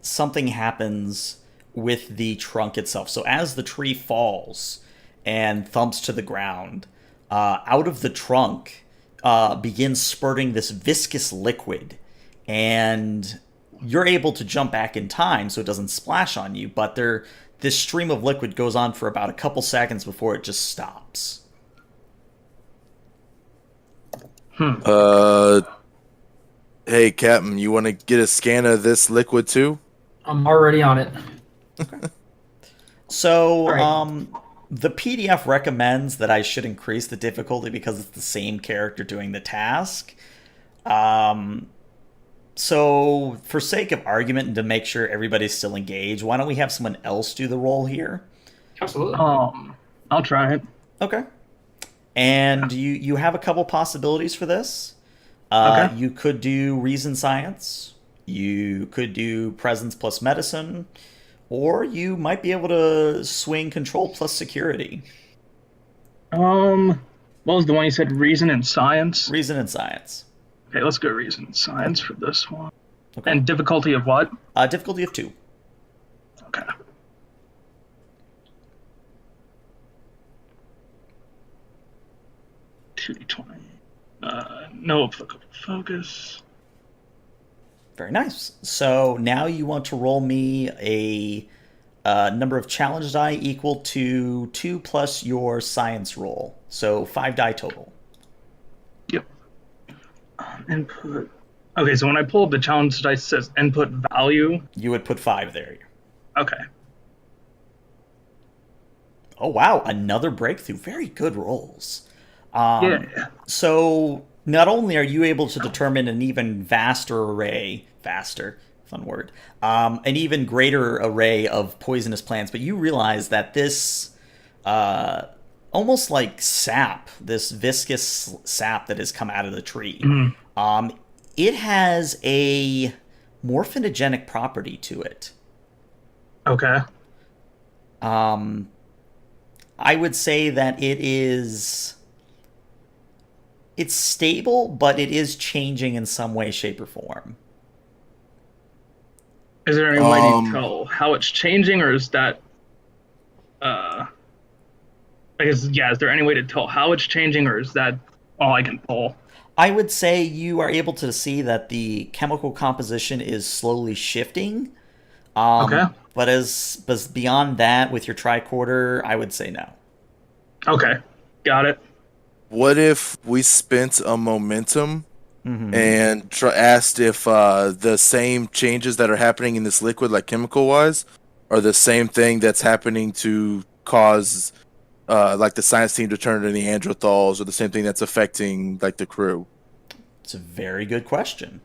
something happens with the trunk itself. So as the tree falls and thumps to the ground, out of the trunk begins spurting this viscous liquid. And you're able to jump back in time so it doesn't splash on you, but this stream of liquid goes on for about a couple seconds before it just stops. Hey, Captain, you want to get a scan of this liquid too? I'm already on it. So, Alright. the PDF recommends that I should increase the difficulty because it's the same character doing the task. So, for sake of argument and to make sure everybody's still engaged, why don't we have someone else do the role here? Absolutely. I'll try it. Okay. And you have a couple possibilities for this. Okay. You could do reason science. You could do presence plus medicine. Or you might be able to swing control plus security. What was the one you said? Reason and science. Reason and science. Okay, let's go reason and science for this one. Okay. And difficulty of what? Difficulty of 2. Okay. $2d20. No applicable focus. Very nice. So now you want to roll me a number of challenge die equal to 2 plus your science roll. So 5 die total. Yep. Input. Okay, so when I pull up the challenge dice, it says input value. You would put 5 there. Okay. Oh, wow. Another breakthrough. Very good rolls. Yeah. So not only are you able to determine an even vaster array, fun word, an even greater array of poisonous plants, but you realize that this almost like sap, this viscous sap that has come out of the tree, it has a morphinogenic property to it. Okay. I would say that it's stable, but it is changing in some way, shape, or form. Is there any way to tell how it's changing, or is that? I guess, yeah. Is there any way to tell how it's changing, or is that all I can pull? I would say you are able to see that the chemical composition is slowly shifting. Okay. But as beyond that, with your tricorder, I would say no. Okay. Got it. What if we spent a momentum and asked if the same changes that are happening in this liquid, like chemical-wise, are the same thing that's happening to cause, like, the science team to turn into Neanderthals, or the same thing that's affecting, like, the crew? It's a very good question.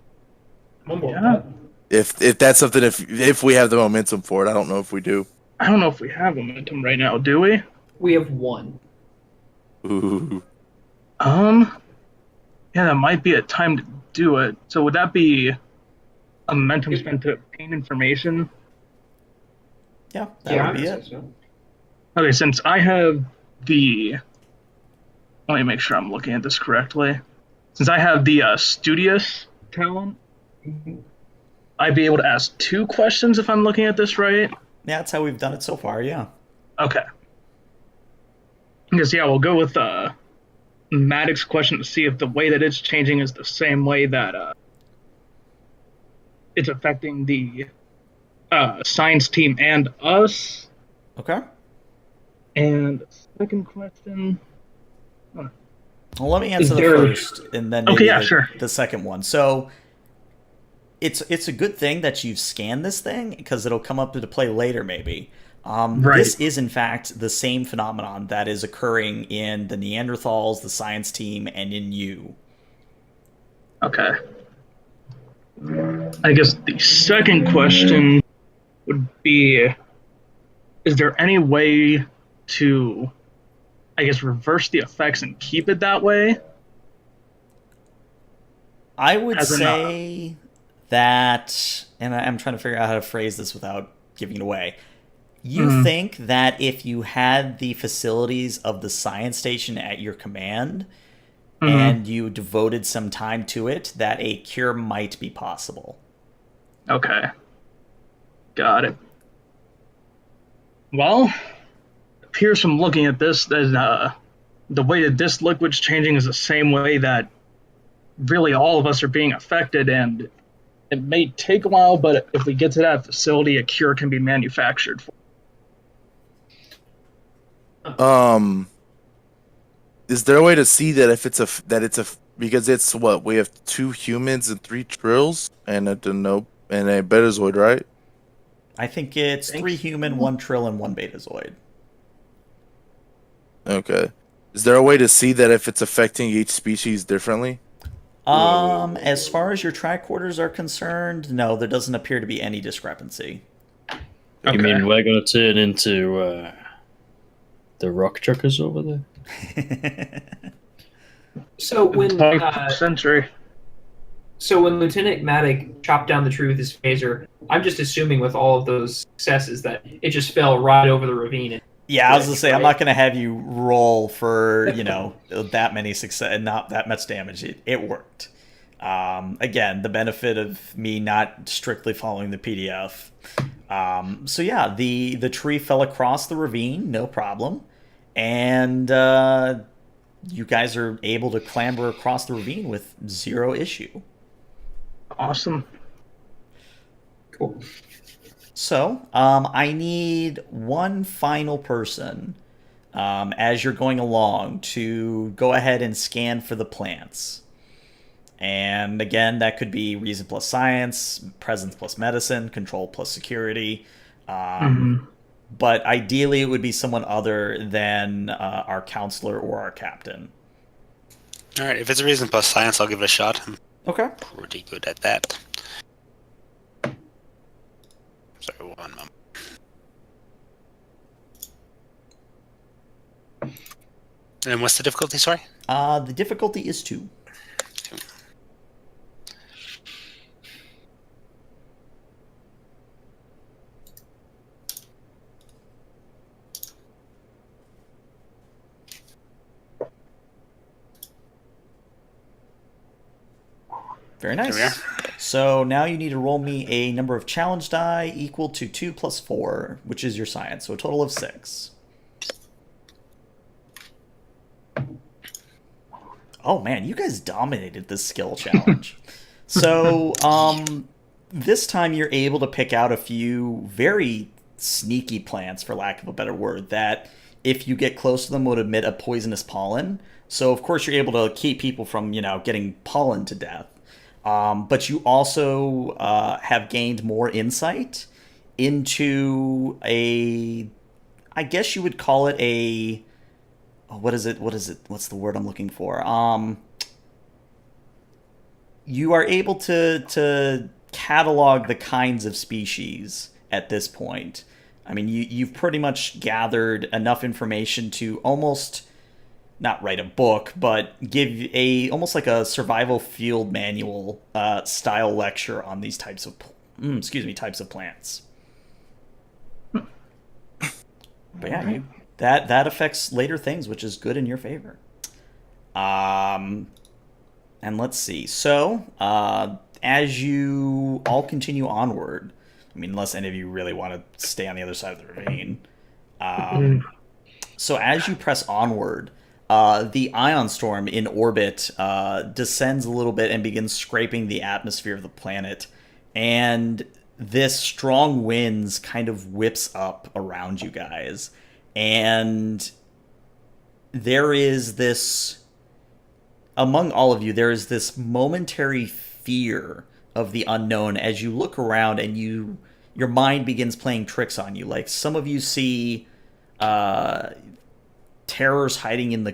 Yeah. If that's something, if we have the momentum for it, I don't know if we do. I don't know if we have momentum right now, do we? We have 1. Ooh. Yeah, that might be a time to do it. So would that be a momentum spent to obtain information? Yeah, that would be it. So. Okay, since I have the. Let me make sure I'm looking at this correctly. Since I have the studious talent, I'd be able to ask 2 questions if I'm looking at this right. Yeah, that's how we've done it so far, yeah. Okay. Because, yeah, we'll go with Maddox's question to see if the way that it's changing is the same way that it's affecting the science team and us. Okay. And the second question. Well, let me answer the first, and then maybe the second one. So, it's a good thing that you've scanned this thing, because it'll come up into play later, maybe. Right. This is, in fact, the same phenomenon that is occurring in the Neanderthals, the science team, and in you. Okay. I guess the second question would be, is there any way to, I guess, reverse the effects and keep it that way? I would say that, and I'm trying to figure out how to phrase this without giving it away. You think that if you had the facilities of the science station at your command, and you devoted some time to it, that a cure might be possible. Okay. Got it. Well, it appears from looking at this that the way that this liquid's changing is the same way that really all of us are being affected, and it may take a while, but if we get to that facility, a cure can be manufactured for. Is there a way to see that if it's because it's what we have 2 humans and 3 trills and a betazoid, right? I think it's 3 human, 1 trill, and 1 betazoid. Okay. Is there a way to see that if it's affecting each species differently? As far as your tricorders are concerned, no, there doesn't appear to be any discrepancy. You mean we're going to turn into the rock chuckers over there? So when century. So when Lieutenant Maddox chopped down the tree with his phaser, I'm just assuming with all of those successes that it just fell right over the ravine. Yeah, I was gonna say, I'm not gonna have you roll for that many success and not that much damage. It worked. Again, the benefit of me not strictly following the PDF. So yeah, the tree fell across the ravine, no problem, and you guys are able to clamber across the ravine with 0 issue. Awesome. Cool. So, I need one final person as you're going along to go ahead and scan for the plants. And again, that could be reason plus science, presence plus medicine, control plus security. But ideally, it would be someone other than our counselor or our captain. All right, if it's a reason plus science, I'll give it a shot. I'm Okay. pretty good at that. Sorry, 1 moment. And what's the difficulty, sorry? The difficulty is 2. Very nice. Here we are. So now you need to roll me a number of challenge die equal to 2 plus 4, which is your science. So a total of 6. Oh man, you guys dominated this skill challenge. So this time you're able to pick out a few very sneaky plants, for lack of a better word, that if you get close to them would emit a poisonous pollen. So of course you're able to keep people from, getting pollen to death. But you also have gained more insight into I guess you would call it what is it? What's the word I'm looking for? You are able to catalog the kinds of species at this point. I mean, you've pretty much gathered enough information to almost not write a book, but give almost like a survival field manual style lecture on these types of plants. But yeah, that affects later things, which is good in your favor. And let's see. So, as you all continue onward, I mean, unless any of you really want to stay on the other side of the ravine. So as you press onward, the ion storm in orbit descends a little bit and begins scraping the atmosphere of the planet. And this strong winds kind of whips up around you guys. And there is this, among all of you, there is this momentary fear of the unknown as you look around and your mind begins playing tricks on you. Like some of you see terrors hiding in the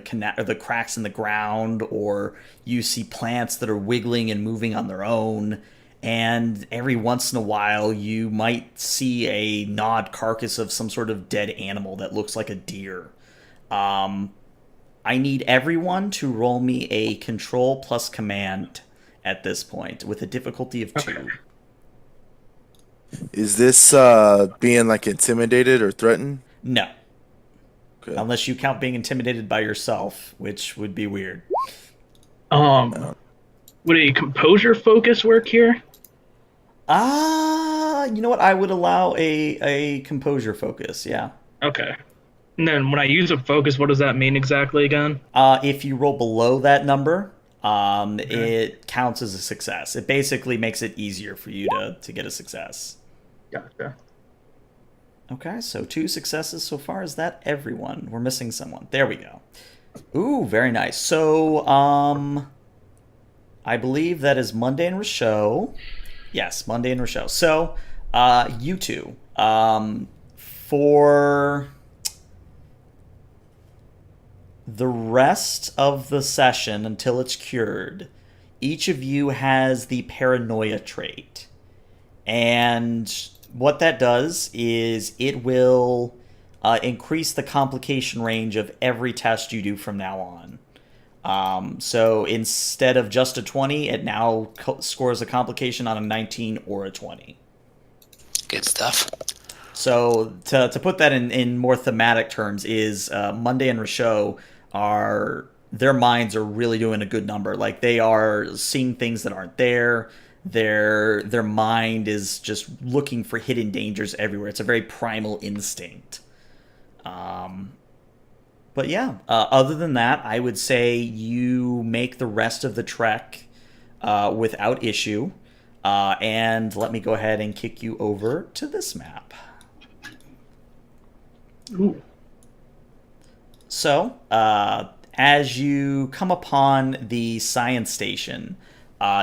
cracks in the ground, or you see plants that are wiggling and moving on their own. And every once in a while, you might see a gnawed carcass of some sort of dead animal that looks like a deer. I need everyone to roll me a control plus command at this point with a difficulty of 2. Is this being like intimidated or threatened? No. Okay. Unless you count being intimidated by yourself, which would be weird. Would a composure focus work here? You know what? I would allow a composure focus, yeah. Okay. And then when I use a focus, what does that mean exactly again? If you roll below that number, it counts as a success. It basically makes it easier for you to get a success. Gotcha. Okay, so 2 successes so far. Is that everyone? We're missing someone. There we go. Ooh, very nice. So, I believe that is Monday and Rochelle. Yes, Monday and Rochelle. So, you two, for the rest of the session until it's cured, each of you has the paranoia trait. And what that does is it will increase the complication range of every test you do from now on. So instead of just a 20, it now scores a complication on a 19 or a 20. Good stuff. So to put that in more thematic terms is Monday and Rochelle their minds are really doing a good number. Like they are seeing things that aren't there. Their mind is just looking for hidden dangers everywhere. It's a very primal instinct. But yeah, other than that, I would say you make the rest of the trek without issue. And let me go ahead and kick you over to this map. Ooh. So, as you come upon the science station,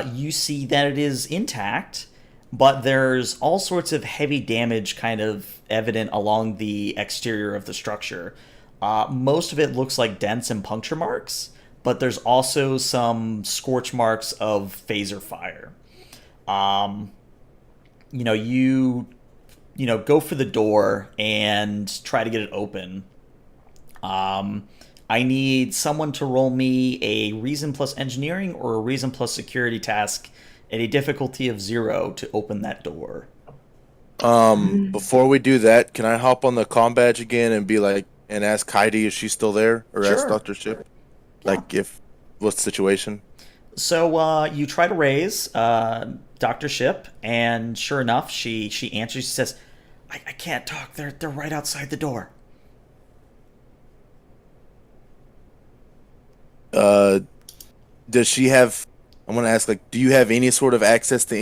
you see that it is intact, but there's all sorts of heavy damage kind of evident along the exterior of the structure. Most of it looks like dents and puncture marks, but there's also some scorch marks of phaser fire. You go for the door and try to get it open. I need someone to roll me a reason plus engineering or a reason plus security task at a difficulty of 0 to open that door. Before we do that, can I hop on the comm badge again and be like, and ask Heidi if she's still there, or Sure. ask Dr. Ship, like what's the situation? So you try to raise Dr. Ship, and sure enough, she answers. She says, "I can't talk. They're right outside the door." Does she have? I'm gonna ask, like, do you have any sort of access to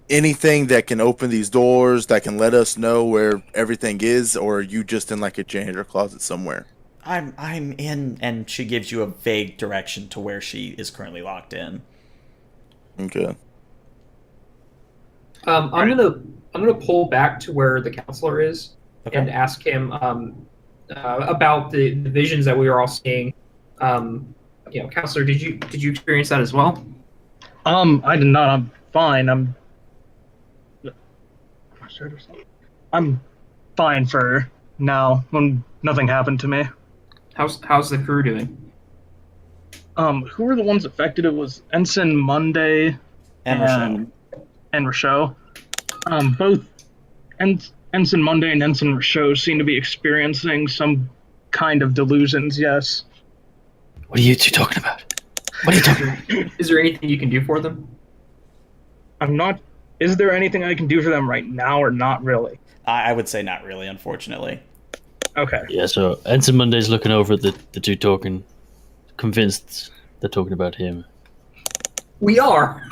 anything that can open these doors that can let us know where everything is, or are you just in like a janitor closet somewhere? I'm in, and she gives you a vague direction to where she is currently locked in. Okay. I'm gonna pull back to where the counselor is Okay. and ask him about the visions that we were all seeing. Counselor, did you experience that as well? I did not. I'm fine. I'm fine for now. When nothing happened to me. How's the crew doing? Who were the ones affected? It was Ensign Monday And Rochelle. and Rochelle. Both Ensign Monday and Ensign Rochelle seem to be experiencing some kind of delusions, yes. What are you two talking about? What are you talking about? Is there anything you can do for them? I'm not. Is there anything I can do for them right now, or not really? I would say not really, unfortunately. Okay. Yeah, so Ensign Monday's looking over at the two talking, convinced they're talking about him. We are.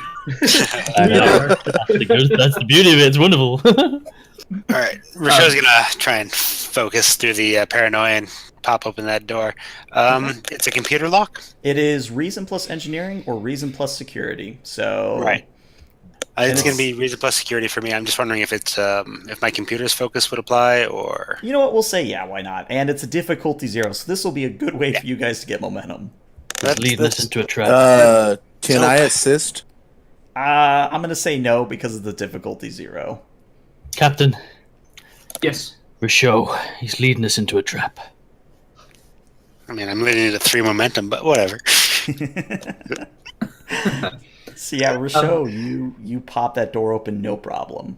I know. That's the beauty of it. It's wonderful. All right, Rochelle's gonna try and focus through the paranoia and pop open that door. It's a computer lock. It is reason plus engineering or reason plus security. So Right. It's going to be reason plus security for me. I'm just wondering if it's if my computer's focus would apply, or you know what? We'll say yeah. Why not? And it's a difficulty 0, so this will be a good way for you guys to get momentum. He's leading us into a trap. Can I assist? I'm gonna say no because of the difficulty 0. Captain, Yes. Rochelle, he's leading us into a trap. I mean, I'm leading into 3 momentum, but whatever. So yeah, Rochelle, you pop that door open, no problem.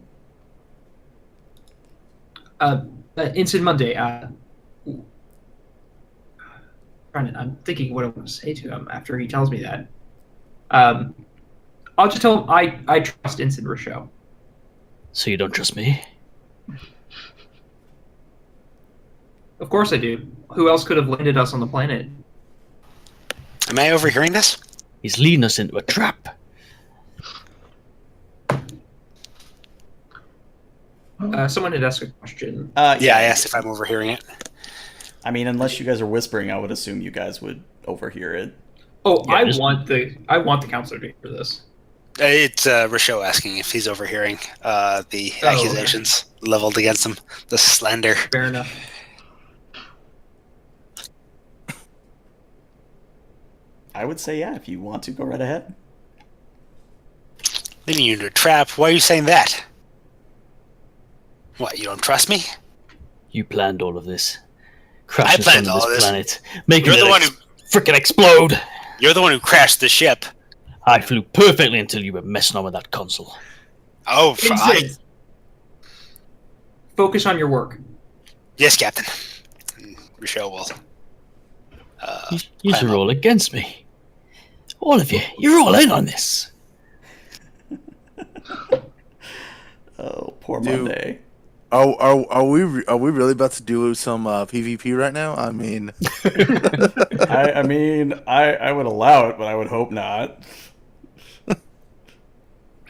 Ensign Monday. I'm thinking what I want to say to him after he tells me that. I'll just tell him I trust Ensign Rochelle. So you don't trust me? Of course I do. Who else could have landed us on the planet? Am I overhearing this? He's leading us into a trap. Someone had asked a question. Yeah, I asked if I'm overhearing it. I mean, unless you guys are whispering, I would assume you guys would overhear it. Oh, Yeah, I want the counselor to hear this. It's Rochelle asking if he's overhearing the accusations leveled against him, the slander. Fair enough. I would say yeah. If you want to, go right ahead. Leading you into a trap. Why are you saying that? What, you don't trust me? You planned all of this. Crashing planned on all of this this. planet. Making You're the one it frickin' explode. You're the one who crashed the ship. I flew perfectly until you were messing on with that console. Oh, Ensign, focus on your work. yes, Captain. Rochelle will. You are all against me. All of you. You're all in on this. Oh, poor Dude. Monday. Are we really about to do some PvP right now? I mean, I mean, I would allow it, but I would hope not.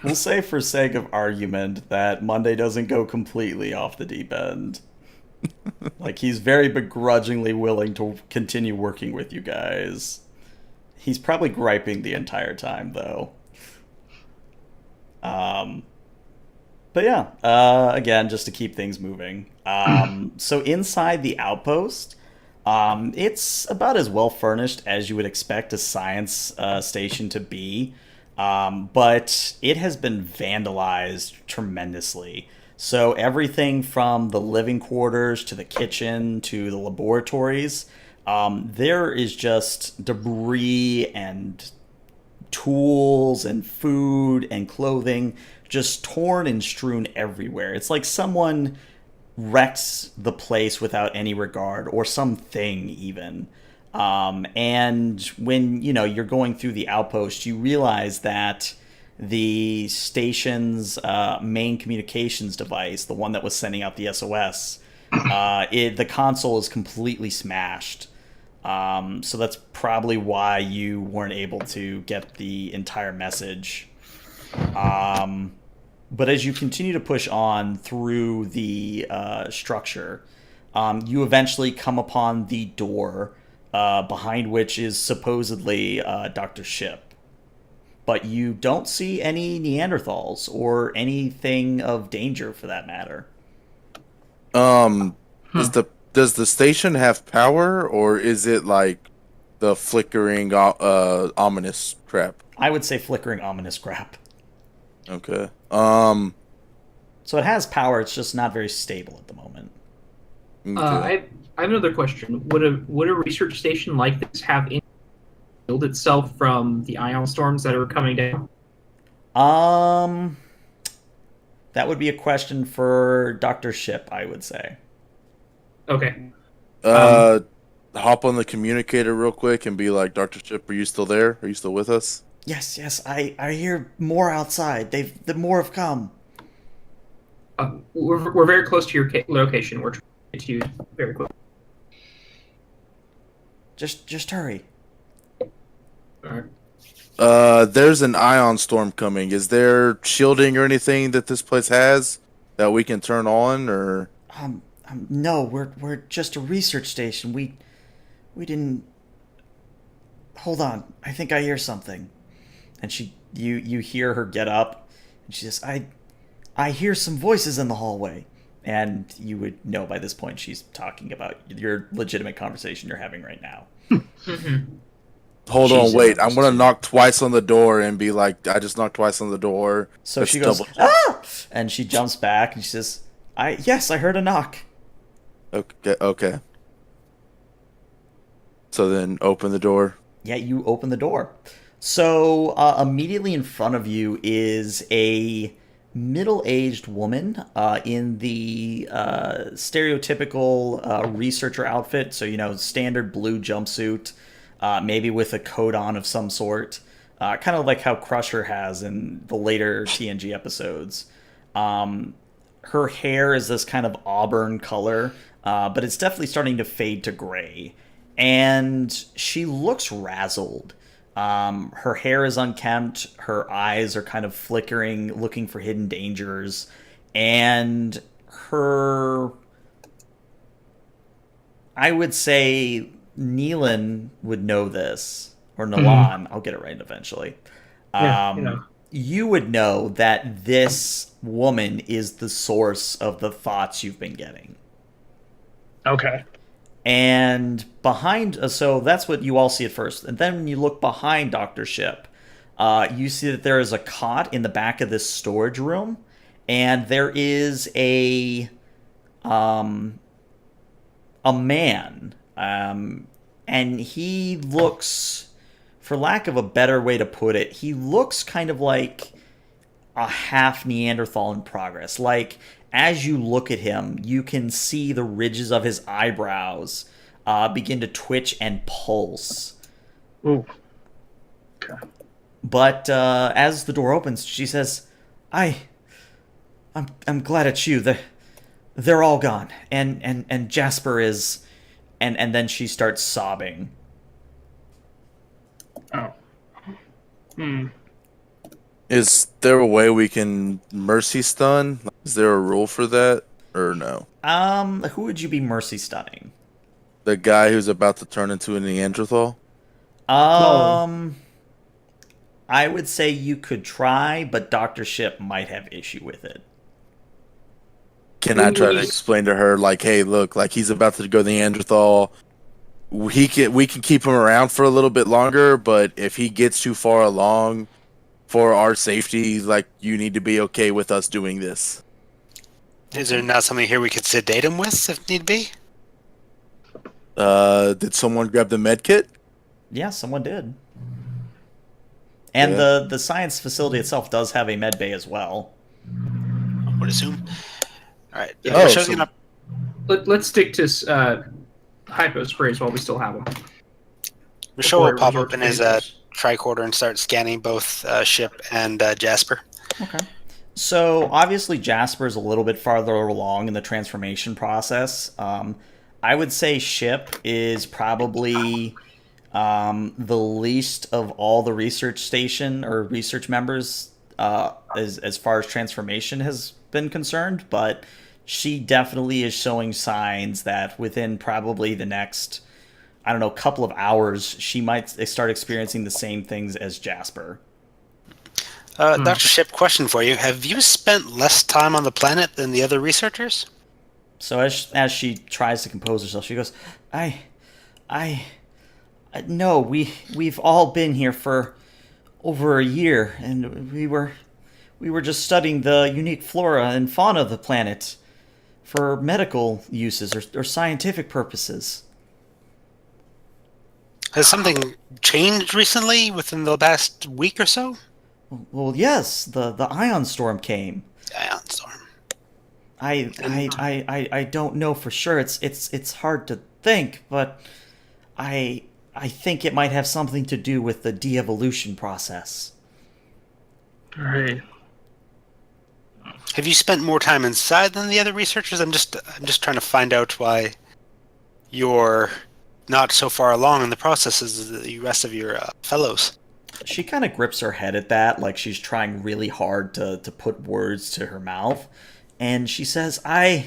We'll say for sake of argument that Monday doesn't go completely off the deep end. Like, he's very begrudgingly willing to continue working with you guys. He's probably griping the entire time, though. But yeah, again, just to keep things moving. So inside the outpost, it's about as well furnished as you would expect a science station to be. But it has been vandalized tremendously. So everything from the living quarters to the kitchen to the laboratories, there is just debris and tools and food and clothing just torn and strewn everywhere. It's like someone wrecks the place without any regard, or something even. And when you're going through the outpost, you realize that the station's main communications device, the one that was sending out the SOS, the console is completely smashed. So that's probably why you weren't able to get the entire message. But as you continue to push on through the structure, you eventually come upon the door behind which is supposedly Dr. Ship. But you don't see any Neanderthals or anything of danger for that matter. Does the station have power, or is it like the flickering ominous crap? I would say flickering ominous crap. Okay. So it has power, it's just not very stable at the moment. I have another question. Would a research station like this have any shield itself from the ion storms that are coming down? That would be a question for Dr. Ship, I would say. Okay. Hop on the communicator real quick and be like, Dr. Ship, are you still there? Are you still with us? Yes, I hear more outside. The more have come. We're very close to your location. We're trying to get to you very quickly. Just hurry. All right. There's an ion storm coming. Is there shielding or anything that this place has that we can turn on, or? No, we're just a research station. We didn't. Hold on, I think I hear something. And you hear her get up, and she says, I hear some voices in the hallway. And you would know by this point she's talking about your legitimate conversation you're having right now. Hold She's on, wait. in I'm gonna knock twice on the door and be like, I just knocked twice on the door. So Let's she goes, double- ah! And she jumps back and she says, yes, I heard a knock. Okay. So then open the door. Yeah, you open the door. So immediately in front of you is a middle-aged woman in the stereotypical researcher outfit. So, standard blue jumpsuit, maybe with a coat on of some sort. Kind of like how Crusher has in the later TNG episodes. Her hair is this kind of auburn color, but it's definitely starting to fade to gray. And she looks razzled. Her hair is unkempt. Her eyes are kind of flickering, looking for hidden dangers. And I would say Neelan would know this, or Nalan. I'll get it right eventually. Yeah, You would know that this woman is the source of the thoughts you've been getting. Okay. And behind, so that's what you all see at first. And then when you look behind Dr. Ship, you see that there is a cot in the back of this storage room, and there is a man, and he looks, for lack of a better way to put it, he looks kind of like a half Neanderthal in progress. Like, as you look at him, you can see the ridges of his eyebrows begin to twitch and pulse. Ooh. Okay. But as the door opens, she says, I'm glad it's you. They're all gone. And Jasper is... And then she starts sobbing. Oh. Hmm. Is there a way we can mercy stun? Is there a rule for that, or no? Who would you be mercy stunning? The guy who's about to turn into a Neanderthal? I would say you could try, but Dr. Ship might have issue with it. Can I try to explain to her, like, hey, look, like, he's about to go Neanderthal. We can keep him around for a little bit longer, but if he gets too far along, for our safety, like, you need to be okay with us doing this. Is there not something here we could sedate him with if need be? Did someone grab the med kit? Yeah, someone did. And the science facility itself does have a med bay as well. I would assume. All right. Yeah, Michelle's so- gonna. Let's stick to hypo sprays while we still have them. Michelle will Before pop we up in his tricorder and start scanning both Ship and Jasper. Okay. So obviously Jasper's a little bit farther along in the transformation process. I would say Ship is probably the least of all the research station or research members as far as transformation has been concerned, but she definitely is showing signs that within probably the next, I don't know, couple of hours, she might start experiencing the same things as Jasper. Dr. Ship, question for you. Have you spent less time on the planet than the other researchers? So as she tries to compose herself, she goes, no, we've all been here for over a year, and we were just studying the unique flora and fauna of the planet for medical uses or scientific purposes. Has something changed recently within the past week or so? Well, yes, the ion storm came. the ion storm. I don't know for sure. It's hard to think, but I think it might have something to do with the de-evolution process. All right. Have you spent more time inside than the other researchers? I'm just trying to find out why you're not so far along in the process as the rest of your fellows. She kind of grips her head at that, like she's trying really hard to put words to her mouth. And she says, I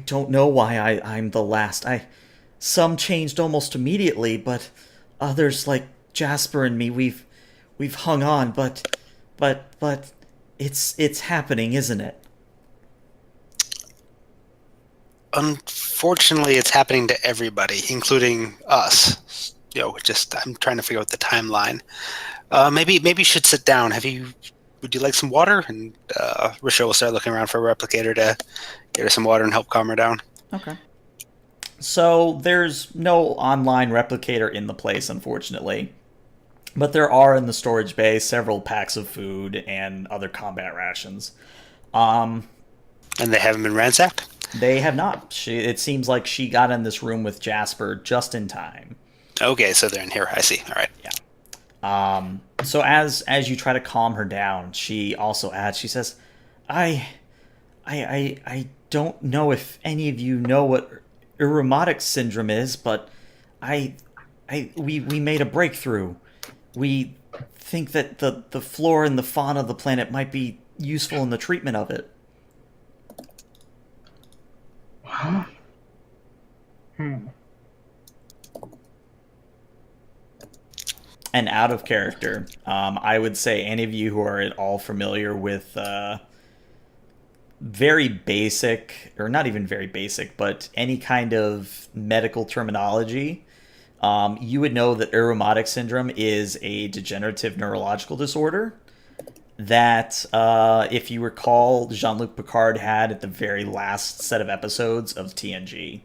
don't know why I'm the last. Some changed almost immediately, but others like Jasper and me, we've hung on, but it's happening, isn't it? Unfortunately, it's happening to everybody, including us. I'm trying to figure out the timeline. Maybe you should sit down. Would you like some water? And Risha will start looking around for a replicator to get her some water and help calm her down. Okay. So there's no online replicator in the place, unfortunately. But there are in the storage bay several packs of food and other combat rations. And they haven't been ransacked? They have not. It seems like she got in this room with Jasper just in time. Okay, so they're in here. I see. All right. Yeah. So as you try to calm her down, she also adds, she says, I don't know if any of you know what Uromotic syndrome is, but we made a breakthrough. We think that the flora and the fauna of the planet might be useful in the treatment of it. Huh? And out of character, I would say any of you who are at all familiar with very basic, or not even very basic, but any kind of medical terminology, you would know that Uromotic syndrome is a degenerative neurological disorder that, if you recall, Jean-Luc Picard had at the very last set of episodes of TNG.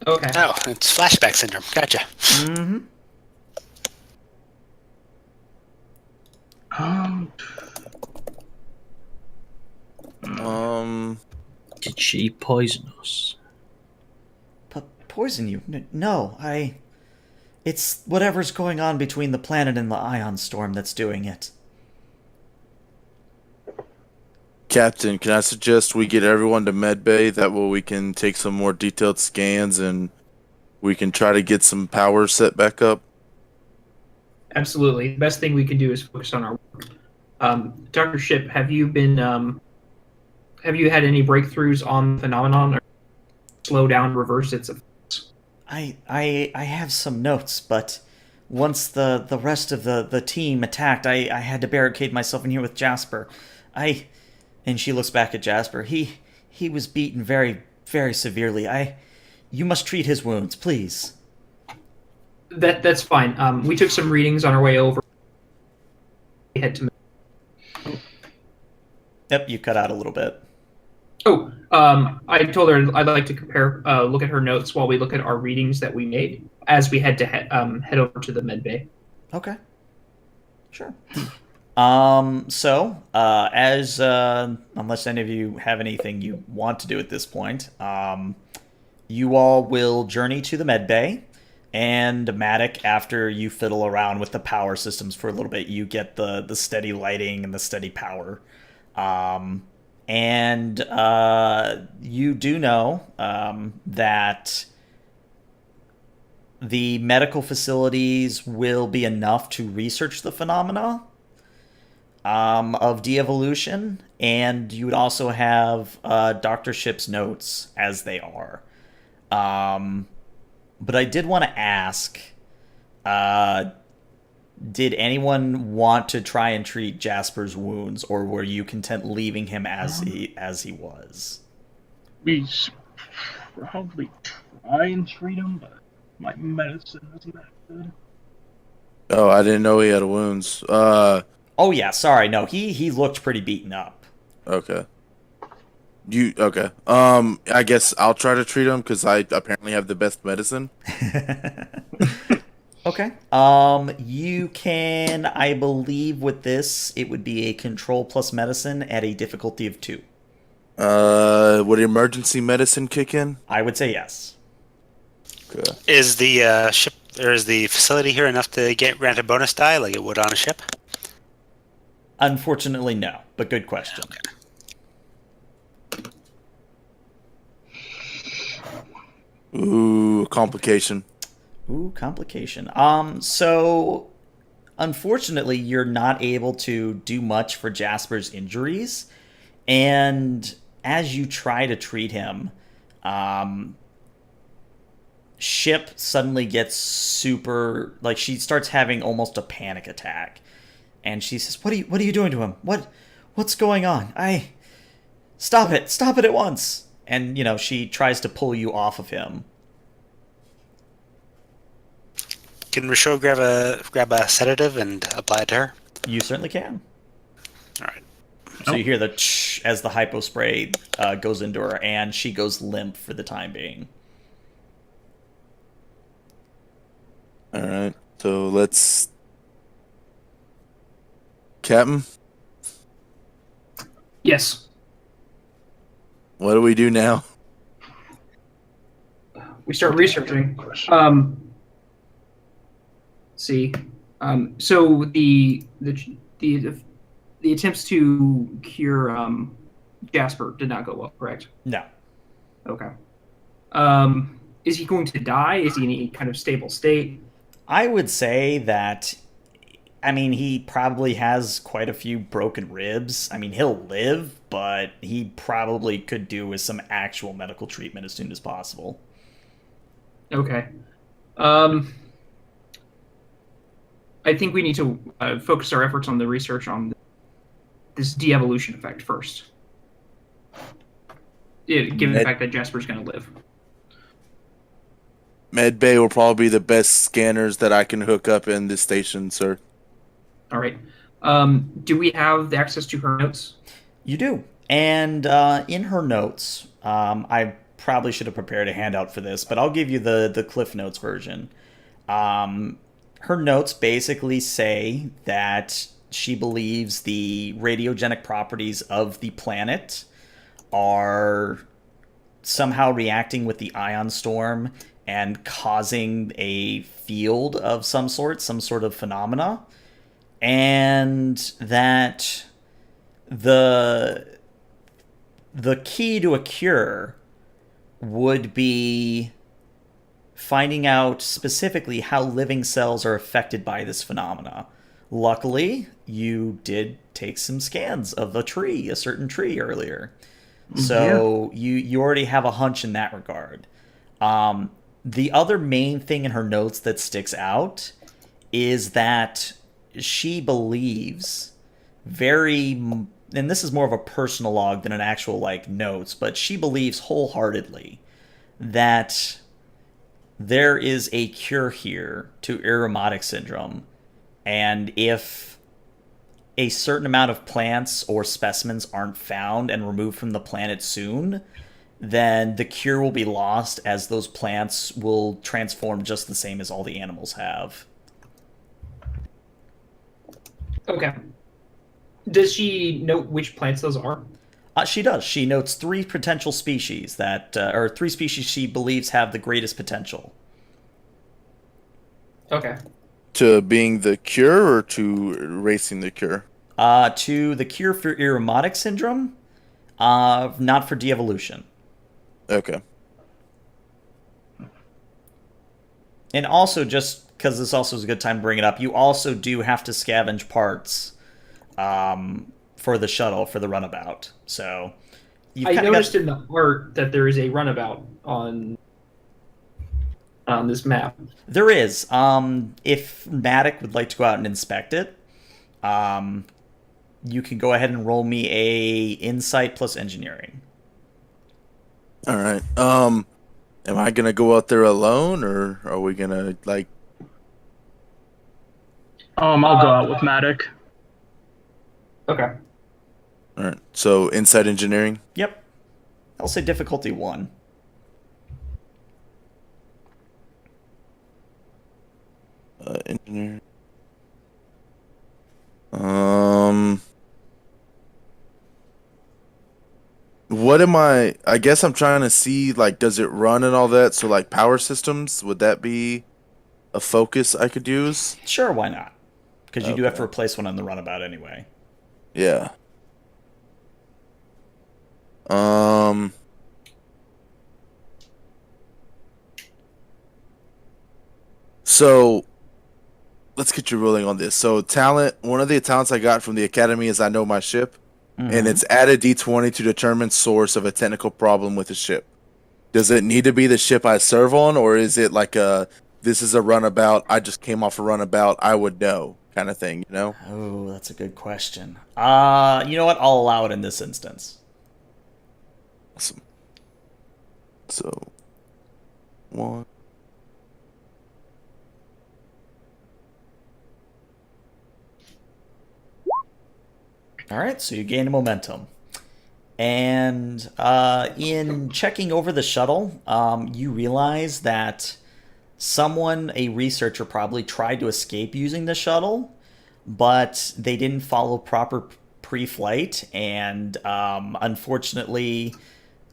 Okay. Oh, it's flashback syndrome. Gotcha. Mm-hmm. Did she poison us? Poison you? No, it's whatever's going on between the planet and the ion storm that's doing it. Captain, can I suggest we get everyone to medbay? That way we can take some more detailed scans and we can try to get some power set back up. Absolutely. The best thing we can do is focus on our work. Dr. Ship, have you had any breakthroughs on the phenomenon, or slow down, reverse its effects? I have some notes, but once the rest of the team attacked, I had to barricade myself in here with Jasper. And she looks back at Jasper. He was beaten very, very severely. You must treat his wounds, please. That's fine. We took some readings on our way over. We had to. Yep, you cut out a little bit. Oh, I told her I'd like to look at her notes while we look at our readings that we made as we head to head over to the med bay. Okay. Sure. Unless any of you have anything you want to do at this point, you all will journey to the med bay, and Matic, after you fiddle around with the power systems for a little bit, you get the steady lighting and the steady power. You do know that the medical facilities will be enough to research the phenomena of de-evolution, and you would also have Dr. Ship's notes as they are. But I did want to ask, did anyone want to try and treat Jasper's wounds, or were you content leaving him as he was? We should probably try and treat him, but my medicine isn't that good. Oh, I didn't know he had wounds. Oh yeah, sorry, no, he looked pretty beaten up. Okay. Okay. I guess I'll try to treat him because I apparently have the best medicine. Okay. You can, I believe, with this, it would be a control plus medicine at a difficulty of 2. Would emergency medicine kick in? I would say yes. Okay. Is the ship or is the facility here enough to get grant a bonus die like it would on a ship? Unfortunately, no. But good question. Ooh, complication. Ooh, complication. So unfortunately, you're not able to do much for Jasper's injuries, and as you try to treat him, Ship suddenly gets super, like, she starts having almost a panic attack, and she says, what are you doing to him? What's going on? Stop it at once." And she tries to pull you off of him. Can Rochelle grab a sedative and apply it to her? You certainly can. All right. So you hear the tsh as the hypo spray goes into her, and she goes limp for the time being. All right. So let's. Captain, Yes. what do we do now? We start researching. See. So the attempts to cure Jasper did not go well, correct? No. Okay. Is he going to die? Is he in any kind of stable state? I would say that, he probably has quite a few broken ribs. He'll live, but he probably could do with some actual medical treatment as soon as possible. Okay. I think we need to focus our efforts on the research on this de-evolution effect first. Given the fact that Jasper's going to live. Medbay will probably be the best scanners that I can hook up in this station, sir. All right. Do we have access to her notes? You do. And in her notes, I probably should have prepared a handout for this, but I'll give you the Cliff Notes version. Her notes basically say that she believes the radiogenic properties of the planet are somehow reacting with the ion storm and causing a field of some sort of phenomena, and that the key to a cure would be finding out specifically how living cells are affected by this phenomena. Luckily, you did take some scans of a certain tree earlier. So you already have a hunch in that regard. The other main thing in her notes that sticks out is that she believes and this is more of a personal log than an actual notes, but she believes wholeheartedly that there is a cure here to Irumodic syndrome, and if a certain amount of plants or specimens aren't found and removed from the planet soon, then the cure will be lost, as those plants will transform just the same as all the animals have. Okay. Does she note which plants those are? She does. She notes 3 potential species or 3 species she believes have the greatest potential. Okay. To being the cure or to erasing the cure? To the cure for Irumodic syndrome, not for de-evolution. Okay. And also, just because this also is a good time to bring it up, you also do have to scavenge parts for the shuttle, for the runabout. So I noticed in the art that there is a runabout on this map. There is. If Matic would like to go out and inspect it, you can go ahead and roll me a insight plus engineering. All right. Am I gonna go out there alone, or are we gonna I'll go out with Matic. Okay. All right. So inside engineering. Yep. I'll say difficulty 1. engineer. Um, what am I guess I'm trying to see, like, does it run and all that? So, like, power systems, would that be a focus I could use? Sure, why not? Because you do have to Okay. replace one on the runabout anyway. Yeah. Um, so let's get your ruling on this. So, talent, one of the talents I got from the academy is I know my ship, and it's added D20 to determine source of a technical problem with the ship. Does it need to be the ship I serve on, or is it like this is a runabout, I just came off a runabout, I would know kind of thing, you know? Oh, that's a good question. You know what? I'll allow it in this instance. Awesome. So, one. All right, so you gain momentum. And in checking over the shuttle, you realize that someone, a researcher, probably tried to escape using the shuttle, but they didn't follow proper pre-flight, and unfortunately,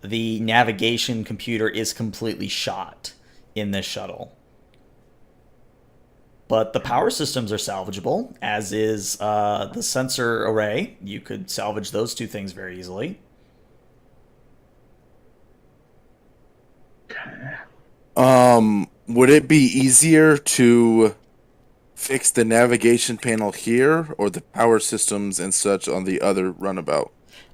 the navigation computer is completely shot in this shuttle. But the power systems are salvageable, as is the sensor array. You could salvage those two things very easily. Would it be easier to fix the navigation panel here or the power systems and such on the other runabout?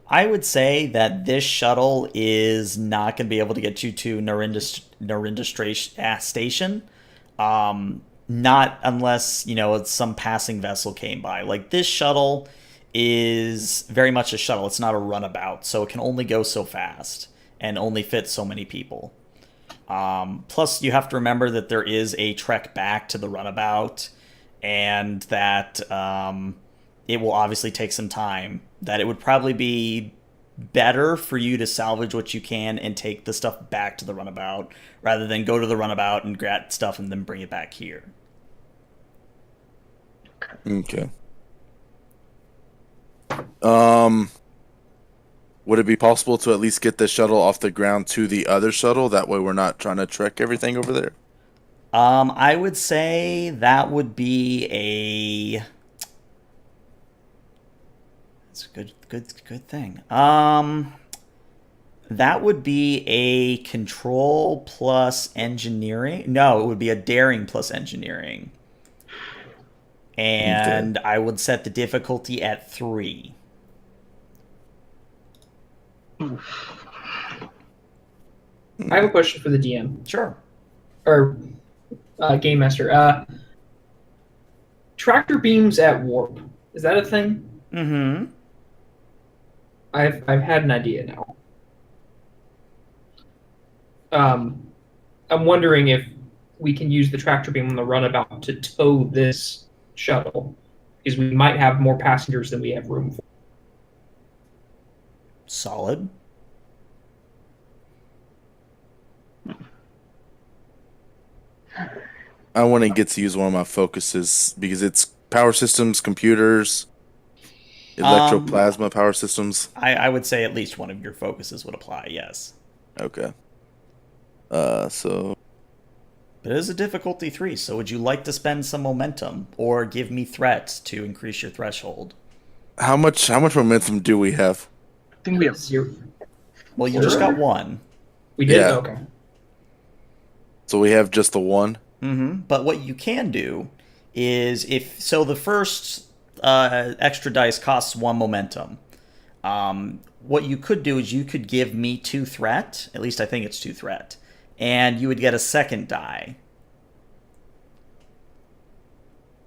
I would say that this shuttle is not going to be able to get you to Narendra Station. Not unless, it's some passing vessel came by. Like, this shuttle is very much a shuttle. It's not a runabout, so it can only go so fast and only fit so many people. Plus, you have to remember that there is a trek back to the runabout, and that it will obviously take some time. That it would probably be better for you to salvage what you can and take the stuff back to the runabout rather than go to the runabout and grab stuff and then bring it back here. Okay. Would it be possible to at least get the shuttle off the ground to the other shuttle? That way we're not trying to trek everything over there. I would say that would be a... It's a good thing. That would be a control plus engineering. No, it would be a daring plus engineering. And I would set the difficulty at 3. I have a question for the DM. Sure. Or Game Master. Tractor beams at warp. Is that a thing? Mm-hmm. I've had an idea now. I'm wondering if we can use the tractor beam on the runabout to tow this shuttle, because we might have more passengers than we have room for. Solid. I want to get to use one of my focuses because it's power systems, computers, electroplasma power systems. I would say at least one of your focuses would apply, yes. Okay. So But it is a difficulty 3, so would you like to spend some momentum or give me threats to increase your threshold? how much momentum do we have? I think we have 0. Well, you just got 1. We did? Yeah. Okay. So we have just the one? Mm-hmm. But what you can do is the first extra dice costs 1 momentum. What you could do is you could give me 2 threat. At least I think it's 2 threat. And you would get a second die.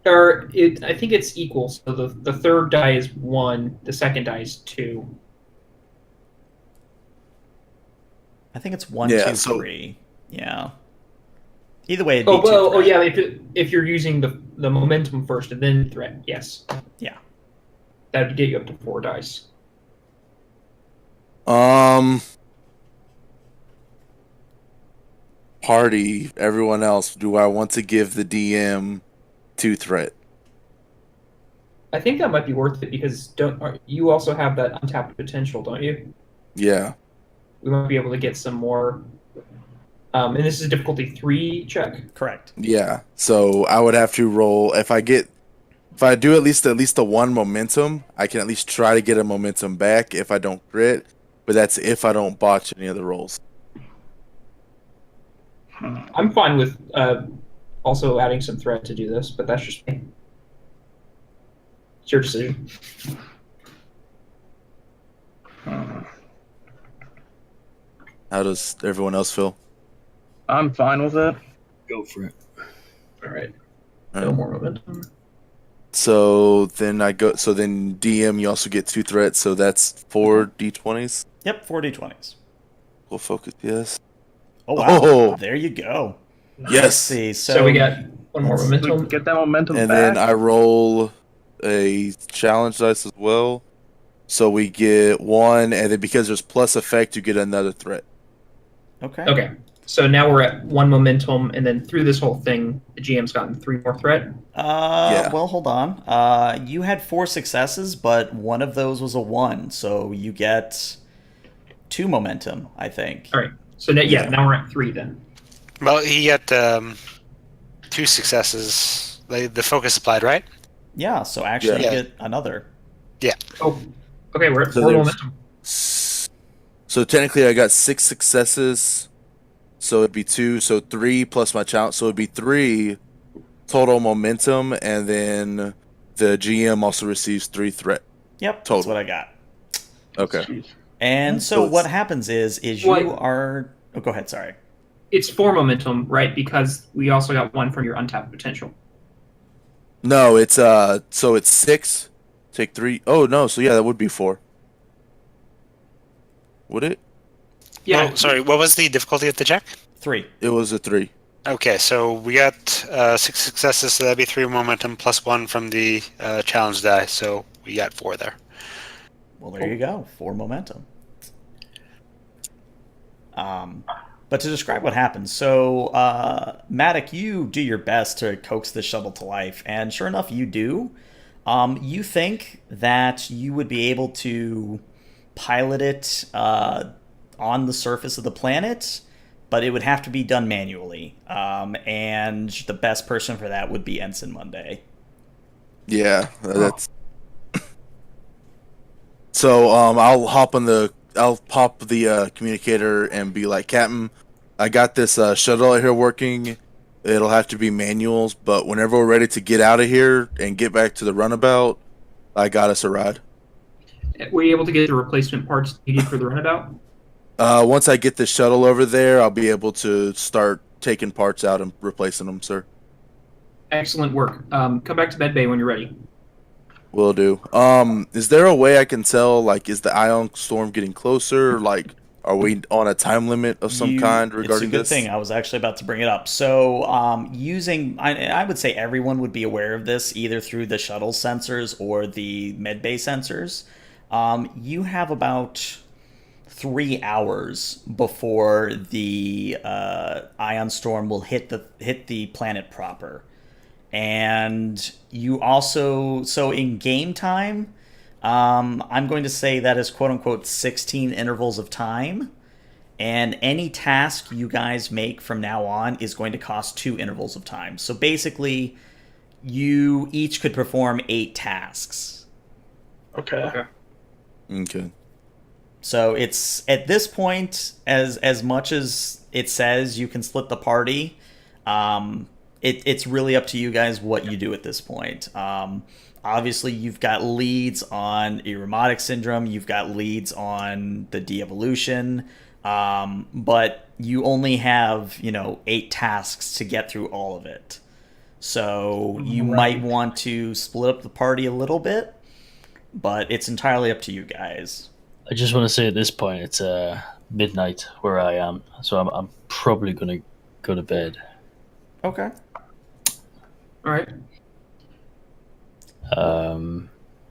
I think it's equal. So the third die is 1. The second die is 2. I think it's 1, Yeah, 2, so- 3. Yeah. Either way, it'd be Oh, 2 well, threat. yeah. If you're using the momentum first and then threat, yes, Yeah. that would get you up to 4 dice. Party, everyone else, do I want to give the DM 2 threat. I think that might be worth it because you also have that untapped potential, don't you? Yeah. We might be able to get some more. And this is a difficulty 3 check. Correct. Yeah. So I would have to roll if I do at least a 1 momentum, I can at least try to get a momentum back if I don't crit, but that's if I don't botch any of the rolls. I'm fine with also adding some threat to do this, but that's just me. It's your decision. How does everyone else feel? I'm fine with it. Go for it. All right. All No right. more momentum. So then DM, you also get 2 threats, so that's 4 d20s. Yep, 4 d20s. We'll focus, yes. Oh, wow. Oh. There you go. Let's Yes. see. So we got one more We momentum. get that momentum And back. then I roll a challenge dice as well. So we get 1, and then because there's plus effect, you get another threat. Okay. Okay. So now we're at 1 momentum, and then through this whole thing, the GM's gotten 3 more threat. Yeah. Well, hold on. You had 4 successes, but one of those was a 1, so you get 2 momentum, I think. All right. So now we're at 3 then. Well, he got 2 successes. The focus applied, right? Yeah, so actually Yeah. you get another. Oh, okay. We're at So 4 there's- momentum. So technically, I got 6 successes. So it'd be 2, so 3 plus my challenge. So it'd be 3 total momentum, and then the GM also receives 3 threat. Yep, that's Total. what I got. Okay. Jeez. And So so it's- what happens is you What? are... Oh, go ahead, sorry. It's 4 momentum, right? Because we also got 1 from your untapped potential. No, it's so it's 6. Take 3. Oh no, so yeah, that would be 4. Would it? Yeah. Oh, sorry. What was the difficulty of the check? 3. It was a 3. Okay, so we got 6 successes, so that'd be 3 momentum plus 1 from the challenge die. So we got 4 there. Well, there you go. 4 momentum. But to describe what happens, so Matic, you do your best to coax the shuttle to life, and sure enough, you do. You think that you would be able to pilot it on the surface of the planet, but it would have to be done manually. And the best person for that would be Ensign Monday. Yeah, that's. So I'll pop the communicator and be like, Captain, I got this shuttle out here working. It'll have to be manuals, but whenever we're ready to get out of here and get back to the runabout, I got us a ride. Were you able to get the replacement parts needed for the runabout? Once I get the shuttle over there, I'll be able to start taking parts out and replacing them, sir. Excellent work. Come back to medbay when you're ready. Will do. Is there a way I can tell, like, is the ion storm getting closer? Like, are we on a time limit of some kind regarding It's a good this? thing. I was actually about to bring it up. So, I would say everyone would be aware of this either through the shuttle sensors or the medbay sensors. You have about 3 hours before the ion storm will hit the planet proper. And you also, so in game time, I'm going to say that is quote unquote 16 intervals of time. And any task you guys make from now on is going to cost 2 intervals of time. So basically, you each could perform 8 tasks. Okay. Okay. So it's at this point, as much as it says you can split the party, it's really up to you guys what you do at this point. Obviously, you've got leads on Irumodic syndrome, you've got leads on the de-evolution, but you only have 8 tasks to get through all of it. So you might want to split up the party a little bit, but it's entirely up to you guys. I just want to say at this point it's midnight where I am, so I'm probably going to go to bed. Okay. All right.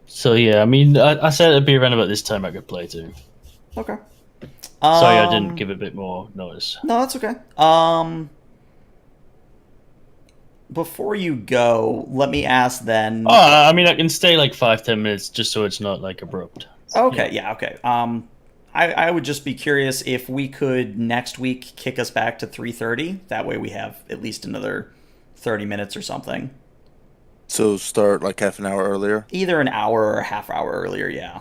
So yeah, I mean, I said it'd be around about this time I could play too. Okay. Sorry, I didn't give a bit more notice. No, that's okay. before you go, let me ask then. I mean, I can stay like 5-10 minutes just so it's not like abrupt. Okay, yeah, okay. I would just be curious if we could next week kick us back to 3:30. That way we have at least another 30 minutes or something. So start like half an hour earlier. Either an hour or a half hour earlier, yeah.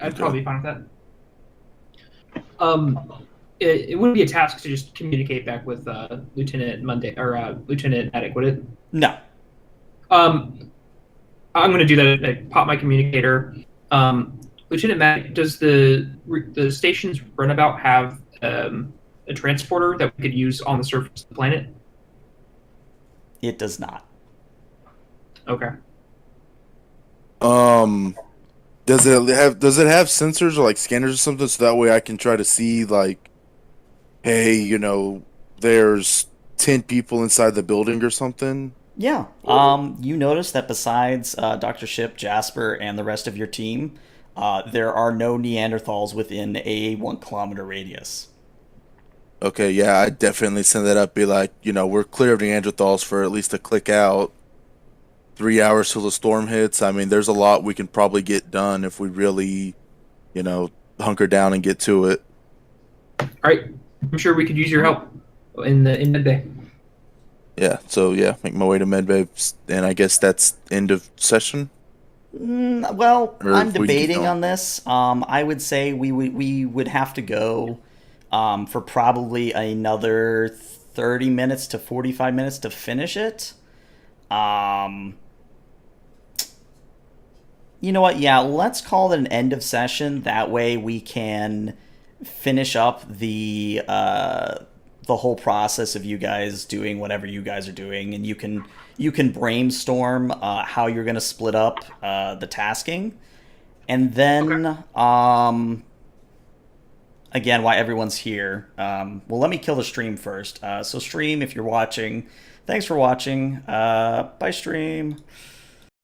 I'd probably be fine with that. It wouldn't be a task to just communicate back with Lieutenant Monday or Lieutenant Attic, would it? No. I'm going to do that. I pop my communicator. Lieutenant Matt, does the station's runabout have a transporter that we could use on the surface of the planet? It does not. Okay. Does it have sensors or like scanners or something, so that way I can try to see like, hey, there's 10 people inside the building or something? Yeah. You notice that besides Dr. Ship, Jasper, and the rest of your team, there are no Neanderthals within a 1 kilometer radius. Okay, yeah, I definitely send that up. Be like, we're clear of Neanderthals for at least a click out. 3 hours till the storm hits. I mean, there's a lot we can probably get done if we really, hunker down and get to it. All right. I'm sure we could use your help in Medbay. Yeah, so yeah, make my way to Medbay, and I guess that's end of session. Well, Or I'm if we keep debating going. on this. I would say we would have to go for probably another 30 minutes to 45 minutes to finish it. You know what? Yeah, let's call it an end of session. That way we can finish up the whole process of you guys doing whatever you guys are doing, and you can brainstorm how you're going to split up the tasking, and then again, why everyone's here. Well, let me kill the stream first. So stream, if you're watching, thanks for watching. Bye, stream.